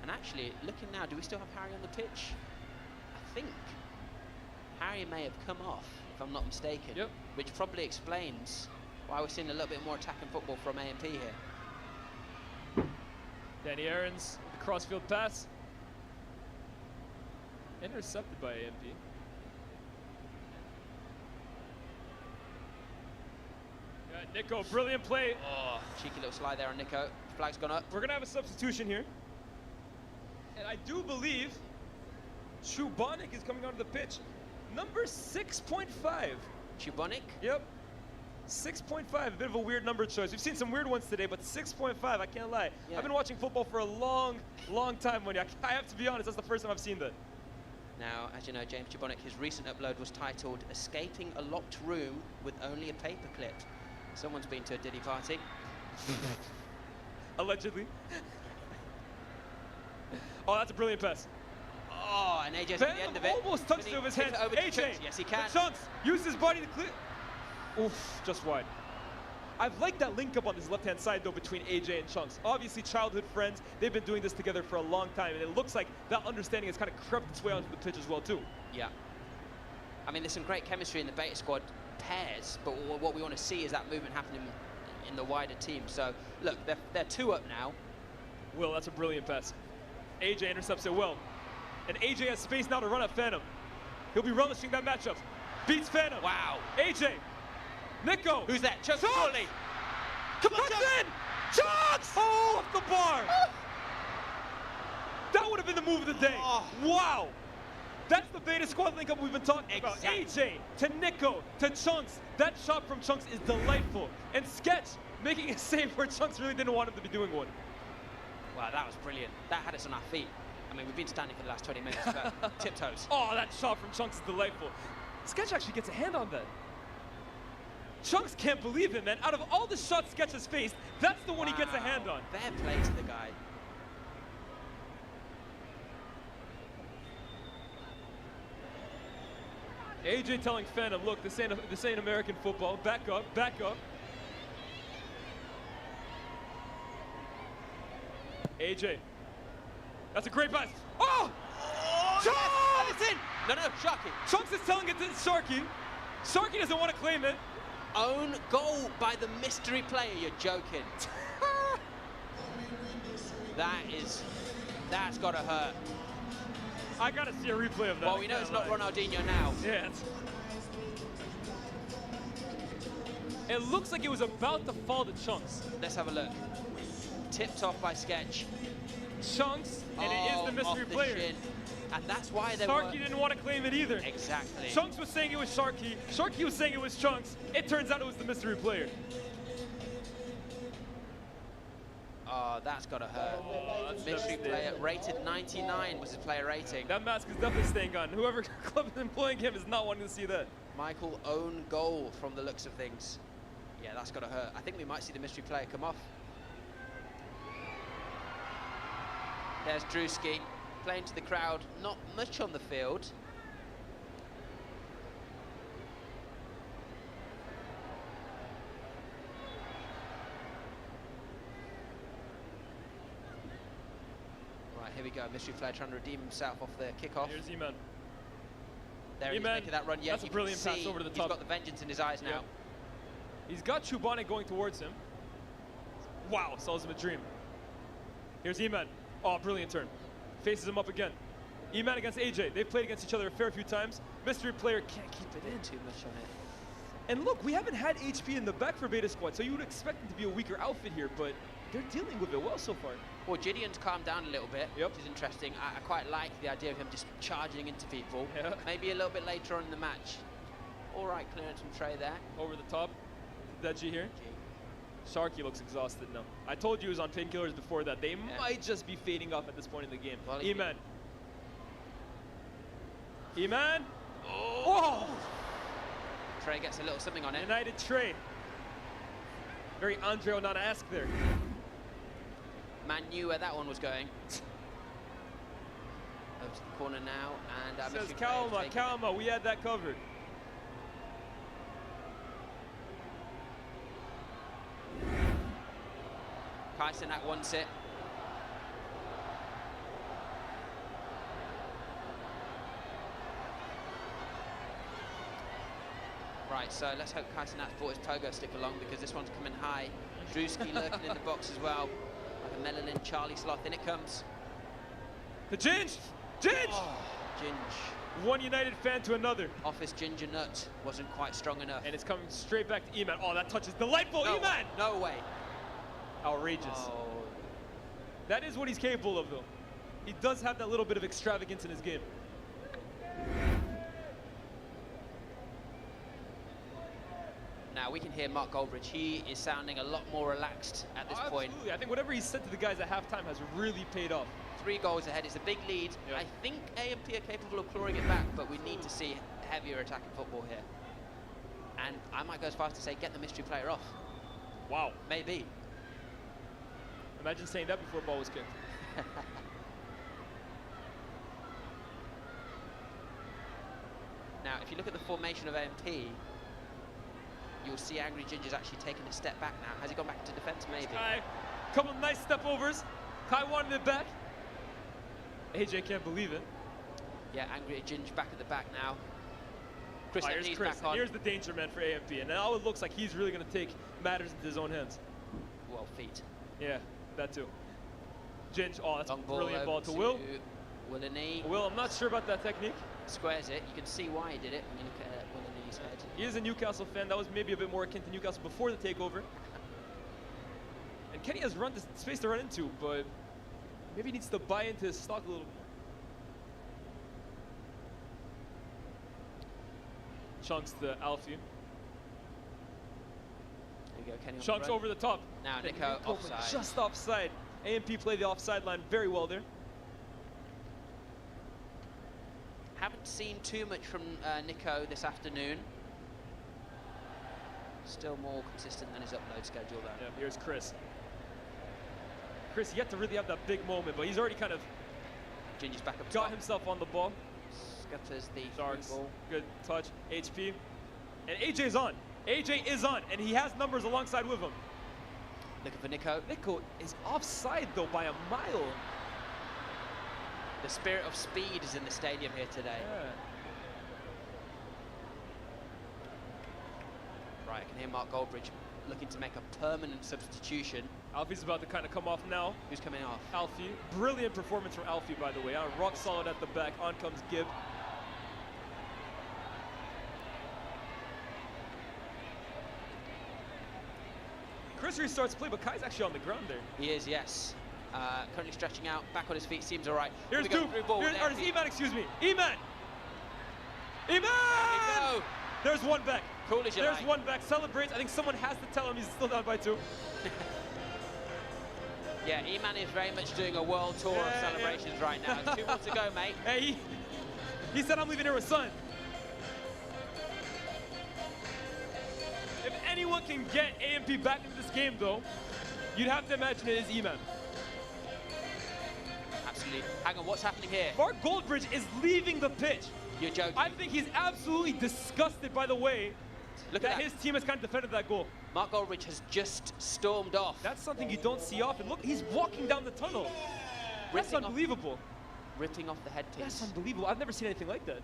And actually, looking now, do we still have Harry on the pitch? I think Harry may have come off, if I'm not mistaken. Yep. Which probably explains why we're seeing a little bit more attacking football from AMP here. Danny Aarons, the crossfield pass. Intercepted by AMP. Nico, brilliant play. Oh, cheeky little slide there on Nico. Flag's gone up. We're going to have a substitution here. And I do believe Chubonic is coming onto the pitch. Number 6.5. Chubonic? Yep. 6.5, a bit of a weird number choice. We've seen some weird ones today, but 6.5, I can't lie. Yeah. I've been watching football for a long, long time, Wendy. I have to be honest, that's the first time I've seen that. Now, as you know, James Chubonic, his recent upload was titled Escaping a Locked Room with Only a Paperclip. Someone's been to a Diddy party. Allegedly. Oh, that's a brilliant pass. Oh, and AJ's at the end of it. Almost touched it with his hands. AJ, yes, he can. Chunks, use his body to clear. Oof, just wide. I've liked that link up on this left-hand side, though, between AJ and Chunks. Obviously, childhood friends. They've been doing this together for a long time, and it looks like that understanding has kind of crept its way onto the pitch as well, too. Yeah. I mean, there's some great chemistry in the Beta Squad pairs, but what we want to see is that movement happening in the wider team. So, look, they're 2 up now. Will, that's a brilliant pass. AJ intercepts it well. And AJ has space now to run at Phantom. He'll be relishing that matchup. beats Phantom. Wow. AJ, Nico. Who's that? Chunks Chunks! Shortly. Come on, in! Chunks! Oh, off the bar. That would have been the move of the day. Oh. Wow. That's the Beta Squad link-up we've been talking about. AJ to Nico to Chunks. That shot from Chunks is delightful. And Sketch making a save where Chunks really didn't want him to be doing one. Wow, that was brilliant. That had us on our feet. I mean, we've been standing for the last 20 minutes, but tiptoes. Oh, that shot from Chunks is delightful. Sketch actually gets a hand on that. Chunks can't believe it, man. Out of all the shots Sketch has faced, that's the one he gets a hand on. Fair play to the guy. AJ telling Phantom, look, this ain't American football. Back up, back up. AJ. That's a great pass. Oh! Chunks! Yes, and it's in! No, Sharky. Chunks is telling it to Sharky. Sharky doesn't want to claim it. Own goal by the mystery player, you're joking. That's gotta hurt. I gotta see a replay of that. Well, we know it's not Ronaldinho now. Yeah. It looks like it was about to fall to Chunks. Let's have a look. Tipped off by Sketch. Chunks, and it is the mystery player. Shin. And that's why they Sharky didn't want to claim it either. Exactly. Chunks was saying it was Sharky. Sharky was saying it was Chunks. It turns out it was the mystery player. Oh, that's gotta hurt. Oh, that's mystery player rated 99 was his player rating. That mask is definitely staying on. Whoever club is employing him is not wanting to see that. Michael own goal from the looks of things. Yeah, that's gotta hurt. I think we might see the mystery player come off. There's Drewski playing to the crowd. Not much on the field. Right, here we go. Mystery player trying to redeem himself off the kickoff. Here's E-Man. There he's making that run. Yeah, that's a brilliant pass over to the top. He's got the vengeance in his eyes now. Yep. He's got Chubane going towards him. Wow, sells him a dream. Here's E-Man. Oh, brilliant turn. Faces him up again. E-Man against AJ. They've played against each other a fair few times. Mystery player can't keep it in. Too much on it. And look, we haven't had HP in the back for Beta Squad, so you would expect it to be a weaker outfit here, but they're dealing with it well so far. Well, Gideon's calmed down a little bit, which is interesting. I quite like the idea of him just charging into people. Yeah. Maybe a little bit later on in the match. All right, clearance from Trey there. Over the top. That G here. Sharky looks exhausted now. I told you he was on painkillers before that. They might just be fading off at this point in the game. Well, E-Man. E-Man. Oh! Trey gets a little something on it. United Trey. Very Andre Onana-esque there. Man knew where that one was going. Over to the corner now, and says Kalma, Kalma, we had that covered. Kyson at one sit. Right, so let's hope Kyson Nat's brought his pogo stick along because this one's coming high. Drewski lurking in the box as well. Like a Melanin Charlie Sloth, in it comes. The Ginge! Ginge! Oh, Ginge. One United fan to another. Office Ginger Nut wasn't quite strong enough. And it's coming straight back to E-Man. Oh, that touch is delightful, No E-Man! No way. Outrageous. Oh. That is what he's capable of, though. He does have that little bit of extravagance in his game. Now we can hear Mark Goldridge. He is sounding a lot more relaxed at this point. Absolutely. I think whatever he said to the guys at halftime has really paid off. 3 goals ahead. It's a big lead. Yep. I think AMP are capable of clawing it back, but we need to see heavier attacking football here. And I might go as far as to say, get the mystery player off. Wow. Maybe. Imagine saying that before a ball was kicked. Now, if you look at the formation of AMP, you'll see Angry Ginger's actually taken a step back now. Has he gone back into defense? Maybe. Kai, couple of nice step overs. Kai wanted it back. AJ can't believe it. Yeah, Angry Ginger back at the back now. Chris, Here's Chris. back on. Here's the danger man for AMP. And now it looks like he's really going to take matters into his own hands. Well, feet. Yeah, that too. Ginge, oh, that's Long a brilliant ball to Will. Willany. Will, I'm not sure about that technique. Squares it. You can see why he did it when you look at Willany. his head. He is a Newcastle fan. That was maybe a bit more akin to Newcastle before the takeover. And Kenny has run this space to run into, but maybe he needs to buy into his stock a little more. Chunks to Alfie. There you go, Kenny. Chunks over the top. Now Nico offside. Just offside. AMP play the offside line very well there. Haven't seen too much from Nico this afternoon. Still more consistent than his upload schedule though. Yeah, here's Chris. Chris yet to really have that big moment, but he's already kind of Ginger's back up got top. himself on the ball. Scatters the Sharks, ball. good touch, HP. And AJ's on. AJ is on, and he has numbers alongside with him. Looking for Nico. Nico is offside though by a mile. The spirit of speed is in the stadium here today. Yeah. Right, I can hear Mark Goldbridge looking to make a permanent substitution. Alfie's about to kind of come off now. Who's coming off? Alfie. Brilliant performance from Alfie, by the way. Rock solid at the back. On comes Gibb. Chris restarts play, but Kai's actually on the ground there. He is, yes. Currently stretching out, back on his feet, seems all right. Here's Duke. Here's Eman, excuse me. Eman! Eman! There's one back. Cool as you There's like. one back. Celebrates. I think someone has to tell him he's still down by 2. Yeah, Eman is very much doing a world tour of celebrations right now. 2 more to go, mate. Hey, he said I'm leaving here with Sun. If anyone can get AMP back into this game, though, you'd have to imagine it is Eman. Absolutely. Hang on, what's happening here? Mark Goldbridge is leaving the pitch. You're joking. I think he's absolutely disgusted by the way that his team has kind of defended that goal. Mark Goldbridge has just stormed off. That's something you don't see often. Look, he's walking down the tunnel. That's unbelievable. Ripping off the head piece. That's unbelievable. I've never seen anything like that.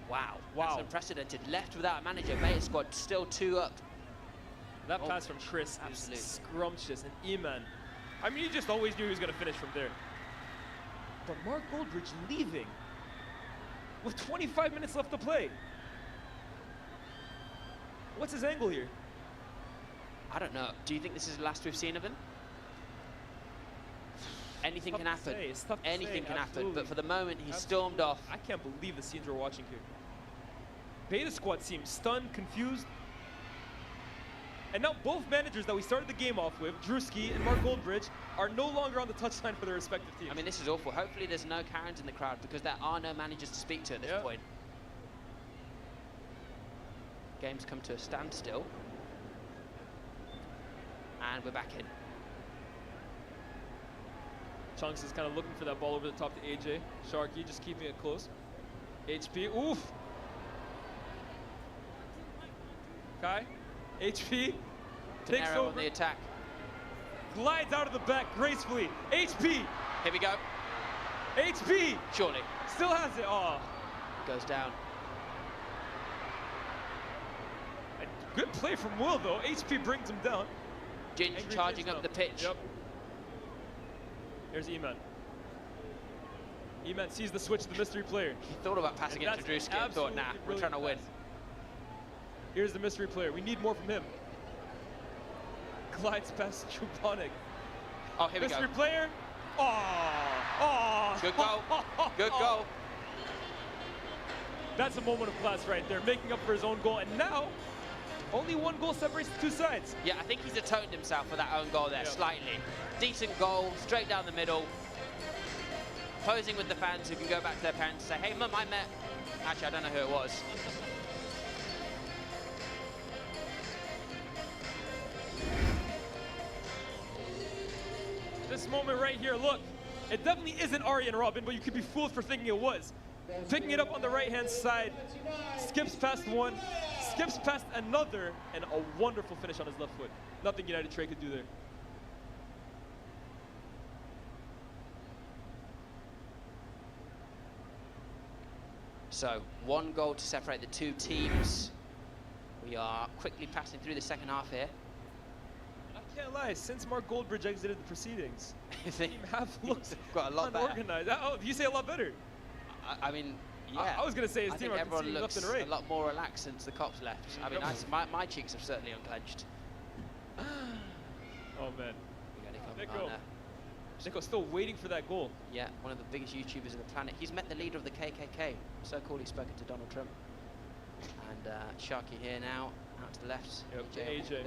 Wow. Wow. That's unprecedented. Left without a manager. Beta squad still 2 up. That pass from Chris is scrumptious. And Eman, I mean, you just always knew he was going to finish from there. But Mark Goldbridge leaving with 25 minutes left to play. What's his angle here? I don't know. Do you think this is the last we've seen of him? Anything can happen. Anything can happen. But for the moment, he's stormed off. I can't believe the scenes we're watching here. Beta squad seems stunned, confused. And now both managers that we started the game off with, Drewski and Mark Goldbridge, are no longer on the touchline for their respective teams. I mean, this is awful. Hopefully there's no Karens in the crowd because there are no managers to speak to at this point. Game's come to a standstill. And we're back in. Chunks is kind of looking for that ball over the top to AJ. Sharky just keeping it close. HP, oof. Kai, HP, takes over. On the attack. Glides out of the back gracefully. HP. Here we go. HP. Surely. Still has it. Oh. Goes down. Good play from Will, though. HP brings him down. Ginge charging up the pitch. Yep. Here's Eman. Eman sees the switch to the mystery player. He thought about passing it to Drewski and thought, nah, we're trying to win. Here's the mystery player. We need more from him. Glides past Chubonic. Oh, here we go. Mystery player. Oh, oh. Good goal. Good goal. That's a moment of class right there, making up for his own goal. And now, only 1 goal separates the 2 sides. Yeah, I think he's atoned himself for that own goal there, slightly. Decent goal, straight down the middle. Posing with the fans who can go back to their parents and say, hey, Mum, I met... Actually, I don't know who it was. This moment right here, look, it definitely isn't Ari and Robin, but you could be fooled for thinking it was. Picking it up on the right-hand side, skips past one, skips past another, and a wonderful finish on his left foot. Nothing United Trey could do there. So, 1 goal to separate the 2 teams. We are quickly passing through the second half here. I can't lie, since Mark Goldbridge exited the proceedings, the team have looked got a lot unorganized. Oh, you say a lot better. I mean, Yeah. I was going to say his I team think are everyone conceding left looks and right. a lot more relaxed since the cops left. I mean, my cheeks have certainly unclenched. Oh, man. We got Nico. Nico's still waiting for that goal. Yeah, one of the biggest YouTubers on the planet. He's met the leader of the KKK. So cool he's spoken to Donald Trump. And Sharky here now, out to the left. Yep, AJ.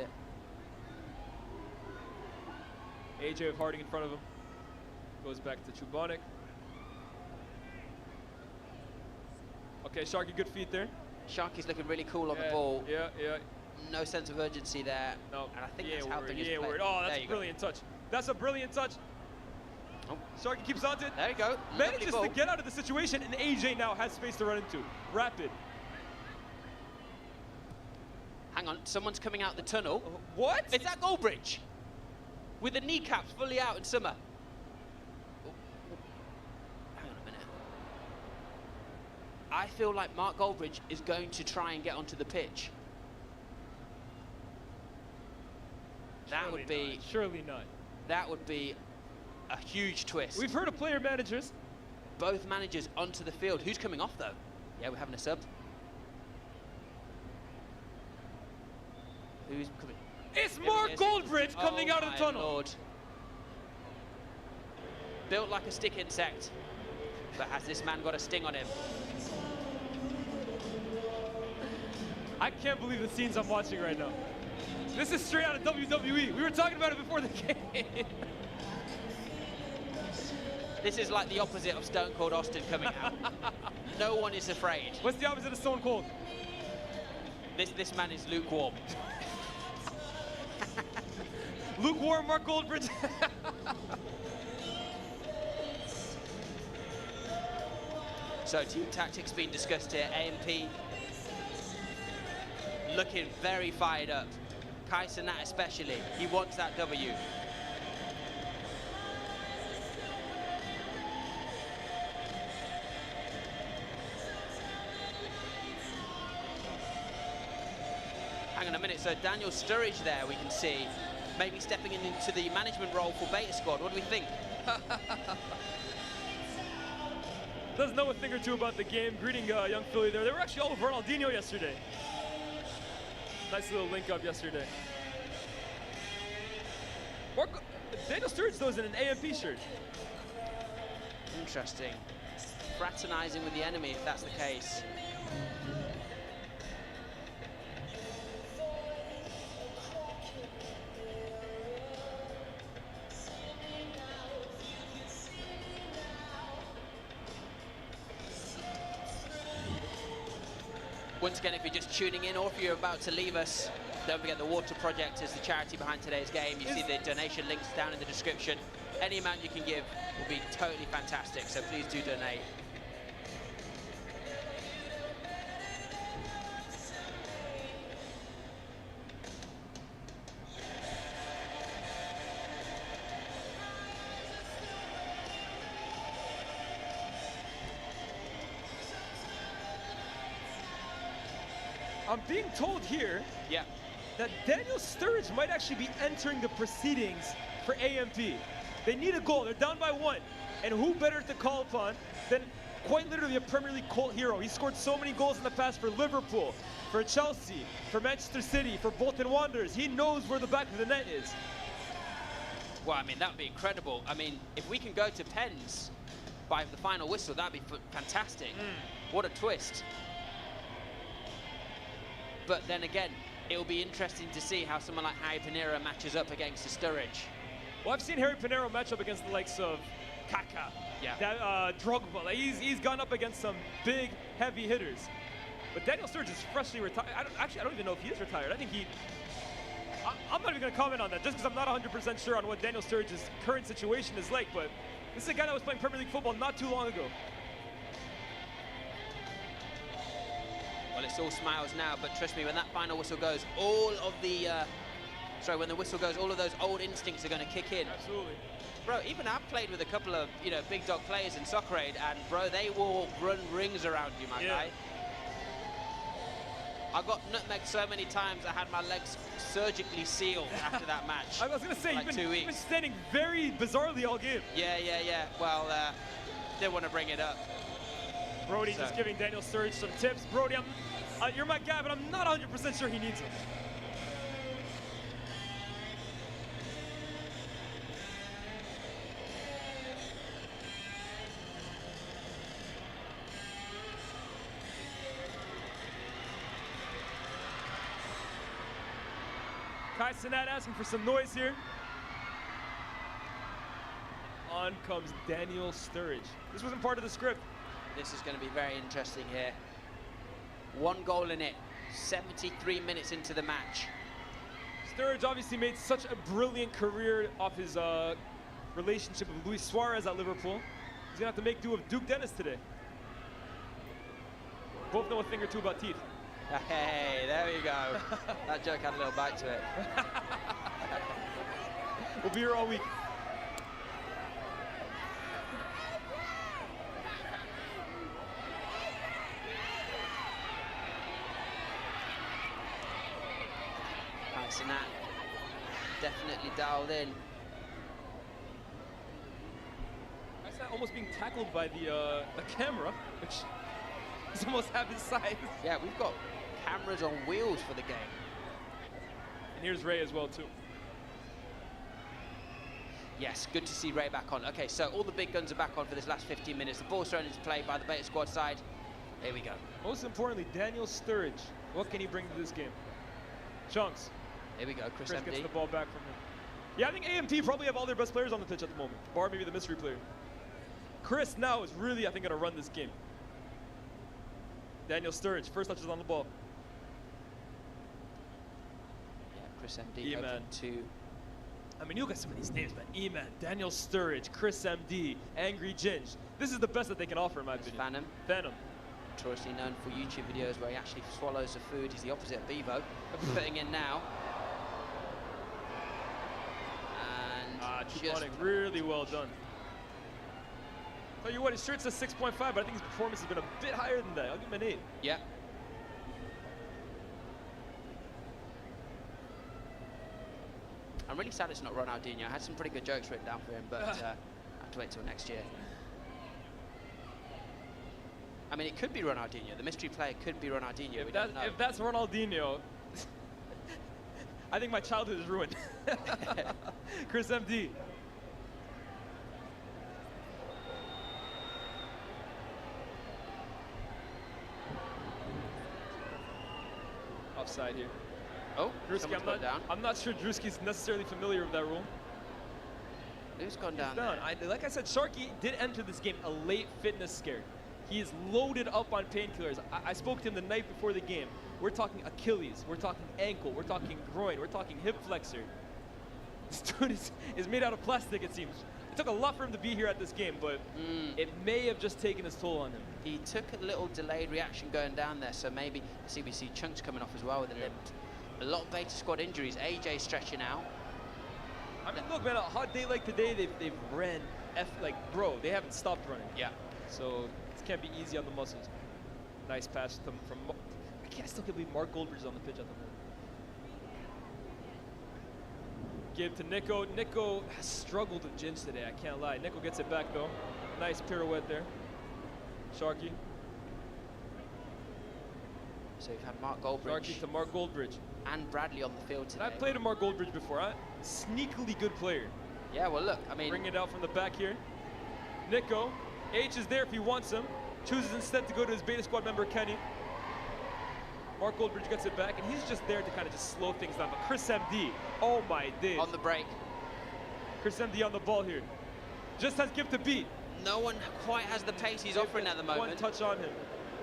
AJ with Harding in front of him. Goes back to Chubonic. Okay, Sharky, good feet there. Sharky's looking really cool on the ball. Yeah. No sense of urgency there. No. And I think that's helping his play. Oh, that's a brilliant touch. That's a brilliant touch. Oh. Sharky keeps on to it. There you go. Manages to get out of the situation, and AJ now has space to run into. Rapid. Hang on, someone's coming out the tunnel. What? Is that Goldbridge? With the kneecaps fully out in summer. Hang on a minute. I feel like Mark Goldbridge is going to try and get onto the pitch. That would be... Surely not. That would be a huge twist. We've heard of player managers. Both managers onto the field. Who's coming off, though? Yeah, we're having a sub. Who's coming? It's Mark Goldbridge coming out of the tunnel. Lord. Built like a stick insect. But has this man got a sting on him? I can't believe the scenes I'm watching right now. This is straight out of WWE. We were talking about it before the game. This is like the opposite of Stone Cold Austin coming out. No one is afraid. What's the opposite of Stone Cold? This man is lukewarm. Lukewarm Mark Goldbridge. So team tactics being discussed here. AMP looking very fired up. Kai Cenat especially. He wants that W. Hang on a minute, so Daniel Sturridge there we can see, maybe stepping into the management role for Beta Squad. What do we think? Does know a thing or two about the game. Greeting young Philly there. They were actually all over Ronaldinho yesterday. Nice little link up yesterday. Daniel Sturridge though is in an AMP shirt. Interesting. Fraternizing with the enemy if that's the case. Once again, if you're just tuning in or if you're about to leave us, don't forget the Water Project is the charity behind today's game. You see the donation links down in the description. Any amount you can give will be totally fantastic, so please do donate. I'm being told here that Daniel Sturridge might actually be entering the proceedings for AMP. They need a goal. They're down by 1. And who better to call upon than quite literally a Premier League cult hero. He scored so many goals in the past for Liverpool, for Chelsea, for Manchester City, for Bolton Wanderers. He knows where the back of the net is. Well, I mean, that would be incredible. I mean, if we can go to pens by the final whistle, that would be fantastic. What a twist. But then again, it will be interesting to see how someone like Harry Pinero matches up against a Sturridge. Well, I've seen Harry Pinero match up against the likes of Kaká, Drogba. Like, he's gone up against some big, heavy hitters. But Daniel Sturridge is freshly retired. I don't even know if he is retired. I think I'm not even going to comment on that just because I'm not 100% sure on what Daniel Sturridge's current situation is like. But this is a guy that was playing Premier League football not too long ago. Well, it's all smiles now, but trust me, when that final whistle goes, all of the, when the whistle goes, all of those old instincts are going to kick in. Absolutely. Bro, even I've played with a couple of, big dog players in Soccer Aid, and bro, they will run rings around you, my guy. I got nutmegged so many times I had my legs surgically sealed after that match. I was going to say, like you've been standing very bizarrely all game. Yeah. Well, didn't want to bring it up. Brody just giving Daniel Sturridge some tips. Brody, you're my guy, but I'm not 100% sure he needs them. Kai Cenat asking for some noise here. On comes Daniel Sturridge. This wasn't part of the script. This is going to be very interesting here. 1 goal in it, 73 minutes into the match. Sturridge obviously made such a brilliant career off his relationship with Luis Suarez at Liverpool. He's going to have to make do with Duke Dennis today. Both know a thing or two about teeth. Hey, there we go. That joke had a little bite to it. We'll be here all week. Cenat definitely dialed in. Cenat almost being tackled by the camera, which is almost half his size. Yeah, we've got cameras on wheels for the game. And here's Ray as well too. Yes, good to see Ray back on. Okay, so all the big guns are back on for this last 15 minutes. The ball's thrown into play by the Beta Squad side. Here we go. Most importantly, Daniel Sturridge. What can he bring to this game? Chunks. Here we go, Chris Chris MD. gets the ball back from him. Yeah, I think AMT probably have all their best players on the pitch at the moment, bar maybe the mystery player. Chris now is really, I think, going to run this game. Daniel Sturridge, first touches on the ball. Yeah, Chris MD E-Man. hoping to... I mean, you look at some of these names, man. E-Man, Daniel Sturridge, Chris MD, Angry Ginge. This is the best that they can offer, in my opinion. Phantom. Phantom. Notoriously known for YouTube videos where he actually swallows the food. He's the opposite of Bevo. Putting in now. And just really well done. Tell you what, his shirt says 6.5, but I think his performance has been a bit higher than that. I'll give him an 8. Yeah. I'm really sad it's not Ronaldinho. I had some pretty good jokes written down for him, but I have to wait till next year. I mean, it could be Ronaldinho. The mystery player could be Ronaldinho. If that's Ronaldinho, I think my childhood is ruined. Chris MD. Offside here. Oh, Drewski, I'm not sure Drewski's necessarily familiar with that rule. Who's gone down? Like I said, Sharky did enter this game a late fitness scare. He is loaded up on painkillers. I spoke to him the night before the game. We're talking Achilles, we're talking ankle, we're talking groin, we're talking hip flexor. This dude is made out of plastic, it seems. It took a lot for him to be here at this game, but it may have just taken its toll on him. He took a little delayed reaction going down there, so maybe we see Chunks coming off as well with a limp. A lot of Beta Squad injuries. AJ stretching out. I mean, look, man, a hot day like today, they've ran bro, they haven't stopped running. Yeah. So it can't be easy on the muscles. Nice pass from I still can't believe Mark Goldbridge is on the pitch at the moment. Give to Nico. Nico has struggled with Ginge today, I can't lie. Nico gets it back though. Nice pirouette there. Sharky. So you've had Mark Goldbridge. Sharky to Mark Goldbridge. And Bradley on the field today. I've played a Mark Goldbridge before. Sneakily good player. Yeah, well look, I mean... Bring it out from the back here. Nico. H is there if he wants him. Chooses instead to go to his Beta Squad member, Kenny. Mark Goldbridge gets it back, and he's just there to kind of just slow things down. But Chris MD, oh my days. On the break. Chris MD on the ball here. Just has give to beat. No one quite has the pace he's offering at the moment. One touch on him.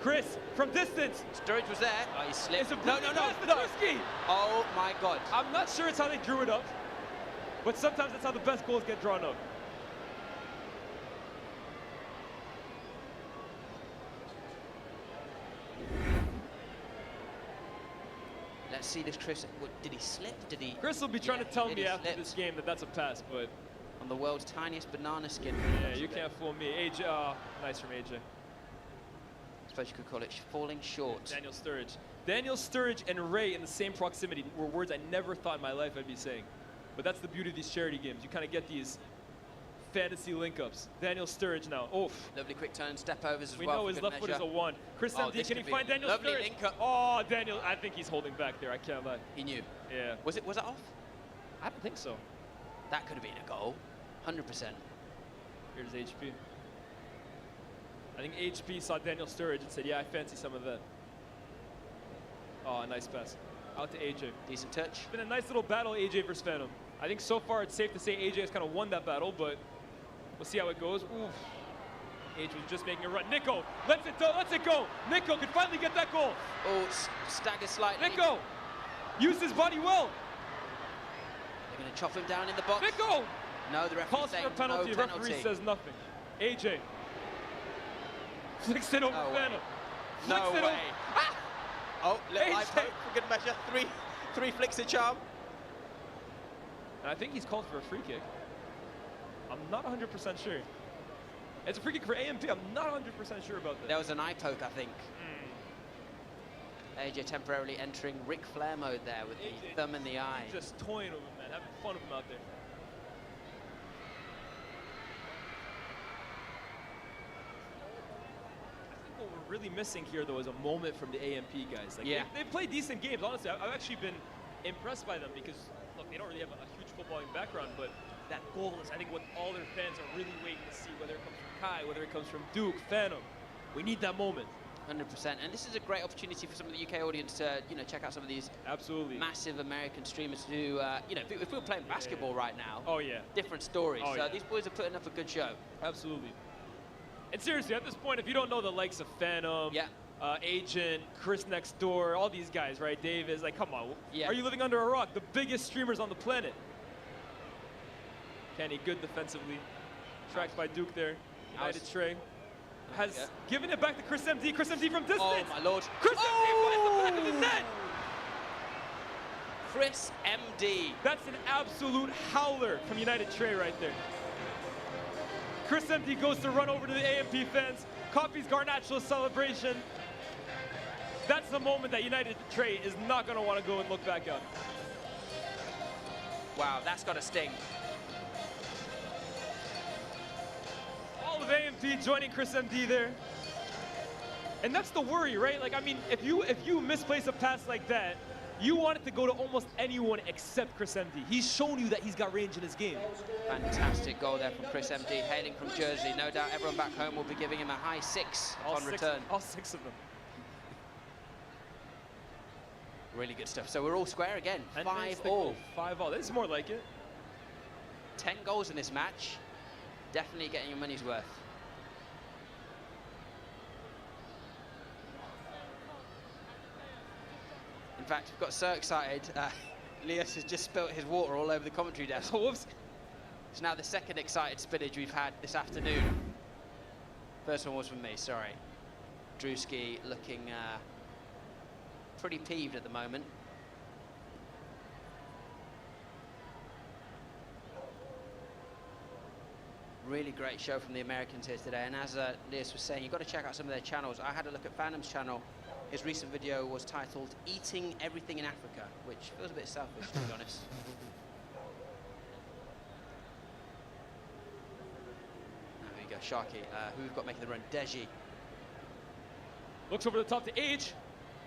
Chris, from distance. Sturridge was there. Oh, he slipped. No. Oh my God. I'm not sure it's how they drew it up, but sometimes that's how the best goals get drawn up. Let's see this Chris. Did he slip? Did he? Chris will be trying to tell me after this game that that's a pass, but on the world's tiniest banana skin. Yeah, you can't fool me. AJ, nice from AJ. I suppose you could call it falling short. Daniel Sturridge. Daniel Sturridge and Ray in the same proximity were words I never thought in my life I'd be saying. But that's the beauty of these charity games. You kind of get these fantasy link-ups. Daniel Sturridge now. Oof. Lovely quick turn, step overs as We well. know his left foot is a 1. Chris MD, can he find Daniel lovely Sturridge? link-up. Oh, Daniel, I think he's holding back there. I can't lie. He knew. Yeah. Was it off? I don't think so. That could have been a goal. 100%. Here's HP. I think HP saw Daniel Sturridge and said, yeah, I fancy some of that. Oh, nice pass. Out to AJ. Decent touch. It's been a nice little battle, AJ versus Phantom. I think so far it's safe to say AJ has kind of won that battle, but we'll see how it goes. Oof. AJ was just making a run. Nico, lets it go. Nico could finally get that goal. Oh, stagger slightly. Nico, used his body well. They're going to chop him down in the box. Nico! No, the referee calls saying for a penalty. no The penalty. referee says nothing. AJ flicks it over Phantom. No Flicks it way. over. Ah! Oh, little eye AJ. poke for good measure. Three flicks of charm. And I think he's called for a free kick. I'm not 100% sure. It's a free kick for AMP. I'm not 100% sure about that. There was an eye poke, I think. AJ temporarily entering Ric Flair mode there with the thumb in the eye. Just toying with him, man. Having fun with him out there. I think what we're really missing here, though, is a moment from the AMP guys. Like, Yeah. They play decent games. Honestly, I've actually been impressed by them because, look, they don't really have a huge footballing background, but that goal is, I think, what all their fans are really waiting to see, whether it comes from Kai, whether it comes from Duke, Phantom. We need that moment. 100%, and this is a great opportunity for some of the UK audience to, check out some of these massive American streamers who, if we were playing basketball right now, different stories. Oh, so yeah. these boys are putting up a good show. Absolutely. And seriously, at this point, if you don't know the likes of Phantom, Agent, Chris Next Door, all these guys, right? Davis, like, come on. Yeah. Are you living under a rock? The biggest streamers on the planet. Kenny, good defensively. Tracked by Duke there. United Trey has given it back to Chris MD. Chris MD from distance. Oh, my Lord. Chris MD finds the back of the net. Chris MD. That's an absolute howler from United Trey right there. Chris MD goes to run over to the AMP fans, copies Garnacho's celebration. That's the moment that United Trey is not going to want to go and look back at. Wow, that's got to sting. All of AMP joining Chris MD there. And that's the worry, right? Like, I mean, if you misplace a pass like that, you want it to go to almost anyone except Chris MD. He's shown you that he's got range in his game. Fantastic goal there from Chris MD, hailing from Jersey. No doubt everyone back home will be giving him a high 6 on return. All 6 of them. Really good stuff. So we're all square again. 5-all. 5-all. This is more like it. 10 goals in this match. Definitely getting your money's worth. In fact, we've got so excited, Leos has just spilt his water all over the commentary desk. Whoops. It's now the second excited spinach we've had this afternoon. First one was from me, sorry. Drewski looking pretty peeved at the moment. Really great show from the Americans here today, and as Leos was saying, you've got to check out some of their channels. I had a look at Phantom's channel. His recent video was titled Eating Everything in Africa, which feels a bit selfish, to be honest. There we go, Sharky. Who we've got making the run? Deji. Looks over the top to H.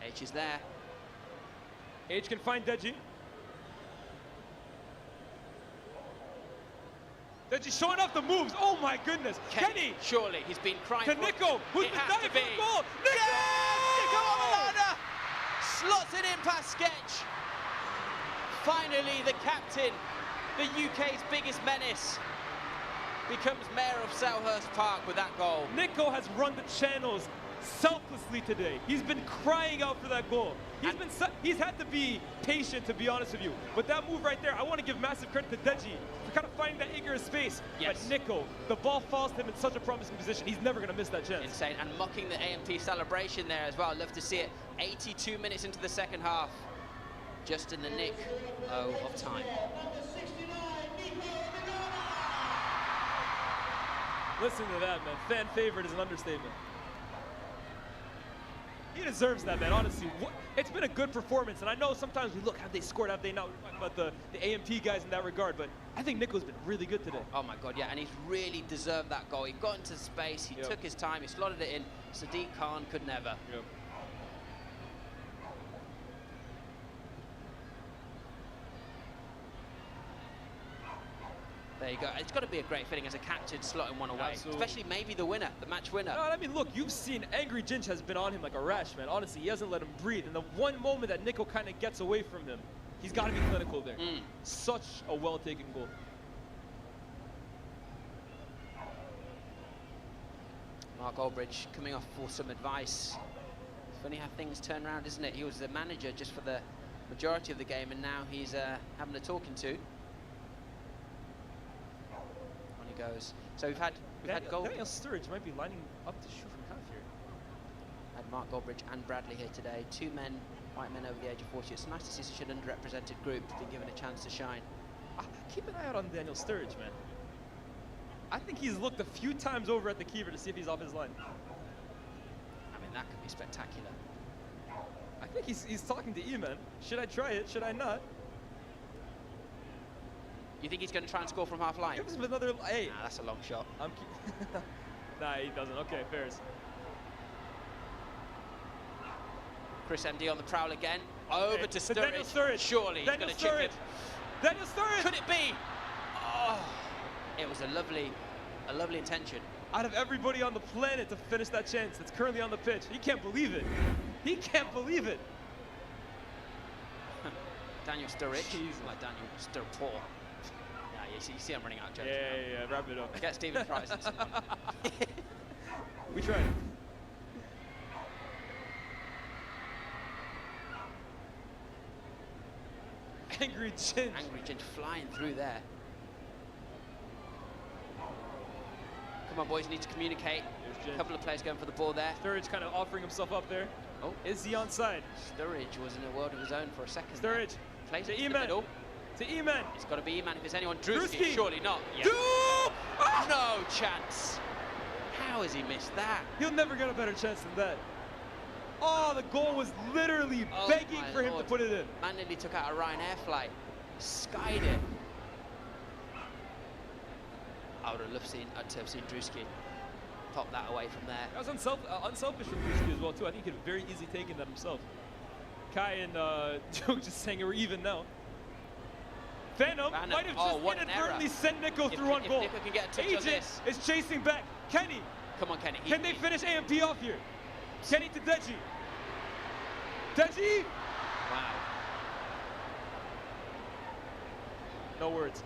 H is there. H can find Deji. Deji showing off the moves. Oh my goodness. Kenny. Surely, he's been crying to for Nico, who's it been has diving to for be. the ball. Nico! Yes! Nico Amalana slots it in past Sketch. Finally, the captain, the UK's biggest menace, becomes mayor of Selhurst Park with that goal. Nico has run the channels selflessly today. He's been crying out for that goal. He's had to be patient, to be honest with you. But that move right there, I want to give massive credit to Deji for kind of finding that ignorant space. Yes. But Nico, the ball falls to him in such a promising position. He's never going to miss that chance. Insane, and mocking the AMP celebration there as well. I'd love to see it. 82 minutes into the second half. Just in the nick of time. Listen to that, man. Fan favorite is an understatement. He deserves that, man, honestly. It's been a good performance, and I know sometimes we look, have they scored, have they not? We're talking about the AMP guys in that regard, but I think Nico's been really good today. Oh my God, yeah, and he's really deserved that goal. He got into space, he took his time, he slotted it in. Sadiq Khan could never. Yep. There you go. It's got to be a great feeling as a captain slotting one away, especially maybe the winner, the match winner. No, I mean, look, you've seen Angry Ginch has been on him like a rash, man. Honestly, he hasn't let him breathe. And the one moment that Nico kind of gets away from him, he's got to be clinical there. Such a well-taken goal. Mark Aldridge coming off for some advice. Funny how things turn around, isn't it? He was the manager just for the majority of the game, and now he's having a talking to. On he goes. So we've had goal. Daniel Sturridge might be lining up to shoot from half here. Had Mark Aldridge and Bradley here today. Two men, white men over the age of 40. It's nice to see such an underrepresented group being given a chance to shine. Keep an eye out on Daniel Sturridge, man. I think he's looked a few times over at the keeper to see if he's off his line. I mean, that could be spectacular. I think he's talking to E-Man. Should I try it? Should I not? You think he's going to try and score from half line? Give us another. Hey, nah, that's a long shot. Nah, he doesn't. Okay, fairs. Chris MD on the prowl again. Over to Sturridge. Daniel Sturridge. Surely he's going to chip it. Daniel Sturridge. Could it be? Oh, it was a lovely intention. Out of everybody on the planet to finish that chance that's currently on the pitch, he can't believe it. He can't believe it. Daniel Sturridge. Like Daniel Sturridge. Yeah, you see I'm running out of jokes. Yeah, wrap it up. Get Stephen Price and someone. We tried. Angry Ginch. Angry Ginch flying through there. Come on, boys, need to communicate. A couple of players going for the ball there. Sturridge kind of offering himself up there. Oh, is he onside? Sturridge was in a world of his own for a second. Sturridge. Plays to it in the middle. To E-Man. It's got to be E-Man if there's anyone. Drewski, surely not. Yeah. No chance. How has he missed that? He'll never get a better chance than that. Oh, the goal was literally begging for him to put it in. Man nearly took out a Ryanair flight. Skied it. I would have to have seen Drewski pop that away from there. That was unselfish from Drewski as well, too. I think he could have very easily taken that himself. Kai and Joe just saying we're even now. Phantom might have just inadvertently sent Nico through one goal. Nico can get a touch on this. Is chasing back. Kenny. Come on, Kenny. Can they finish AMP off here? Kenny to Deji. Deji! Wow. No words.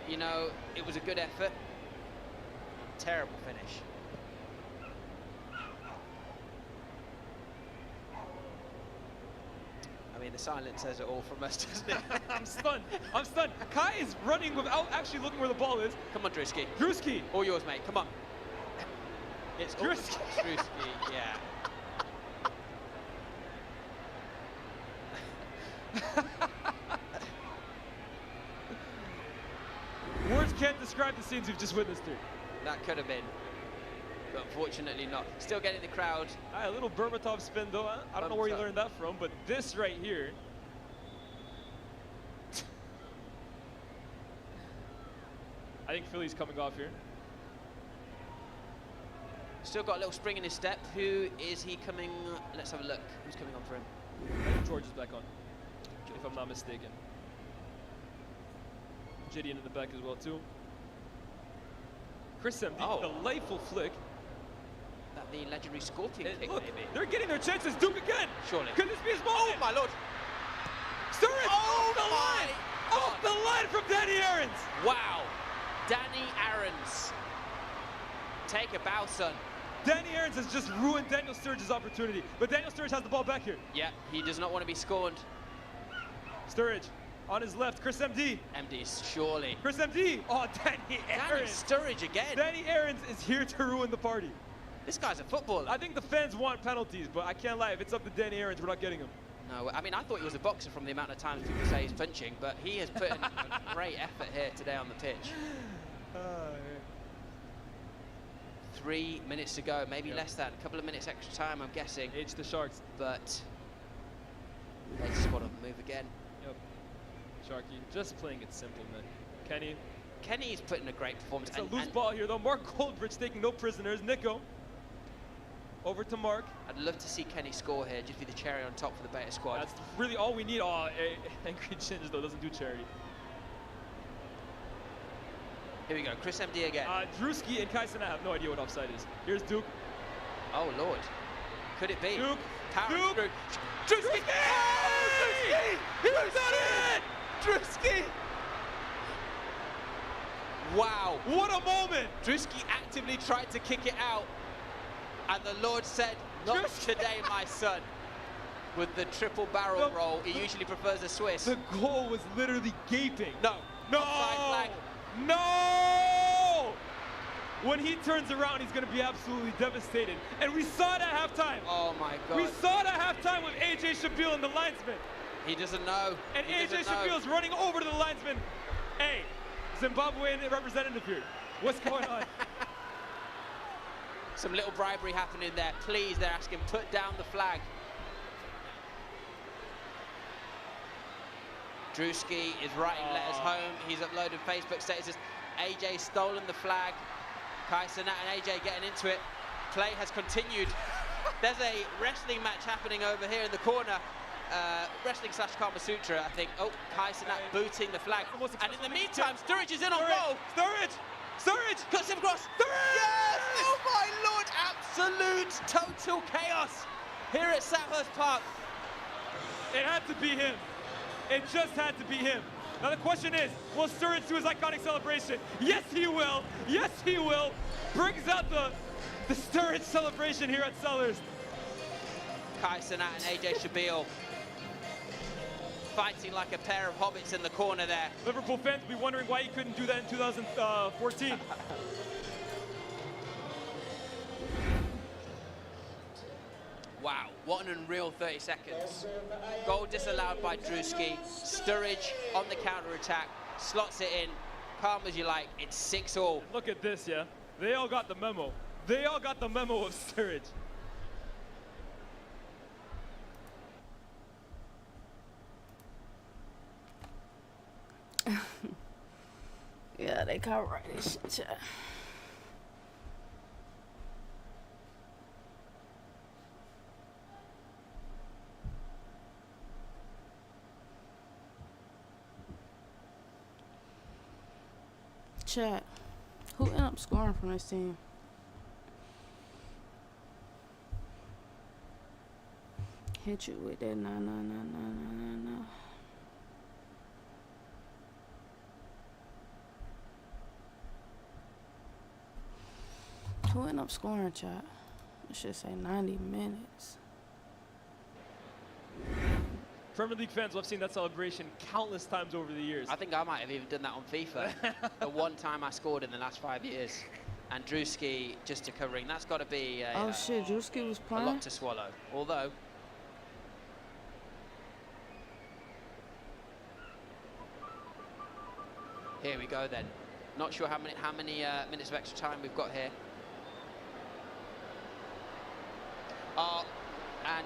You know, it was a good effort. Terrible finish. I mean, the silence says it all from us, doesn't it? I'm stunned. I'm stunned. Kai is running without actually looking where the ball is. Come on, Drewski. Drewski. All yours, mate. Come on. It's Drewski. Drewski, yeah. Words can't describe the scenes we've just witnessed here. That could have been, but unfortunately not. Still getting the crowd. A little Berbatov spin though. I don't know where you learned that from, but this right here. I think Philly's coming off here. Still got a little spring in his step. Who is he coming? Let's have a look. Who's coming on for him? I think George is back on, if I'm not mistaken. Gideon in the back as well too. Chris MD, delightful flick. That the legendary Scorpion kick, look, maybe. They're getting their chances. Duke again. Surely. Could this be his moment? Oh my lord. Sturridge off the line. Off the line from Danny Aarons. Wow. Danny Aarons. Take a bow, son. Danny Aarons has just ruined Daniel Sturridge's opportunity, but Daniel Sturridge has the ball back here. Yeah, he does not want to be scorned. Sturridge on his left, Chris MD. MD's surely. Chris MD. Oh, Danny Aarons. Danny Sturridge again. Danny Aarons is here to ruin the party. This guy's a footballer. I think the fans want penalties, but I can't lie. If it's up to Danny Aarons, we're not getting him. No, I mean, I thought he was a boxer from the amount of times people say he's punching, but he has put in a great effort here today on the pitch. 3 minutes to go, maybe less than, a couple of minutes extra time, I'm guessing. H the Sharks. But they just want to move again. Yep. Sharky, just playing it simple, man. Kenny's putting a great performance. It's a loose ball here, though. Mark Goldbridge taking no prisoners. Nico. Over to Mark. I'd love to see Kenny score here, just be the cherry on top for the Beta squad. That's really all we need. Oh, Angry Chinge, though, doesn't do charity. Here we go, Chris MD again. Drewski and Kaisen, I have no idea what offside is. Here's Duke. Oh, Lord. Could it be? Duke. Power Duke. Drewski! Oh, Drewski! He's done it! Drewski! Wow. What a moment! Drewski actively tried to kick it out. And the Lord said, not today, my son. With the triple barrel roll, he usually prefers a Swiss. The goal was literally gaping. No. No! Flag. No! When he turns around, he's going to be absolutely devastated. And we saw it at halftime. Oh, my God. We saw it at halftime with AJ Shabil and the linesman. He doesn't know. And AJ Shabil's running over to the linesman. Hey, Zimbabwean representative here. What's going on? Some little bribery happening there. Please, they're asking, put down the flag. Drewski is writing letters home. He's uploaded Facebook statuses. AJ stolen the flag. Kai Cenat and AJ getting into it. Play has continued. There's a wrestling match happening over here in the corner. Wrestling / Kama Sutra, I think. Oh, Kai Cenat booting the flag. And in the meantime, Sturridge is in on goal. Sturridge! Cuts him across. Sturridge! Yes! Oh my Lord! Absolute total chaos here at Sandhurst Park. It had to be him. It just had to be him. Now the question is, will Sturridge do his iconic celebration? Yes, he will. Yes, he will. Brings out the Sturridge celebration here at Selhurst. Kai Cenat and AJ Shabil fighting like a pair of hobbits in the corner there. Liverpool fans will be wondering why he couldn't do that in 2014. Wow, what an unreal 30 seconds. Goal disallowed by Drewski. Sturridge on the counter-attack, slots it in. Calm as you like, it's 6-all. Look at this, yeah? They all got the memo. They all got the memo of Sturridge. Yeah, they can't write this shit. Chat, who ended up scoring from this team? Hit you with that, no. Who ended up scoring, chat? I should say 90 minutes. Premier League fans will have seen that celebration countless times over the years. I think I might have even done that on FIFA. The one time I scored in the last 5 years. And Drewski just covering. That's got to be oh shit, Drewski was playing? a lot to swallow. Although, here we go then. Not sure how many minutes of extra time we've got here. Oh, and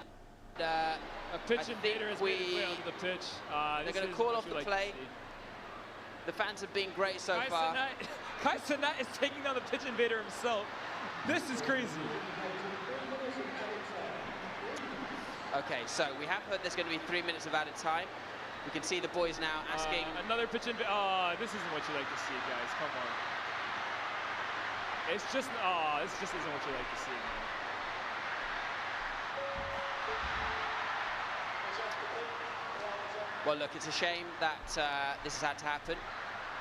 a pitch invader has made his way onto the pitch. They're going to call off the play. The fans have been great so far. Kai Cenat is taking down the pitch invader himself. This is crazy. Okay, so we have heard there's going to be 3 minutes of added time. We can see the boys now asking. Another pitch invader. This isn't what you like to see, guys. Come on. It's just, this just isn't what you like to see, man. Well, look, it's a shame that this has had to happen.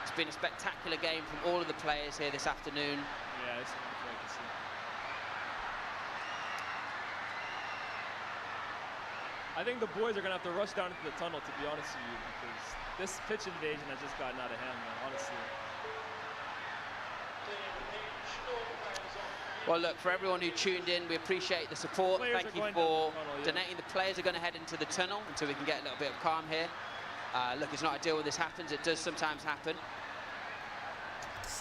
It's been a spectacular game from all of the players here this afternoon. Yeah, this is what you like to see. I think the boys are going to have to rush down into the tunnel, to be honest with you, because this pitch invasion has just gotten out of hand, man, honestly. Well, look, for everyone who tuned in, we appreciate the support. Thank you for donating. The players are going to head into the tunnel until we can get a little bit of calm here. Look, it's not ideal when this happens. It does sometimes happen.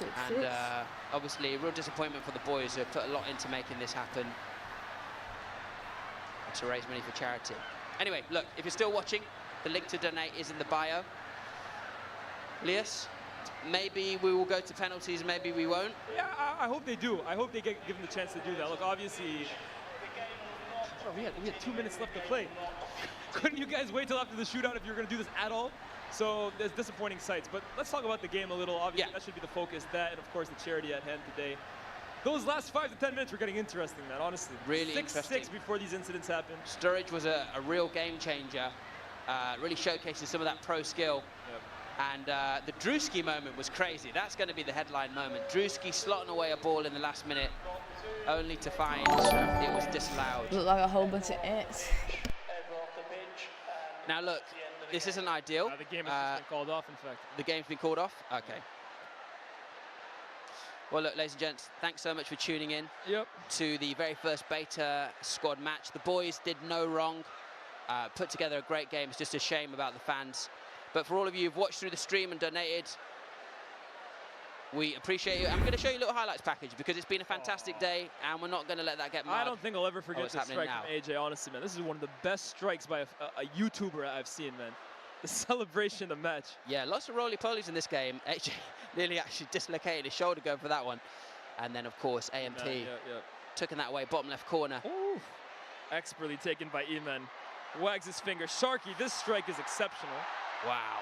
6-6. Obviously, a real disappointment for the boys who have put a lot into making this happen and to raise money for charity. Anyway, look, if you're still watching, the link to donate is in the bio. Lias, maybe we will go to penalties, maybe we won't. Yeah, I hope they do. I hope they get given the chance to do that. Look, obviously, we had 2 minutes left to play. Couldn't you guys wait till after the shootout if you were going to do this at all? So there's disappointing sights. But let's talk about the game a little. Obviously, that should be the focus. That and, of course, the charity at hand today. Those last 5 to 10 minutes were getting interesting, man, honestly. Really interesting. 6-6 before these incidents happened. Sturridge was a real game changer, really showcasing some of that pro skill. Yep. And the Drewski moment was crazy. That's going to be the headline moment. Drewski slotting away a ball in the last minute, only to find it was disallowed. Looked like a whole bunch of ants. Now look, this isn't ideal. The game has been called off, in fact. The game's been called off? Okay. Well, look, ladies and gents, thanks so much for tuning in to the very first beta squad match. The boys did no wrong, put together a great game. It's just a shame about the fans. But for all of you who've watched through the stream and donated, we appreciate you. I'm going to show you a little highlights package because it's been a fantastic day and we're not going to let that get marred. I don't think I'll ever forget this strike from AJ, honestly, man. This is one of the best strikes by a YouTuber I've seen, man. The celebration of the match. Yeah, lots of roly-polies in this game. AJ nearly actually dislocated his shoulder going for that one. And then, of course, AMP taking that away, bottom left corner. Ooh. Expertly taken by Eman. Wags his finger. Sharky, this strike is exceptional. Wow.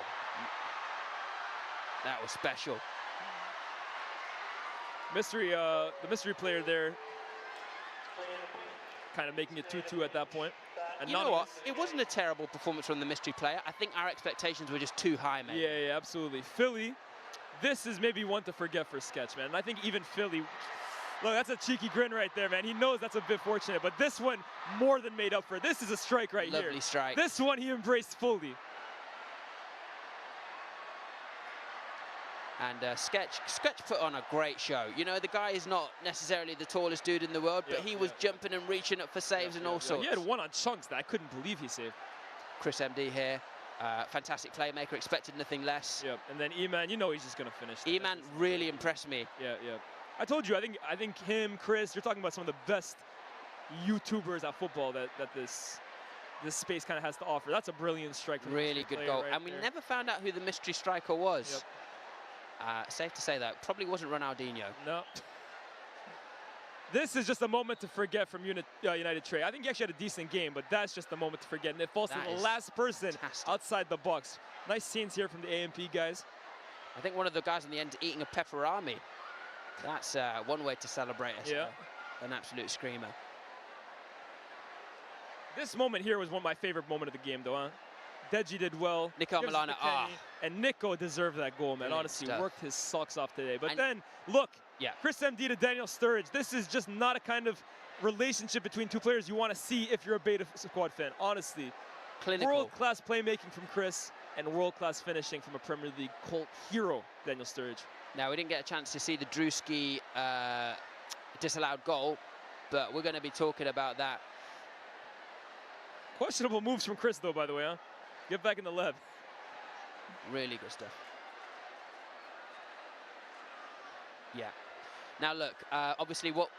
That was special. The mystery player there kind of making it 2-2 at that point. And you know what? It wasn't a terrible performance from the mystery player. I think our expectations were just too high, man. Yeah, absolutely. Philly, this is maybe one to forget for Sketch, man. And I think even Philly, look, that's a cheeky grin right there, man. He knows that's a bit fortunate, but this one more than made up for it. This is a strike right here. Lovely strike. This one he embraced fully. And Sketch put on a great show. You know, the guy is not necessarily the tallest dude in the world, but he was jumping and reaching up for saves and all sorts. He had one on chunks that I couldn't believe he saved. Chris MD here, fantastic playmaker, expected nothing less. Yep, and then Eman, you know he's just going to finish. Eman really impressed me. Yeah. I told you, I think him, Chris, you're talking about some of the best YouTubers at football that this space kind of has to offer. That's a brilliant strike. From really good goal. Right, and we never found out who the mystery striker was. Yep. Safe to say that probably wasn't Ronaldinho. No. This is just a moment to forget from United Trade. I think he actually had a decent game, but that's just a moment to forget. And it falls to the last person outside the box. Nice scenes here from the AMP guys. I think one of the guys in the end eating a pepperami. That's one way to celebrate it. Yeah. An absolute screamer. This moment here was one of my favorite moments of the game, though, huh? Deji did well. Nico Milana, and Nico deserved that goal, man. Honestly, stuff. worked his socks off today. But then, look, Chris MD to Daniel Sturridge. This is just not a kind of relationship between two players you want to see if you're a beta squad fan, honestly. Clinical. World-class playmaking from Chris and world-class finishing from a Premier League cult hero, Daniel Sturridge. Now, we didn't get a chance to see the Drewski disallowed goal, but we're going to be talking about that. Questionable moves from Chris, though, by the way, huh? Get back in the lab. Really good stuff. Yeah. Now look, obviously what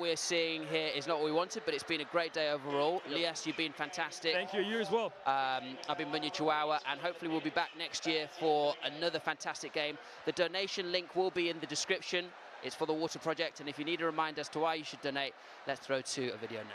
we're seeing here is not what we wanted, but it's been a great day overall. Yep. Lias, you've been fantastic. Thank you, you as well. I've been Munya Chihuahua, and hopefully we'll be back next year for another fantastic game. The donation link will be in the description. It's for the Water Project, and if you need a reminder as to why you should donate, let's throw to a video now.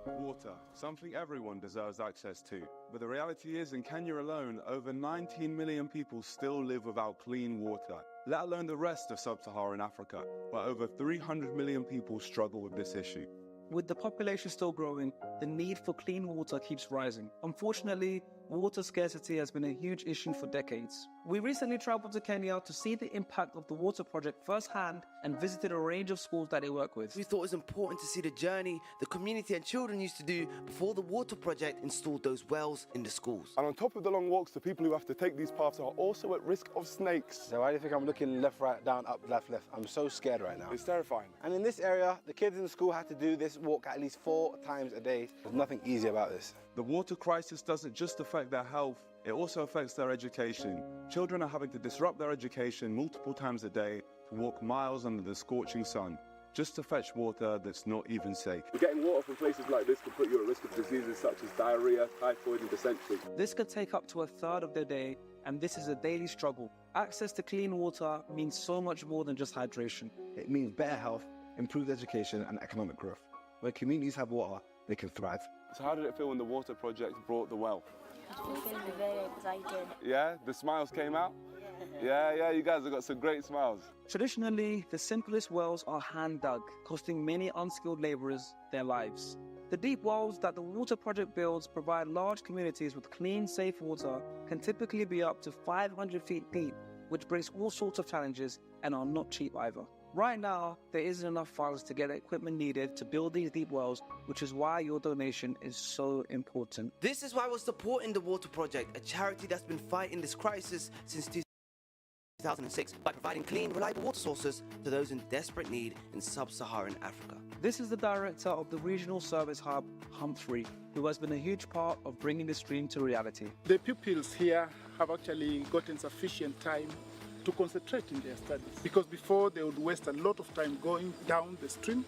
Water, something everyone deserves access to. But the reality is, in Kenya alone, over 19 million people still live without clean water, let alone the rest of sub-Saharan Africa, where over 300 million people struggle with this issue. With the population still growing, the need for clean water keeps rising. Unfortunately, water scarcity has been a huge issue for decades. We recently traveled to Kenya to see the impact of the Water Project firsthand and visited a range of schools that they work with. We thought it was important to see the journey the community and children used to do before the Water Project installed those wells in the schools. And on top of the long walks, the people who have to take these paths are also at risk of snakes. So why do you think I'm looking left, right, down, up, left, left? I'm so scared right now. It's terrifying. And in this area, the kids in the school had to do this walk at least 4 times a day. There's nothing easy about this. The water crisis doesn't just affect affect their health, it also affects their education. Children are having to disrupt their education multiple times a day to walk miles under the scorching sun, just to fetch water that's not even safe. Getting water from places like this can put you at risk of diseases such as diarrhea, typhoid and dysentery. This could take up to a third of their day, and this is a daily struggle. Access to clean water means so much more than just hydration. It means better health, improved education and economic growth. Where communities have water, they can thrive. So how did it feel when the water project brought the well? I feel very excited. Yeah, the smiles came out? Yeah, you guys have got some great smiles. Traditionally, the simplest wells are hand-dug, costing many unskilled laborers their lives. The deep wells that the water project builds provide large communities with clean, safe water, can typically be up to 500 feet deep, which brings all sorts of challenges and are not cheap either. Right now, there isn't enough funds to get the equipment needed to build these deep wells, which is why your donation is so important. This is why we're supporting the Water Project, a charity that's been fighting this crisis since 2006 by providing clean, reliable water sources to those in desperate need in sub-Saharan Africa. This is the director of the regional service hub, Humphrey, who has been a huge part of bringing this dream to reality. The pupils here have actually gotten sufficient time to concentrate in their studies, because before they would waste a lot of time going down the stream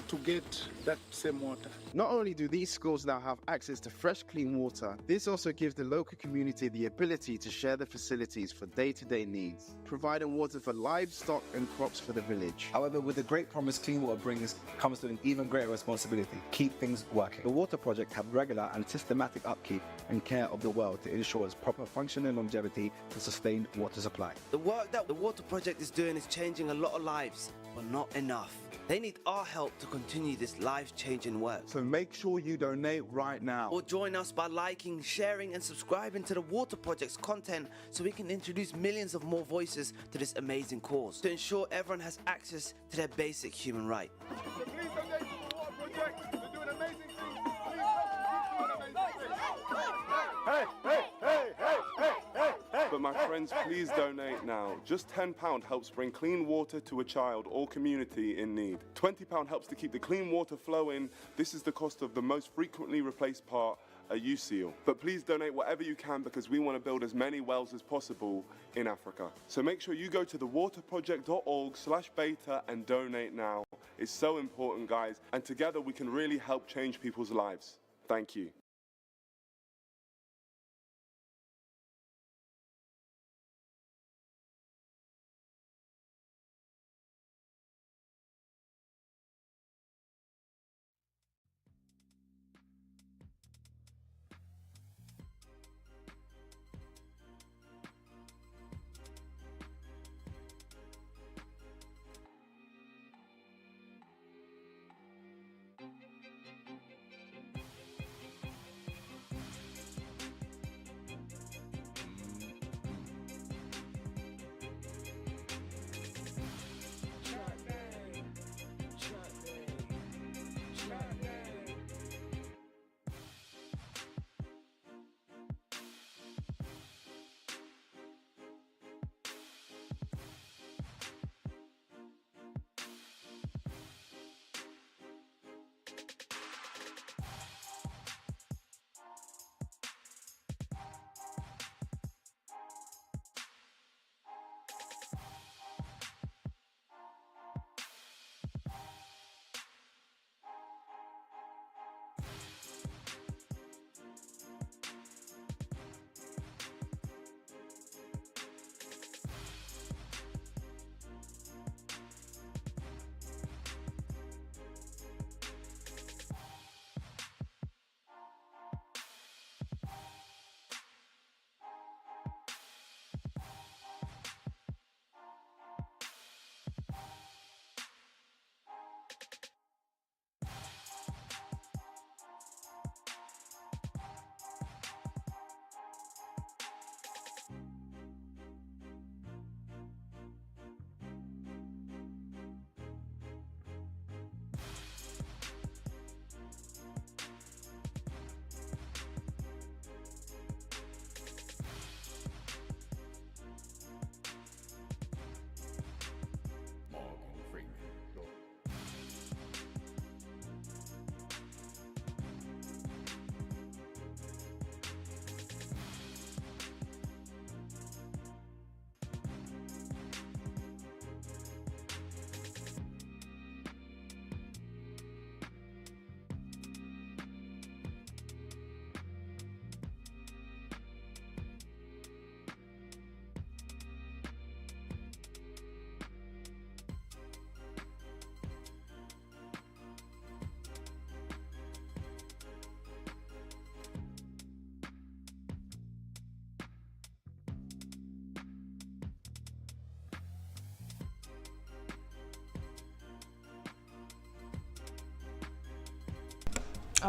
to get that same water. Not only do these schools now have access to fresh, clean water, this also gives the local community the ability to share the facilities for day-to-day needs, providing water for livestock and crops for the village. However, with the great promise clean water brings comes to an even greater responsibility: keep things working. The Water Project have regular and systematic upkeep and care of the well to ensure its proper function and longevity to sustain water supply. The work that the Water Project is doing is changing a lot of lives, but not enough. They need our help to continue this life-changing work. So make sure you donate right now. Or join us by liking, sharing and subscribing to the Water Project's content so we can introduce millions of more voices to this amazing cause, to ensure everyone has access to their basic human right. So please donate to the Water Project. They're doing amazing things. Please help them keep doing amazing things. But my friends, please donate now. Just £10 helps bring clean water to a child or community in need. £20 helps to keep the clean water flowing. This is the cost of the most frequently replaced part, a UCL. But please donate whatever you can, because we want to build as many wells as possible in Africa. So make sure you go to thewaterproject.org/beta and donate now. It's so important, guys, and together we can really help change people's lives. Thank you.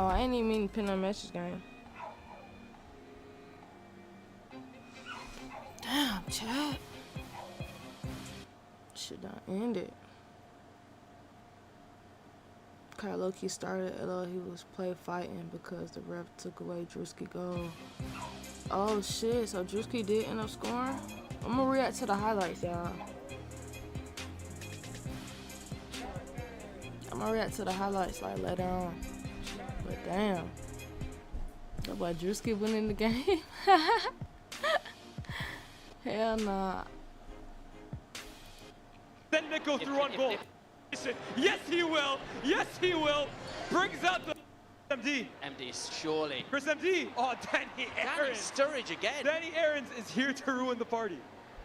Oh, I ain't even mean to pin on message game. Damn, chat. Should not end it. Kai Loki started, although he was fighting because the ref took away Drewski goal. Oh shit, so Drewski did end up scoring? I'm gonna react to the highlights, y'all. I'm gonna react to the highlights like later on. But damn. That boy Drewski winning the game. Hell nah. Then Nico through on goal. Yes, he will. Yes, he will. Brings out the MD. MD, surely. Chris MD. Oh, Danny Aarons. Sturridge again. Danny Aarons is here to ruin the party.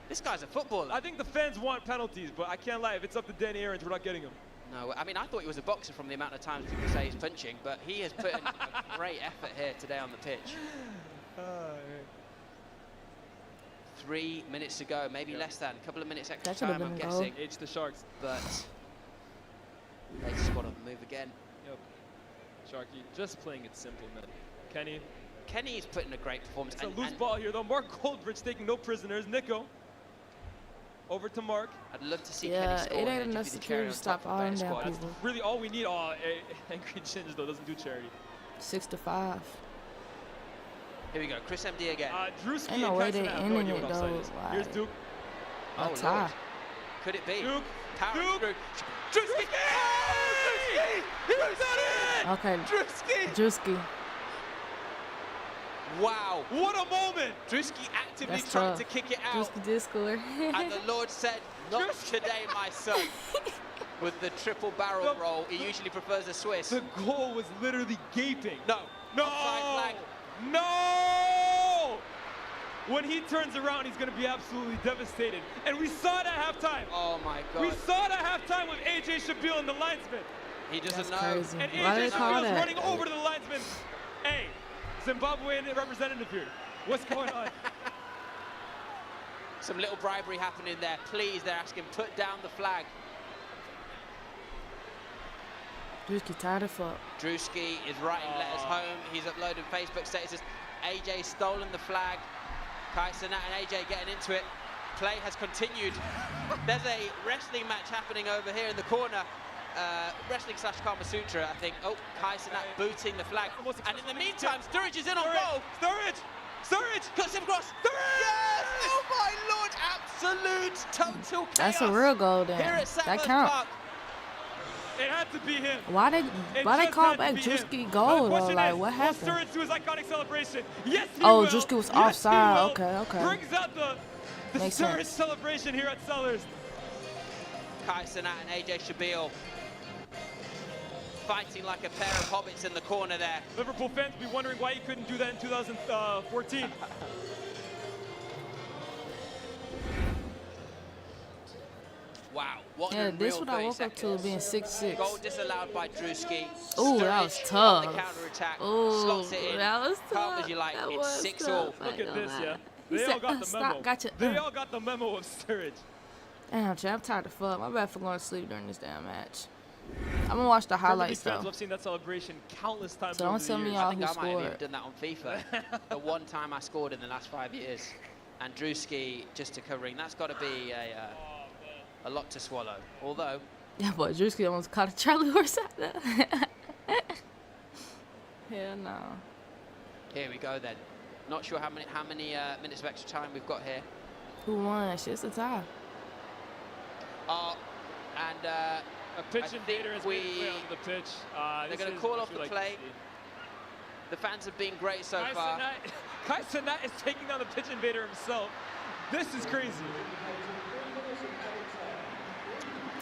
This guy's a footballer. I think the fans want penalties, but I can't lie. If it's up to Danny Aarons, we're not getting him. No, I mean, I thought he was a boxer from the amount of times people say he's punching, but he has put in a great effort here today on the pitch. 3 minutes to go, maybe less than. A couple of minutes extra time, I'm guessing. H the Sharks. But they just got to move again. Yep. Sharky, just playing it simple, man. Kenny's putting a great performance. It's a loose ball here, though. Mark Goldbridge taking no prisoners. Nico. Over to Mark. I'd love to see Kenny score. It ain't enough security to stop all them down people. That's really all we need. Oh, Angry Ginge, though, doesn't do charity. 6-5. Here we go. Chris MD again. Drewski ain't no way they ending it, though. Here's Duke. Oh, tie. Could it be? Duke. Duke. Drewski! He done it! Okay. Drewski. Wow. What a moment. Drewski actively That's trying tough. to kick it out. Drewski did score. And the Lord said, not today, my son. With the triple barrel roll, he usually prefers a Swiss. The goal was literally gaping. No. Offside flag. No! When he turns around, he's going to be absolutely devastated. And we saw it at halftime. Oh, my God. We saw it at halftime with AJ Shabil and the linesman. He doesn't know. Crazy. And Why AJ they call Shabil's that? running over to the linesman. Hey, Zimbabwean representative here. What's going on? Some little bribery happening there. Please, they're asking, put down the flag. Drewski tied it up. Drewski is writing letters home. He's uploading Facebook statuses. AJ stolen the flag. Kai Cenat and AJ getting into it. Play has continued. There's a wrestling match happening over here in the corner. Wrestling / Kama Sutra, I think. Oh, Kai Cenat booting the flag. And in the meantime, Sturridge is in on goal. Sturridge! Cuts him across. Sturridge! Yes! Oh my Lord! Absolute total chaos. That's a real goal then. Here at That counts. It had to be him. Why they call back Drewski goal though? Like what happened? Sturridge do his iconic celebration. Yes, he Oh, will. Drewski was Yes, offside. he will. Okay. Brings out the Makes Sturridge sense. celebration here at Sellers. Kai Cenat and AJ Shabil fighting like a pair of hobbits in the corner there. Liverpool fans be wondering why he couldn't do that in 2014. Wow, what Yeah, an this unreal what I 30 woke up to being 6'6". Goal disallowed by Drewski. Ooh, that was Sturridge tough. on the counter-attack. Ooh, Slots it in. that was Calm tough. as you like. That It's was 6-all. tough. Look at this, yeah. He They said, all got the memo. Stop, gotcha. They all got the memo of Sturridge. Damn, Chad, I'm tired of fuck. My bad for going to sleep during this damn match. I'm gonna watch the highlights Fans though. have seen that celebration countless times. So don't over tell the me years. y'all I think who I might have even scored. done that on FIFA. The one time I scored in the last 5 years. And Drewski just covering. That's got to be a lot to swallow. Although, Yeah, boy, Drewski almost caught a Charlie horse out there. Hell no. here we go then. Not sure how many minutes of extra time we've got here. Who won? Shit's a tie. And a pitch invader has been played on the pitch. They're going to call off the play. The fans have been great so far. Kai Cenat is taking on the pitch invader himself. This is crazy.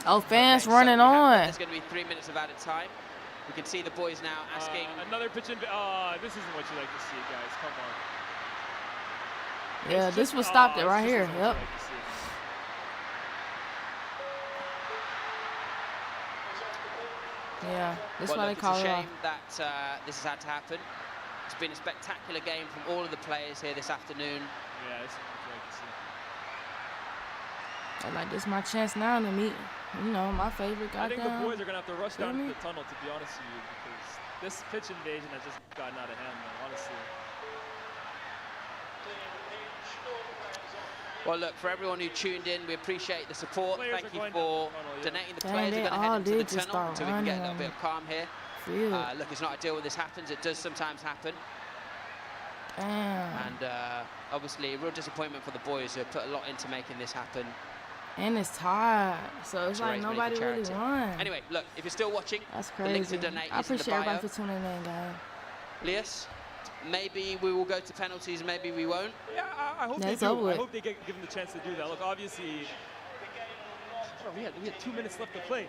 Oh, fans Okay, running so on. There's going to be 3 minutes of added time. We can see the boys now asking. Another pitch invader. This isn't what you like to see, guys. Come on. Yeah, this was stopped it right here. Yep. Yeah, this is why they call It's it a off. shame that this has had to happen. It's been a spectacular game from all of the players here this afternoon. Yeah, this is what you like to see. I'm like, this is my chance now to meet You know, my favorite I think the goddamn. boys are going to have to rush down Feel to me? the tunnel, to be honest with you, because this pitch invasion has just gotten out of hand, man, honestly. Well, look, for everyone who tuned in, we appreciate the support. Players Thank are you going for down the tunnel, yeah. donating. The Dang, players they are going to all head into the did just tunnel start until we can get a little running bit of calm here. Field. Look, it's not ideal when this happens. It does sometimes happen. Damn. And obviously, a real disappointment for the boys who have put a lot into making this happen. And it's tired, so it's to like raise money nobody for really charity. won. Anyway, look, if you're still watching, That's the link crazy. to donate I is in the appreciate everybody bio. for tuning in, guys. Lias, maybe we will go to penalties, maybe we won't. Yeah, I hope That's they do. over I with. hope they give them the chance to do that. Look, obviously, we had 2 minutes left to play.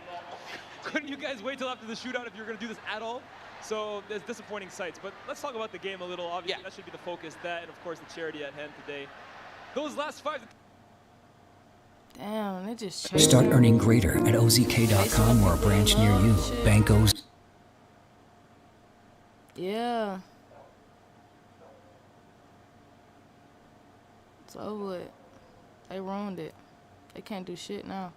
Couldn't you guys wait till after the shootout if you were going to do this at all? So there's disappointing sights. But let's talk about the game a little. Obviously, that should be the focus. That and, of course, the charity at hand today. Those last 5... Damn, they just Start earning greater at ozk.com or a branch near you. Bankos. Yeah. It's over with. They ruined it. They can't do shit now.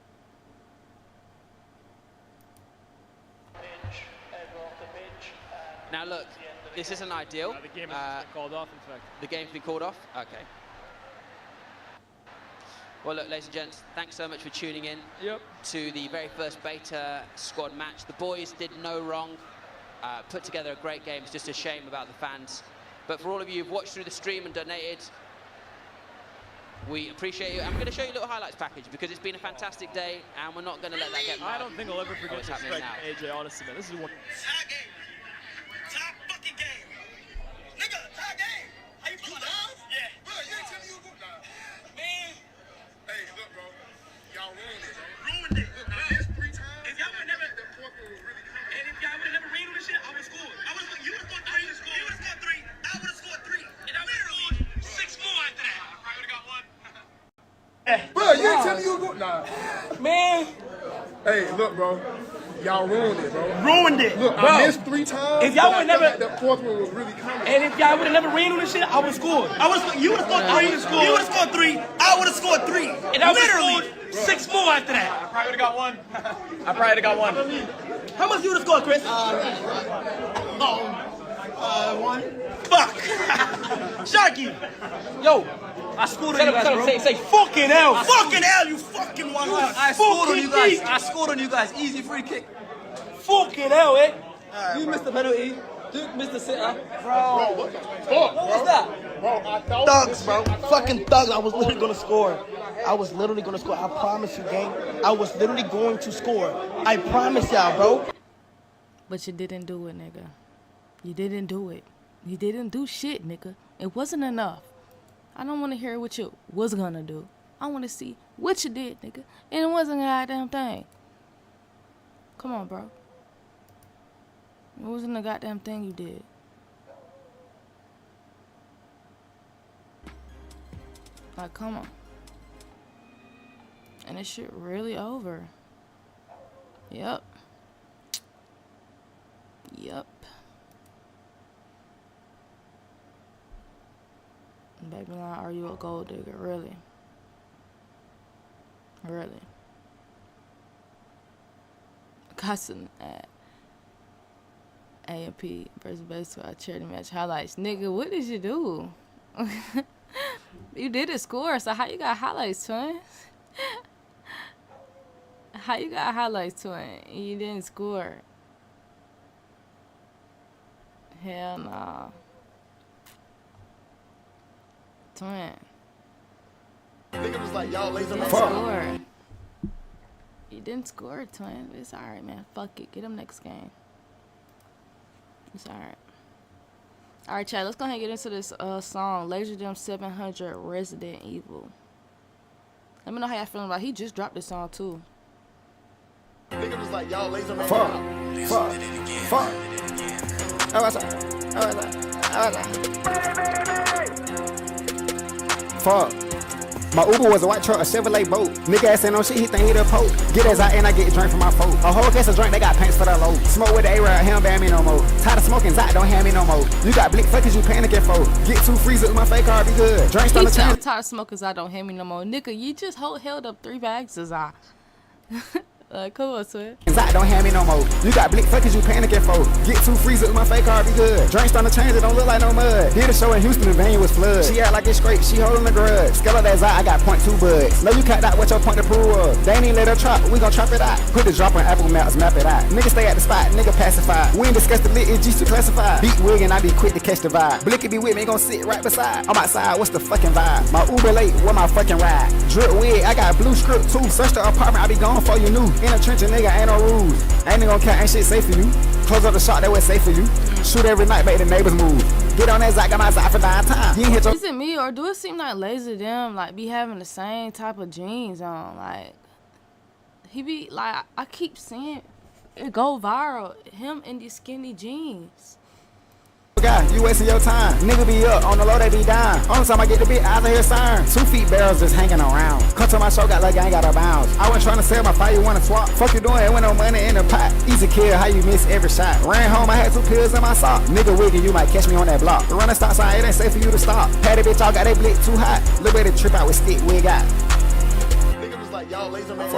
Now look, this isn't ideal. The game has been called off, in fact. The game's been called off? Okay. Well, look, ladies and gents, thanks so much for tuning in to the very first beta squad match. The boys did no wrong, put together a great game. It's just a shame about the fans. But for all of you who've watched through the stream and donated, we appreciate you. I'm going to show you a little highlights package because it's been a fantastic day and we're not going to let that get I don't think I'll ever forget what's this happening strike now. from AJ, honestly, man. This is one... Bro, you ain't telling me you were going. Nah. Man. Hey, look, bro. Y'all ruined it, bro. Ruined it. Look, bro. I missed 3 times. If y'all would never, that fourth one was really coming. and if y'all would have never ran on this shit, I would have scored. You would have scored 3. You would have scored 3. I would have scored 3. And I literally 6 more after that. I probably would have got 1. I probably would have got 1. How much you would have scored, Chris? 1. Fuck. Sharky. Yo. I scored on you guys, bro. Say fucking L. Fucking L, you fucking one. I scored on you guys. I scored on you guys. Easy free kick. Fucking L, eh? Right, you missed the penalty. Duke missed the sitter. Bro, what the fuck, What was that? Bro, I thought... Thugs, bro. Fucking thugs. I was literally going to score. I was literally going to score. I promise you, gang. I was literally going to score. I promise y'all, bro. But you didn't do it, nigga. You didn't do it. You didn't do shit, nigga. It wasn't enough. I don't want to hear what you was gonna do. I want to see what you did, nigga. And it wasn't a goddamn thing. Come on, bro. It wasn't a goddamn thing you did. Like, come on. And this shit really over. Yep. Yep. Baby, now are you a gold digger? Really? Really? Custom at A&P versus baseball charity match highlights. Nigga, what did you do? You didn't score, so how you got highlights, twin? How you got highlights, twin? You didn't score. Hell nah. Twin. Nigga was like, y'all laser You didn't score. You didn't score, twin. It's alright, man. Fuck it. Get them next game. It's alright. Alright, chat. Let's go ahead and get into this song. Laser Jam 700 Resident Evil. Let me know how y'all feeling about it. He just dropped this song, too. Nigga was like, y'all laser man. Fuck. Oh, what's up? Fuck. My Uber was a white truck, a Chevrolet boat. Nigga ass ain't on shit, he think he the Pope. Get his out and I get a drink from my folk. A whole case of drink, they got pants for the low. Smoke with the A-Rod, he don't ban me no more. Tired of smoking, Zot don't hand me no more. You got blick fuckers, you panicking for. Get 2 freezers, my fake car be good. Drinks on the I'm chain. tired of smokers, I don't hand me no more. Nigga, you just held up 3 bags as I. Come on, Sweat. Zach don't have me no more. You got blick fuckers you panicking for. Get 2 freezers with my fake car be good. Drinks on the chains, it don't look like no mud. Did a show in Houston, the venue was flood. She act like it's straight, she holding the grudge. Scale up that Zach, I got 0.2 buds. No, you cut out what your point to prove of. They ain't even let her trap, we gon' trap it out. Put the drop on Apple Maps, map it out. Nigga stay at the spot, nigga pacified. We ain't discuss the lit, it's G2 classified. Beat wig and I be quick to catch the vibe. Blicky be with me, gon' sit right beside. I'm outside, what's the fucking vibe? My Uber late, where my fucking ride? Drip wig, I got blue script too. Search the apartment, I be gone for you new. In a trench, a nigga ain't no rules. Ain't gonna count, ain't shit safe for you. Close up the shop, that was safe for you. Shoot every night, make the neighbors move. Get on that Zach, got my Zach for 9 times. You ain't hit your. Is it me or do it seem like Lazy them like be having the same type of jeans on? Like he be like I keep seeing it go viral. Him in these skinny jeans. God, you wasting your time. Nigga be up, on the low they be down. Only time I get the bit, eyes I hear siren. 2 feet barrels just hanging around. Come to my show, got like I ain't got a bounce. I wasn't trying to sell my fire, you wanna swap. Fuck you doing, it with no money in the pot. Easy kill, how you miss every shot. Ran home, I had 2 pills in my sock. Nigga wiggin', you might catch me on that block. The running stop sign, it ain't safe for you to stop. Patty bitch, y'all got they blick too hot. Little bit of trip out with stick wig out. Nigga was like, y'all laser man.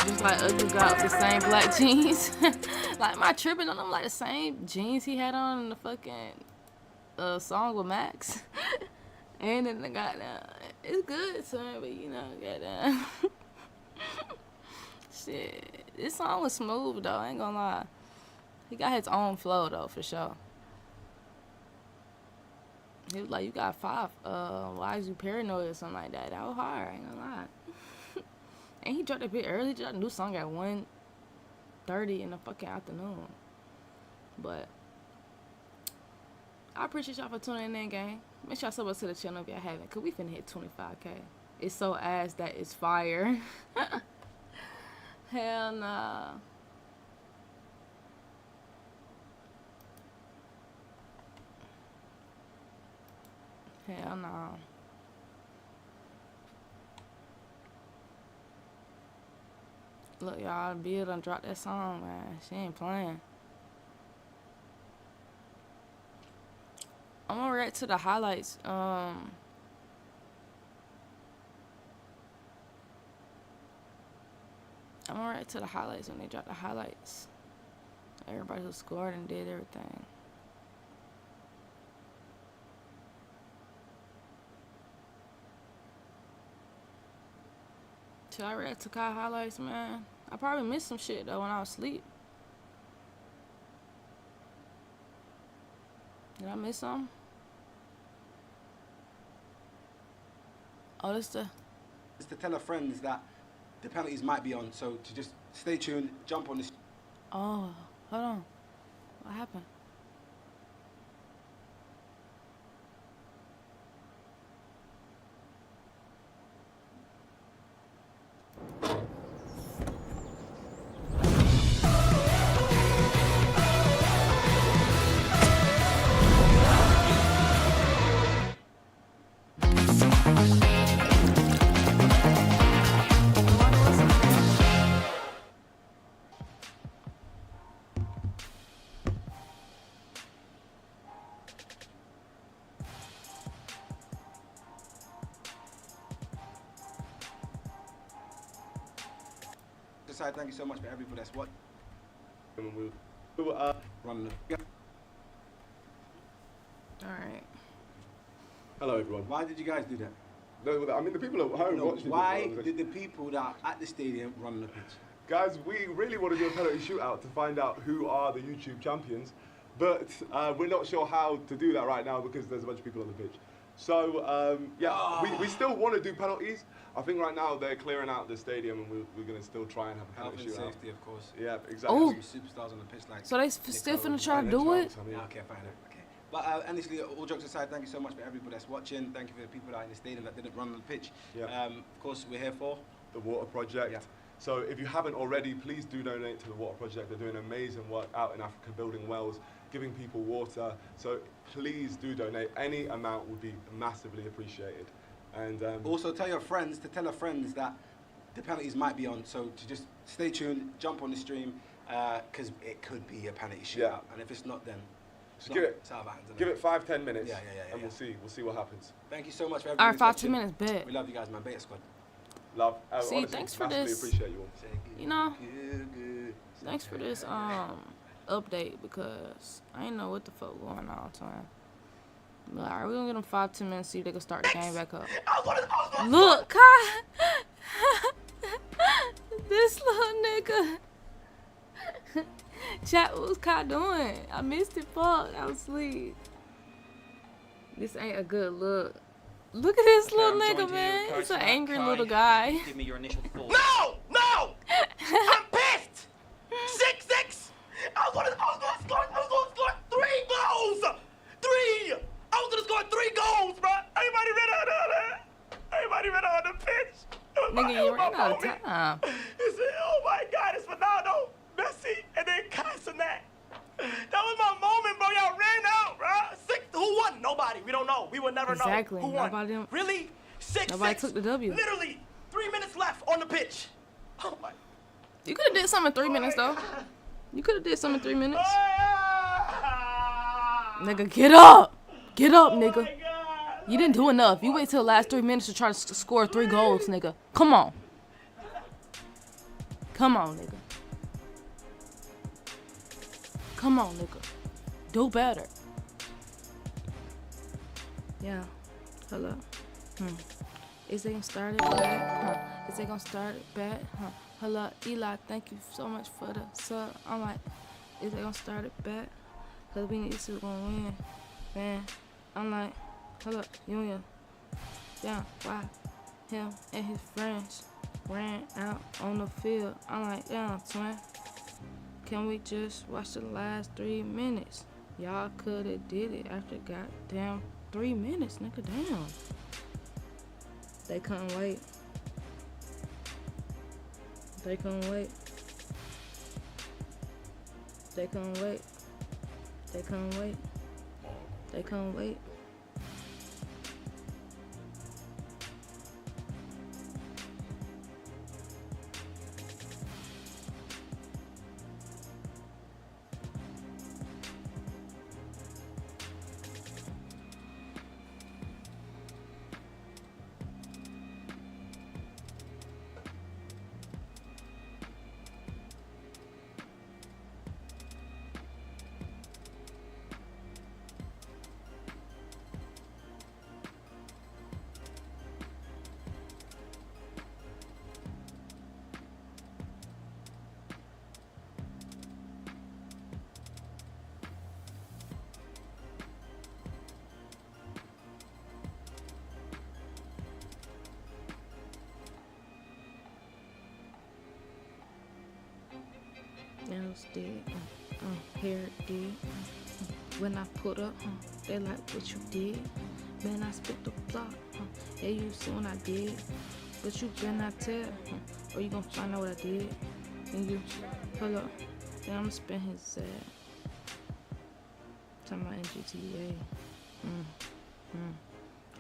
Just like Ugly got the same black jeans. Like, am I tripping on them? Like the same jeans he had on in the fucking song with Max. And then the goddamn, it's good, son, but you know, goddamn. Shit, this song was smooth though. I ain't gonna lie. He got his own flow though, for sure. He was like, you got 5. Why is you paranoid or something like that? That was hard. I ain't gonna lie. And he dropped a bit early. He dropped a new song at 1:30 in the fucking afternoon. But I appreciate y'all for tuning in, gang. Make sure y'all sub to the channel if y'all haven't, cause we finna hit 25K. It's so ass that it's fire. Hell nah. Hell no. Look, y'all, Bill done dropped that song, man. She ain't playing. I'm gonna react to the highlights. I'm gonna react to the highlights when they drop the highlights. Everybody who scored and did everything. Should I react to Kai highlights, man? I probably missed some shit though when I was asleep. Did I miss something? Oh, this the... It's to tell our friends that the penalties might be on, so to just stay tuned, jump on this. Oh, hold on. What happened? Thank you so much for everybody that's what. Running the. Alright. Hello everyone. Why did you guys do that? No, I mean the people at home watching. Why did the people that are at the stadium run the pitch? Guys, we really want to do a penalty shootout to find out who are the YouTube champions, but we're not sure how to do that right now because there's a bunch of people on the pitch. So we still want to do penalties. I think right now they're clearing out the stadium and we're going to still try and have a penalty shootout. Health and safety, of course. Yeah, exactly. Oh. Superstars on the pitch like. So they still finna try to do it? Yeah, okay, fine. Okay. But honestly, all jokes aside, thank you so much for everybody that's watching. Thank you for the people that are in the stadium that didn't run on the pitch. Yeah. Of course, we're here for the Water Project. Yeah. So if you haven't already, please do donate to the Water Project. They're doing amazing work out in Africa, building wells, giving people water. So please do donate. Any amount would be massively appreciated. And also tell your friends to tell our friends that the penalties might be on. So to just stay tuned, jump on the stream, because it could be a penalty shootout. Yeah. And if it's not, then Give it 5-10 minutes, and we'll see what happens. Thank you so much for All right, everybody. 5-10 minutes, bet. We love you guys, man. Beta squad. Love. See, honestly, thanks for massively this. appreciate you all. You know, thanks for this update because I didn't know what the fuck going on all the time. But, all right, we're gonna give them 5-10 minutes, see if they can start the game back up. Look, Kai. This little nigga. Chat, what was Kai doing? I missed it, fuck. I was asleep. This ain't a good look. Look at this little nigga, man. He's an angry little guy. Give me your initial thoughts. No! No! I'm pissed! 6-6! I was gonna score 3 goals! 3! I was gonna score 3 goals, bro! Everybody ran out of that! Everybody ran out of the pitch! Nigga, you ran out of time. He said, oh my God, it's Ronaldo, Messi, and then Castanet. That was my moment, bro. Y'all ran out, bro. 6. Who won? Nobody. We don't know. We will never know. Who won? Nobody. Really? 6-6. Nobody took the W. Literally 3 minutes left on the pitch. Oh my. You could have did something in 3 minutes though. You could have did something in 3 minutes. Nigga, get up. Get up, nigga. You didn't do enough. You wait till the last 3 minutes to try to score 3 goals, nigga. Come on. Come on, nigga. Come on, nigga. Do better. Yeah. Hello. Is they gonna start it back? Is they gonna start it back? Hello, Eli. Thank you so much for the sub. I'm like, is they gonna start it back? Cause we need to gonna win, man. I'm like, hello, Union. Yeah, why? Him and his friends ran out on the field. I'm like, yeah, twin. Can we just watch the last 3 minutes? Y'all coulda did it after goddamn 3 minutes, nigga. Damn. They couldn't wait. They couldn't wait. They couldn't wait. They couldn't wait. They couldn't wait. Nails did, hair did. When I put up, they like what you did. Man, I spit the block. Yeah, you see what I did, but you better not tell, or you gonna find out what I did. And you pull up, then I'm gonna spin his talking about NGTA.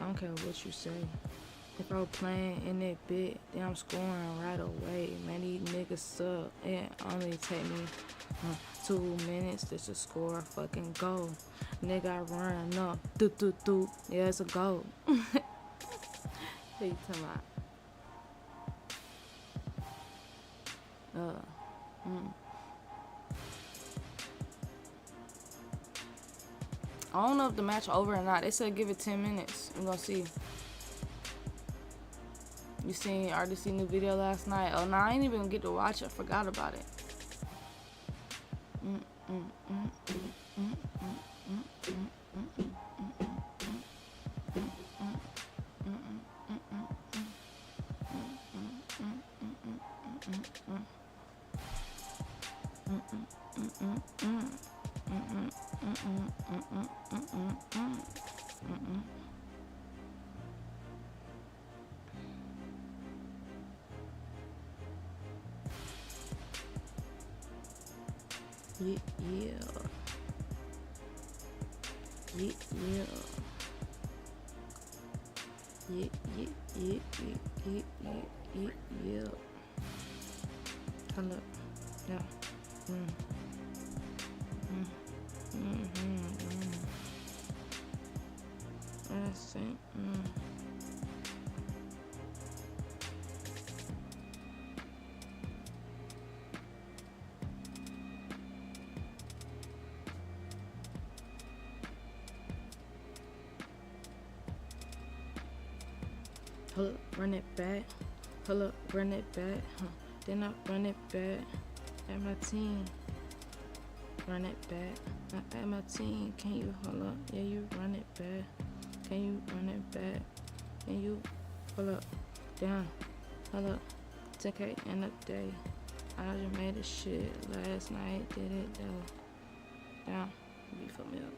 I don't care what you say. If I was playing in that bit, then I'm scoring right away. Man, these niggas suck. It only take me 2 minutes just to score a fucking goal. Nigga, I run up. Do. Yeah, it's a goal. What you talking about? I don't know if the match over or not. They said give it 10 minutes. I'm gonna see. You seen RDC new video last night? Oh, no, I ain't even get to watch it. I forgot about it. Yeah. Hello. Yeah. Hold up, run it back. Hold up, run it back. Then I run it back at my team. Run it back at my team. Can you hold up? Yeah, you run it back. Can you run it back? Can you hold up? Down. Hold up. 10K in a day. I just made this shit last night. Did it though. Down. Be for me up.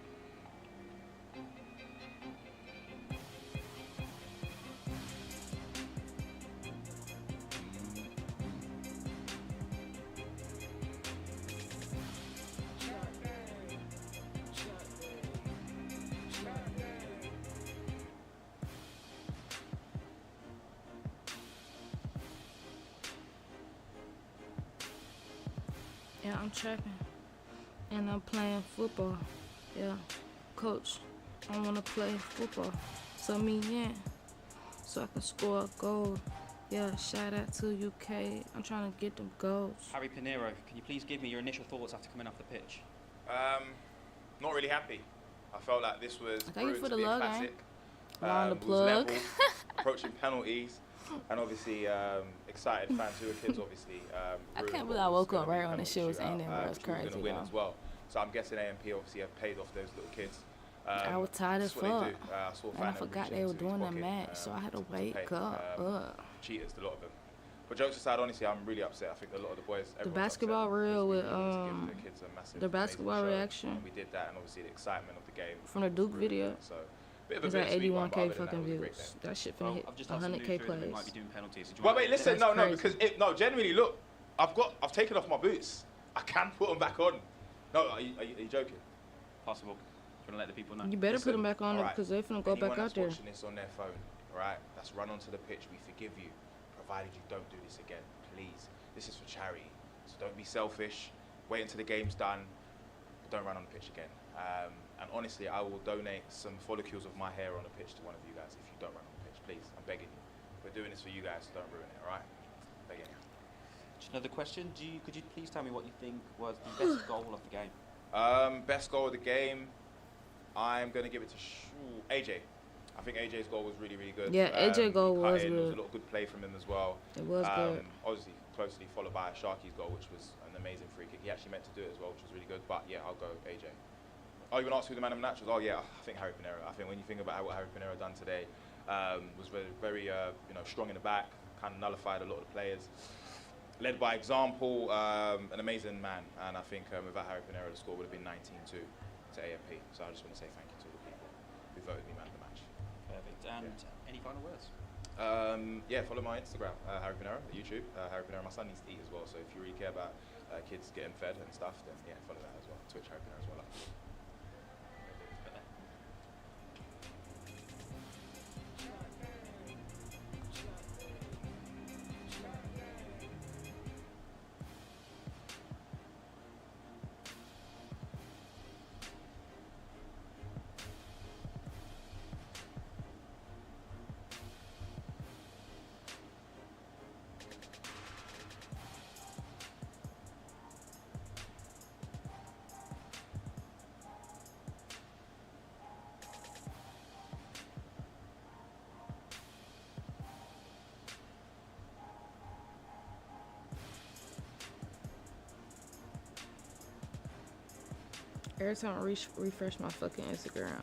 Yeah, I'm trapping, and I'm playing football. Yeah, coach, I wanna play football. So me, yeah, so I can score a goal. Yeah, shout out to UK. I'm trying to get them goals. Harry Pinero, can you please give me your initial thoughts after coming off the pitch? Not really happy. I felt like this was Thank you for the a love, classic. Along the It was plug. level, approaching penalties, and obviously excited fans who were kids, obviously. I can't believe I woke up right when the shit was ending, bro. It's Going crazy, to win bro. as well. So I'm guessing AMP obviously have paid off those little kids. I was tired as that's what they fuck. do. I saw a And fan I that forgot reached they were into his doing the pocket, match, so I had to to wake pay. up. Cheaters, a lot of them. But jokes aside, honestly, I'm really upset. I think a lot of the boys. The everyone's basketball upset reel with because we needed to give the kids a massive, the amazing basketball show, reaction and we did that, and obviously the excitement of the game from the Duke video. So, bit of a It's like bittersweet one, but 81K other than that, fucking it was a great views. game. That shit finna hit I've just had some 100K news through that we plays. might be doing penalties. Did you Well, want wait, to- listen, That's no, crazy. because genuinely, look, I've taken off my boots. I can put them back on. No, are you joking? Possible. Do you want to let the people know? You better put them back on Alright, because they finna go back anyone out there. that's watching this on their phone, alright, that's run onto the pitch. We forgive you, provided you don't do this again, please. This is for charity, so don't be selfish. Wait until the game's done. But don't run on the pitch again. And honestly, I will donate some follicles of my hair on the pitch to one of you guys if you don't run on the pitch, please. I'm begging you. We're doing this for you guys, so don't ruin it, alright? Begging you. Just another question. Could you please tell me what you think was the best goal of the game? Best goal of the game, I'm going to give it to AJ. I think AJ's goal was really, really good. Yeah, AJ goal he cut was in. There was good. a lot of good play from him as well. It was good. Obviously, closely followed by Sharky's goal, which was an amazing free kick. He actually meant to do it as well, which was really good. But yeah, I'll go AJ. Oh, you want to ask who the man of the match was? Oh yeah, I think Harry Pinero. I think when you think about what Harry Pinero done today, was very strong in the back, kind of nullified a lot of the players. Led by example, an amazing man, and I think without Harry Pinero, the score would have been 19-2 to AMP. So I just want to say thank you to all the people who voted me man of the match. Perfect. And any final words? Yeah, follow my Instagram, Harry Pinero, YouTube. Harry Pinero, my son needs to eat as well, so if you really care about kids getting fed and stuff, then yeah, follow that as well. Twitch Harry Pinero as well. Every time I refresh my fucking Instagram,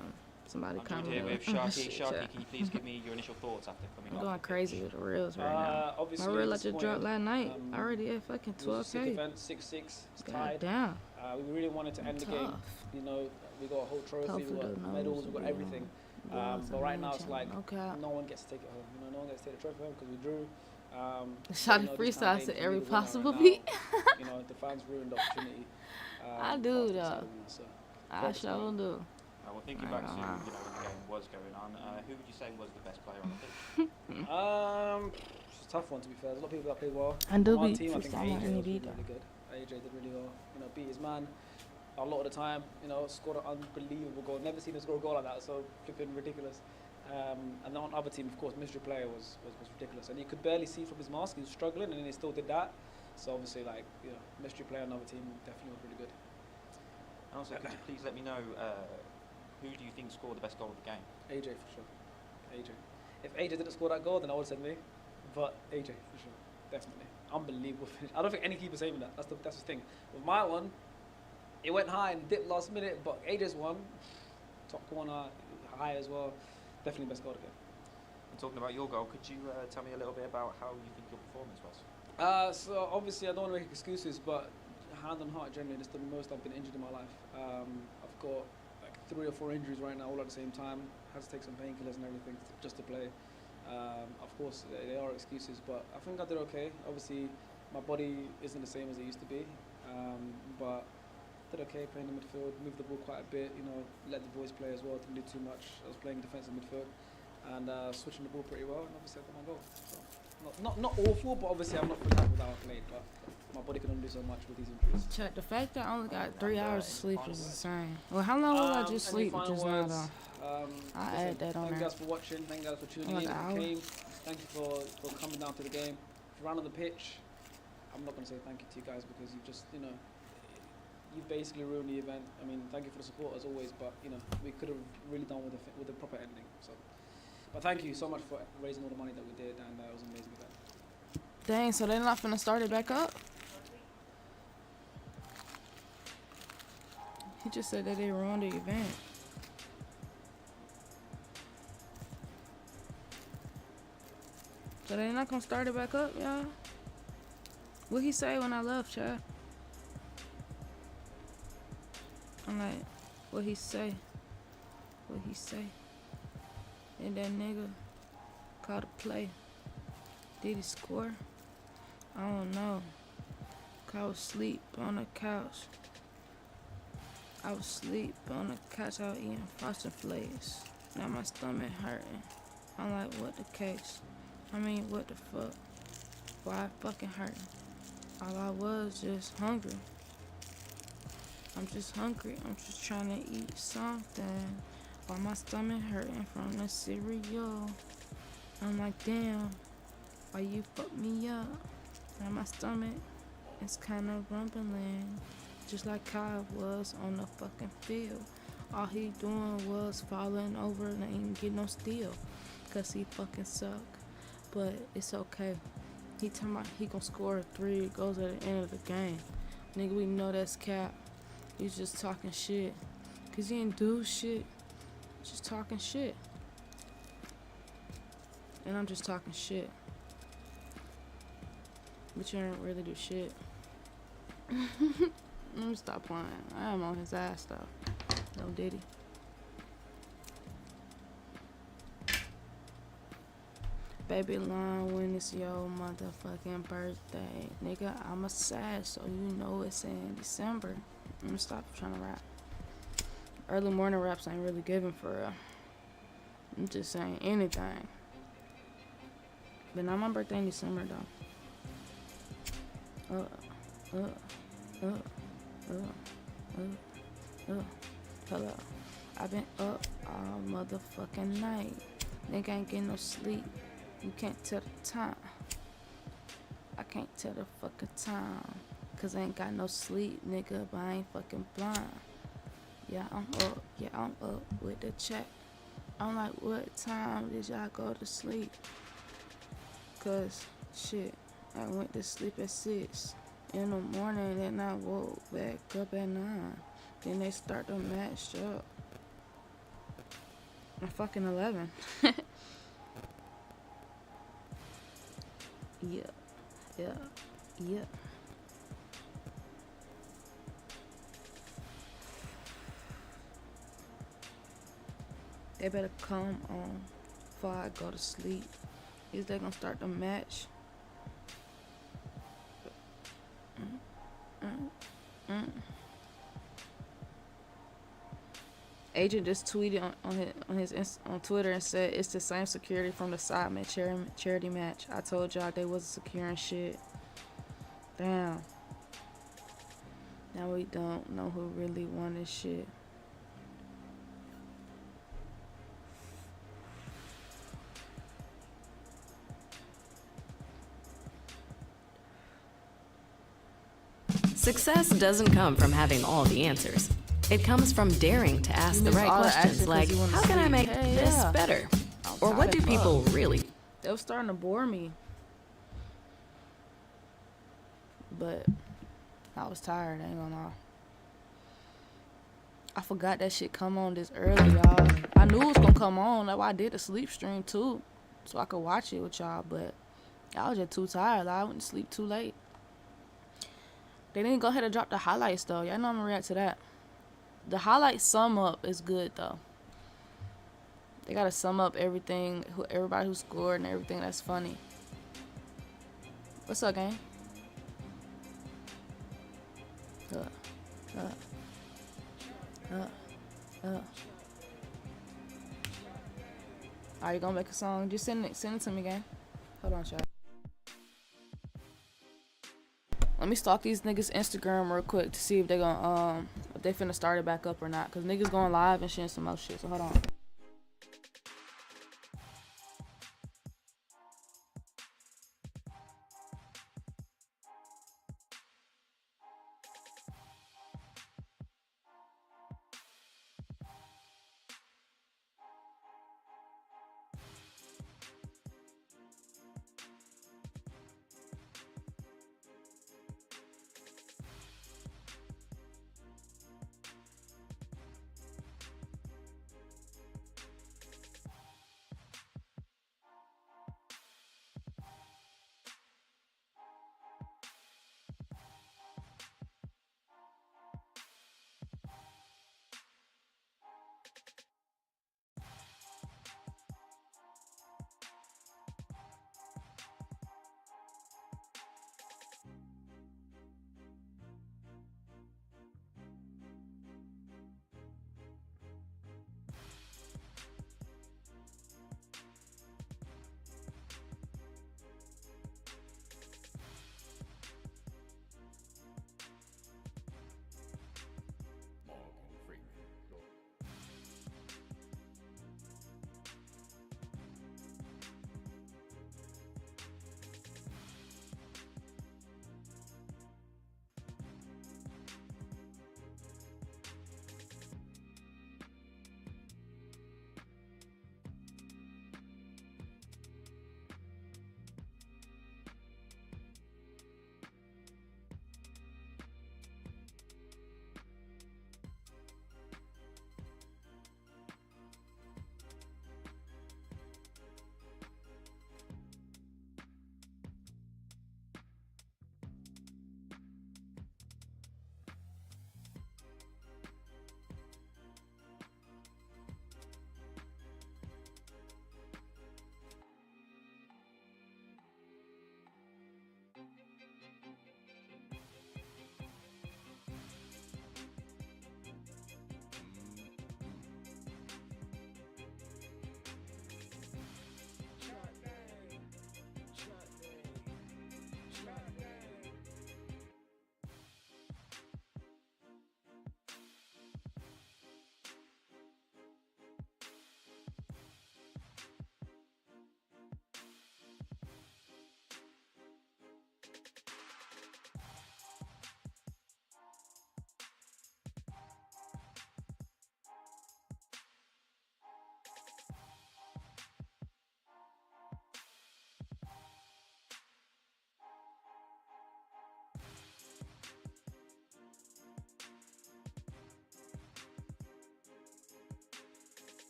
somebody I'm comment. joined here with on my Sharky. shit, Sharky, yeah. can you please give me your initial thoughts after coming I'm off going the crazy pitch? with the reels right now. Obviously My reel I just disappointed. dropped last night. Already at fucking It was a sick 12K. event, 6-6, it's God tied. damn. We really wanted to end the game. Tough. You know, we got a whole trophy, Tough we for got the medals, nose, we got yeah. everything. Yeah, But right now it's channel, like no cap. no one gets to take it home. You know, no one gets to take the trophy home because we drew. Shot you know, this freestyle campaign to for every me to win right possible now, beat. You know, the fans ruined the opportunity. I do for us to though. stay winner, so I props to sure them. do. Well, thinking I back to don't when know. the game was going on, who would you say was the best player on the pitch? It's a tough one to be fair. There's a lot of people that play well. I do On our be team, I think freestyling AJ any was beat really good. AJ did really well. You know, beat his man a lot of the time. You know, scored an unbelievable goal. Never seen him score a goal like that. So flipping ridiculous. And then on the other team, of course, mystery player was ridiculous, and you could barely see from his mask. He was struggling, and then he still did that. So obviously, like, you know, mystery player on the other team definitely was really good. And also, could you please let me know who do you think scored the best goal of the game? AJ for sure. AJ. If AJ didn't score that goal, then I would have said me. But AJ for sure, definitely. Unbelievable finish. I don't think any keeper's aiming that. That's the thing. With my one, it went high and dipped last minute, but AJ's one, top corner, high as well. Definitely best goal of the game. And talking about your goal, could you tell me a little bit about how you think your performance was? So obviously I don't want to make excuses, but hand on heart, generally, this is the most I've been injured in my life. I've got like 3 or 4 injuries right now, all at the same time. Had to take some painkillers and everything just to play. Of course, they are excuses, but I think I did okay. Obviously, my body isn't the same as it used to be, but did okay playing in midfield, moved the ball quite a bit, you know, let the boys play as well, didn't do too much. I was playing defensive midfield and switching the ball pretty well, and obviously I got my goal. So not awful, but obviously I'm not fully happy with how I played, but my body can only do so much with these injuries. Check, the fact that I only got 3 hours of sleep is insane. Well, how long will I just sleep just now, though? I'll add that on Thank you there. guys for watching, thank you guys for tuning Like in, an if hour? you came. Thank you for coming down to the game. If you're on the pitch, I'm not going to say thank you to you guys because you've just, you know, you basically ruined the event. I mean, thank you for the support as always, but you know, we could have really done with the proper ending. So, but thank you so much for raising all the money that we did, and it was an amazing event. Dang, so they're not finna start it back up? He just said that they ruined the event. So they're not gonna start it back up, y'all? What he say when I left, Chad? I'm like, what he say? What he say? And that nigga called a play. Did he score? I don't know. I was asleep on the couch. I was asleep on the couch. I was eating Frosted Flakes. Now my stomach hurting. I'm like, what the case? I mean, what the fuck? Why it fucking hurting? All I was just hungry. I'm just hungry. I'm just trying to eat something. Why my stomach hurting from the cereal? I'm like, damn. Why you fuck me up? Now my stomach is kind of rumbling, just like Kyle was on the fucking field. All he doing was falling over and ain't get no steal, cause he fucking suck. But it's okay. He talking about he gonna score 3 goals at the end of the game. Nigga, we know that's cap. He's just talking shit, cause he ain't do shit. Just talking shit. And I'm just talking shit. But you don't really do shit. Let me stop playing. I am on his ass though. No Diddy. Baby line when it's your motherfucking birthday. Nigga, I'm a sad, so you know it's in December. I'm gonna stop trying to rap. Early morning raps ain't really giving for real. I'm just saying anything. But not my birthday in December though. Hello. I've been up all motherfucking night. Nigga ain't getting no sleep. You can't tell the time. I can't tell the fucking time. Cause I ain't got no sleep, nigga, but I ain't fucking blind. Yeah, I'm up with the check. I'm like, what time did y'all go to sleep? Cause, shit, I went to sleep at 6 in the morning, then I woke back up at 9. Then they start to match up. I'm fucking 11. Yeah. They better come on before I go to sleep. Is they gonna start the match? Agent just tweeted on Twitter and said it's the same security from the Sidemen charity match. I told y'all they wasn't securing shit. Damn. Now we don't know who really won this shit. Success doesn't come from having all the answers. It comes from daring to ask the miss right all the questions action 'cause like, you wanna how can I sleep. make Hey, this yeah. better? I'm Or what tired do as people fuck. really? They was starting to bore me. But I was tired, I ain't gonna lie. I forgot that shit come on this early, y'all. I knew it was gonna come on. That's why I did a sleep stream too, so I could watch it with y'all. But I was just too tired. I went to sleep too late. They didn't go ahead and drop the highlights though. Y'all know I'm gonna react to that. The highlight sum up is good though. They gotta sum up everything, everybody who scored and everything that's funny. What's up, gang? Are you gonna make a song? Just send it to me, gang. Hold on, chat. Let me stalk these niggas' Instagram real quick to see if they gonna if they finna start it back up or not. Cause niggas going live and sharing some more shit. So hold on.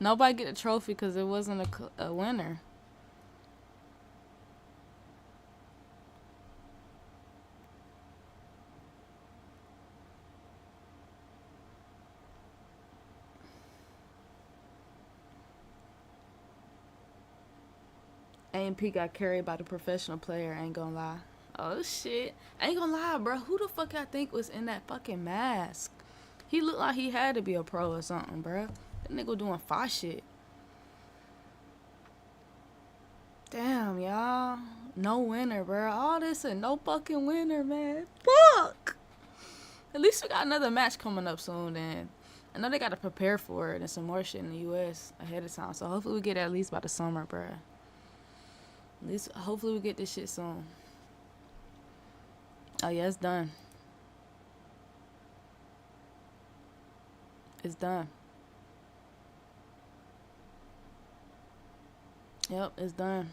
Nobody get a trophy because it wasn't a winner. A&P got carried by the professional player, ain't gonna lie. Oh shit. Ain't gonna lie, bro. Who the fuck I think was in that fucking mask? He looked like he had to be a pro or something, bro. That nigga doing fire shit. Damn, y'all. No winner, bro. All this and no fucking winner, man. Fuck. At least we got another match coming up soon, then. I know they gotta prepare for it and some more shit in the US ahead of time. So hopefully we get it at least by the summer, bro. At least, hopefully we get this shit soon. Oh yeah, it's done. It's done. Yep, it's done.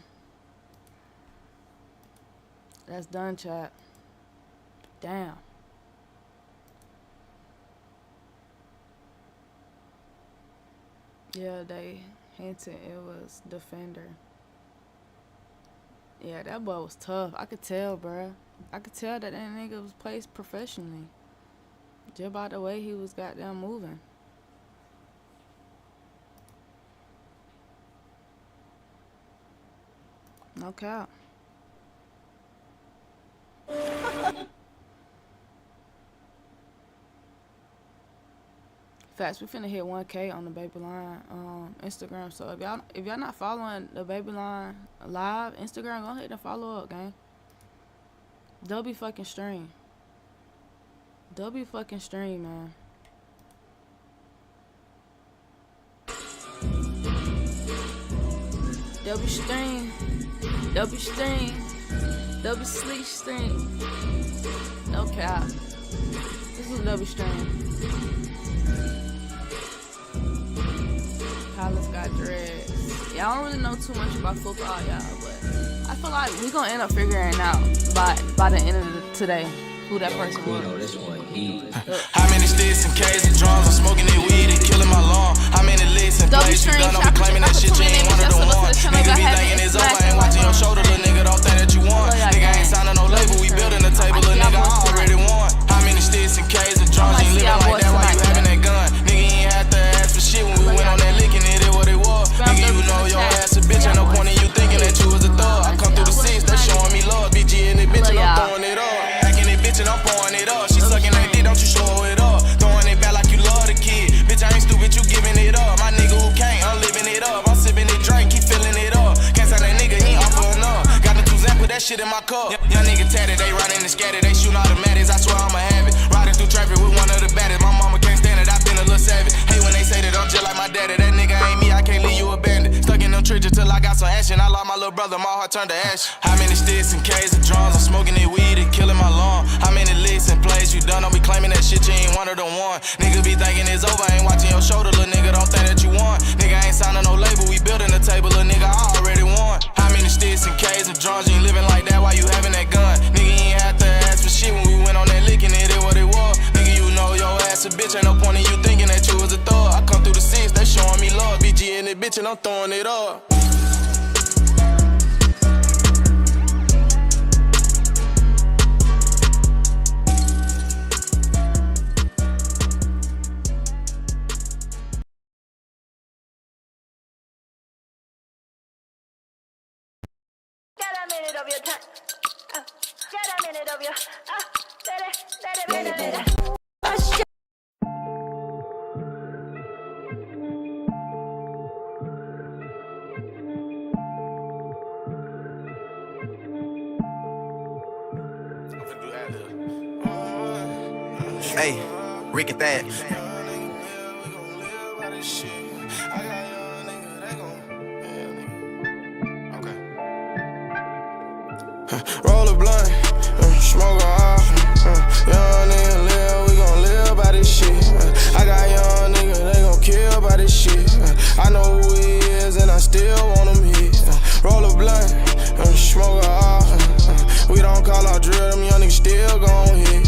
That's done, chat. Damn. Yeah, they hinted it was Defender. Yeah, that boy was tough. I could tell, bruh. I could tell that nigga was placed professionally. Just by the way he was goddamn moving. No cap. Facts, we finna hit 1K on the Babyline Instagram. So if y'all not following the Babyline live Instagram, go ahead and follow up, gang. W fucking stream. W fucking stream, man. W stream. W stream. W sleep stream. No cap. This is W stream. Palace got dreads. Yeah, I don't really know too much about football, y'all, but I feel like we gonna end up figuring out by the end of today who that person was. How many sticks and K's and drums? I'm smoking that weed and killing my lawn. How many licks and plays you done? Don't be claiming that shit, you ain't one of the ones. Niggas be thinking it's over, ain't watching your shoulder, little nigga, don't think that you won. Nigga ain't signing no label, we building a table, little nigga, I already won. How many sticks and K's and drums? You ain't living like that while you having that gun. Nigga, you ain't had to ask for shit when we went on that licking it, it what it was. Nigga, you know your ass a bitch, ain't no point in you thinking that you was a thug. I come through the six, they showing me love, BG in it, bitch, and I'm throwing it up. Hacking it, bitch, and I'm pouring it up. She sucking that dick, don't you show it up. Throwing it back like you love the kid. Bitch, I ain't stupid, you giving it up. My nigga who can't, I'm living it up. I'm sipping it drink, keep filling it up. Can't sign that nigga, he offer enough. Got the 2 Zan, put that shit in my cup. Young nigga tatted, they riding and scattered, they shooting automatics, I swear I'ma have it. Riding through traffic with one of the baddest. My mama can't stand it, I been a little savage. Hey, when they say that I'm just like my daddy, that nigga ain't me, I can't leave you abandoned. Stuck in them trenches till I got some action. I lost my little brother, my heart turned to ash. How many sticks and K's and drums? I'm smoking that weed and killing my lawn. How many licks and plays you done? Don't be claiming that shit, you ain't one of the one. Nigga be thinking it's over, ain't watching your shoulder, little nigga, don't think that you won. Nigga ain't signing no label, we building a table, little nigga, I already won. How many sticks and K's and drums? You ain't living like that while you having that gun. Nigga, you ain't had to ask for shit when we went on that licking it, it what it was. Nigga, you know your ass a bitch, ain't no point in you thinking that you was a thug. I come through the six, they showing me love, BG in it, bitch, and I'm throwing it up. Get a minute of your time. Get a minute of your. Let it. Hey, Rick at that. Roll a blunt, smoke a young nigga live, we gon' live by this shit. I got young nigga, they gon' kill by this shit. I know who he is and I still want him here. Roll a blunt, smoke a we don't call out drill, them young niggas still gon' hit.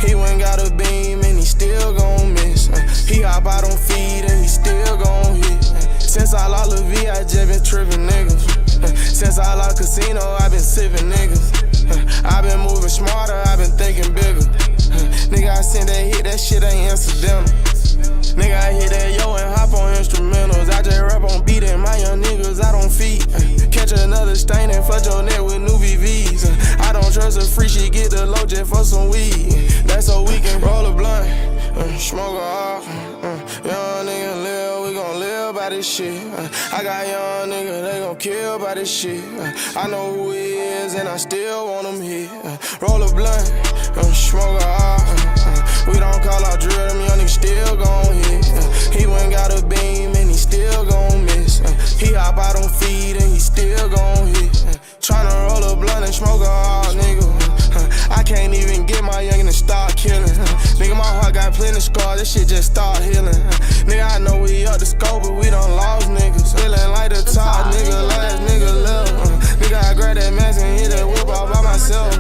He went got a beam and he still gon' miss. He hop out on feet and he still gon' hit. Since I lost Lil V, I just been tripping niggas. Since I lost Casino, I been sipping niggas. I been moving smarter, I been thinking bigger. Nigga, I seen that hit, that shit ain't incidental. Nigga, I hit that yo and hop on instrumentals. I just rap on beat and my young niggas, I don't feed. Catch another stain and flood your neck with new VVs. I don't trust a free, she get the low just for some weed. That's so we can roll a blunt, smoke a off. Young nigga live, we gon' live by this shit. I got young nigga, they gon' kill by this shit. I know who he is and I still want him here. Roll a blunt, smoke a off. We don't call out drill, them young niggas still gon' hit. He went got a beam and he still gon' miss. He hop out on feet and he still gon' hit. Tryna roll a blunt and smoke a all, nigga. I can't even get my youngin' to start killing. Nigga, my heart got plenty scars, this shit just start healing. Nigga, I know we up the scope, but we done lost niggas. Feeling like the top nigga, last nigga left. Nigga, I grab that mask and hit that whip all by myself.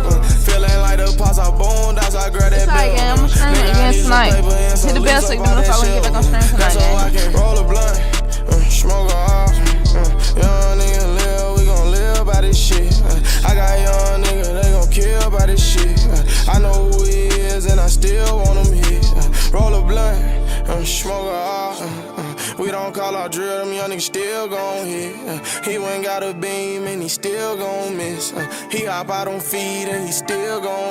Feeling like the pops are boned out, so I grab that belt. I'm gonna stream it again tonight. Hit the bell so you know if I wanna get back on stream tonight, so I can roll a blunt, smoke a off. Young nigga live, we gon' live by this shit. I got young nigga, they gon' kill by this shit. I know who he is and I still want him here. Roll a blunt, smoke a off. We don't call out drill, them young niggas still gon' hit. He went got a beam and he still gon' miss. He hop out on feet and he still gon'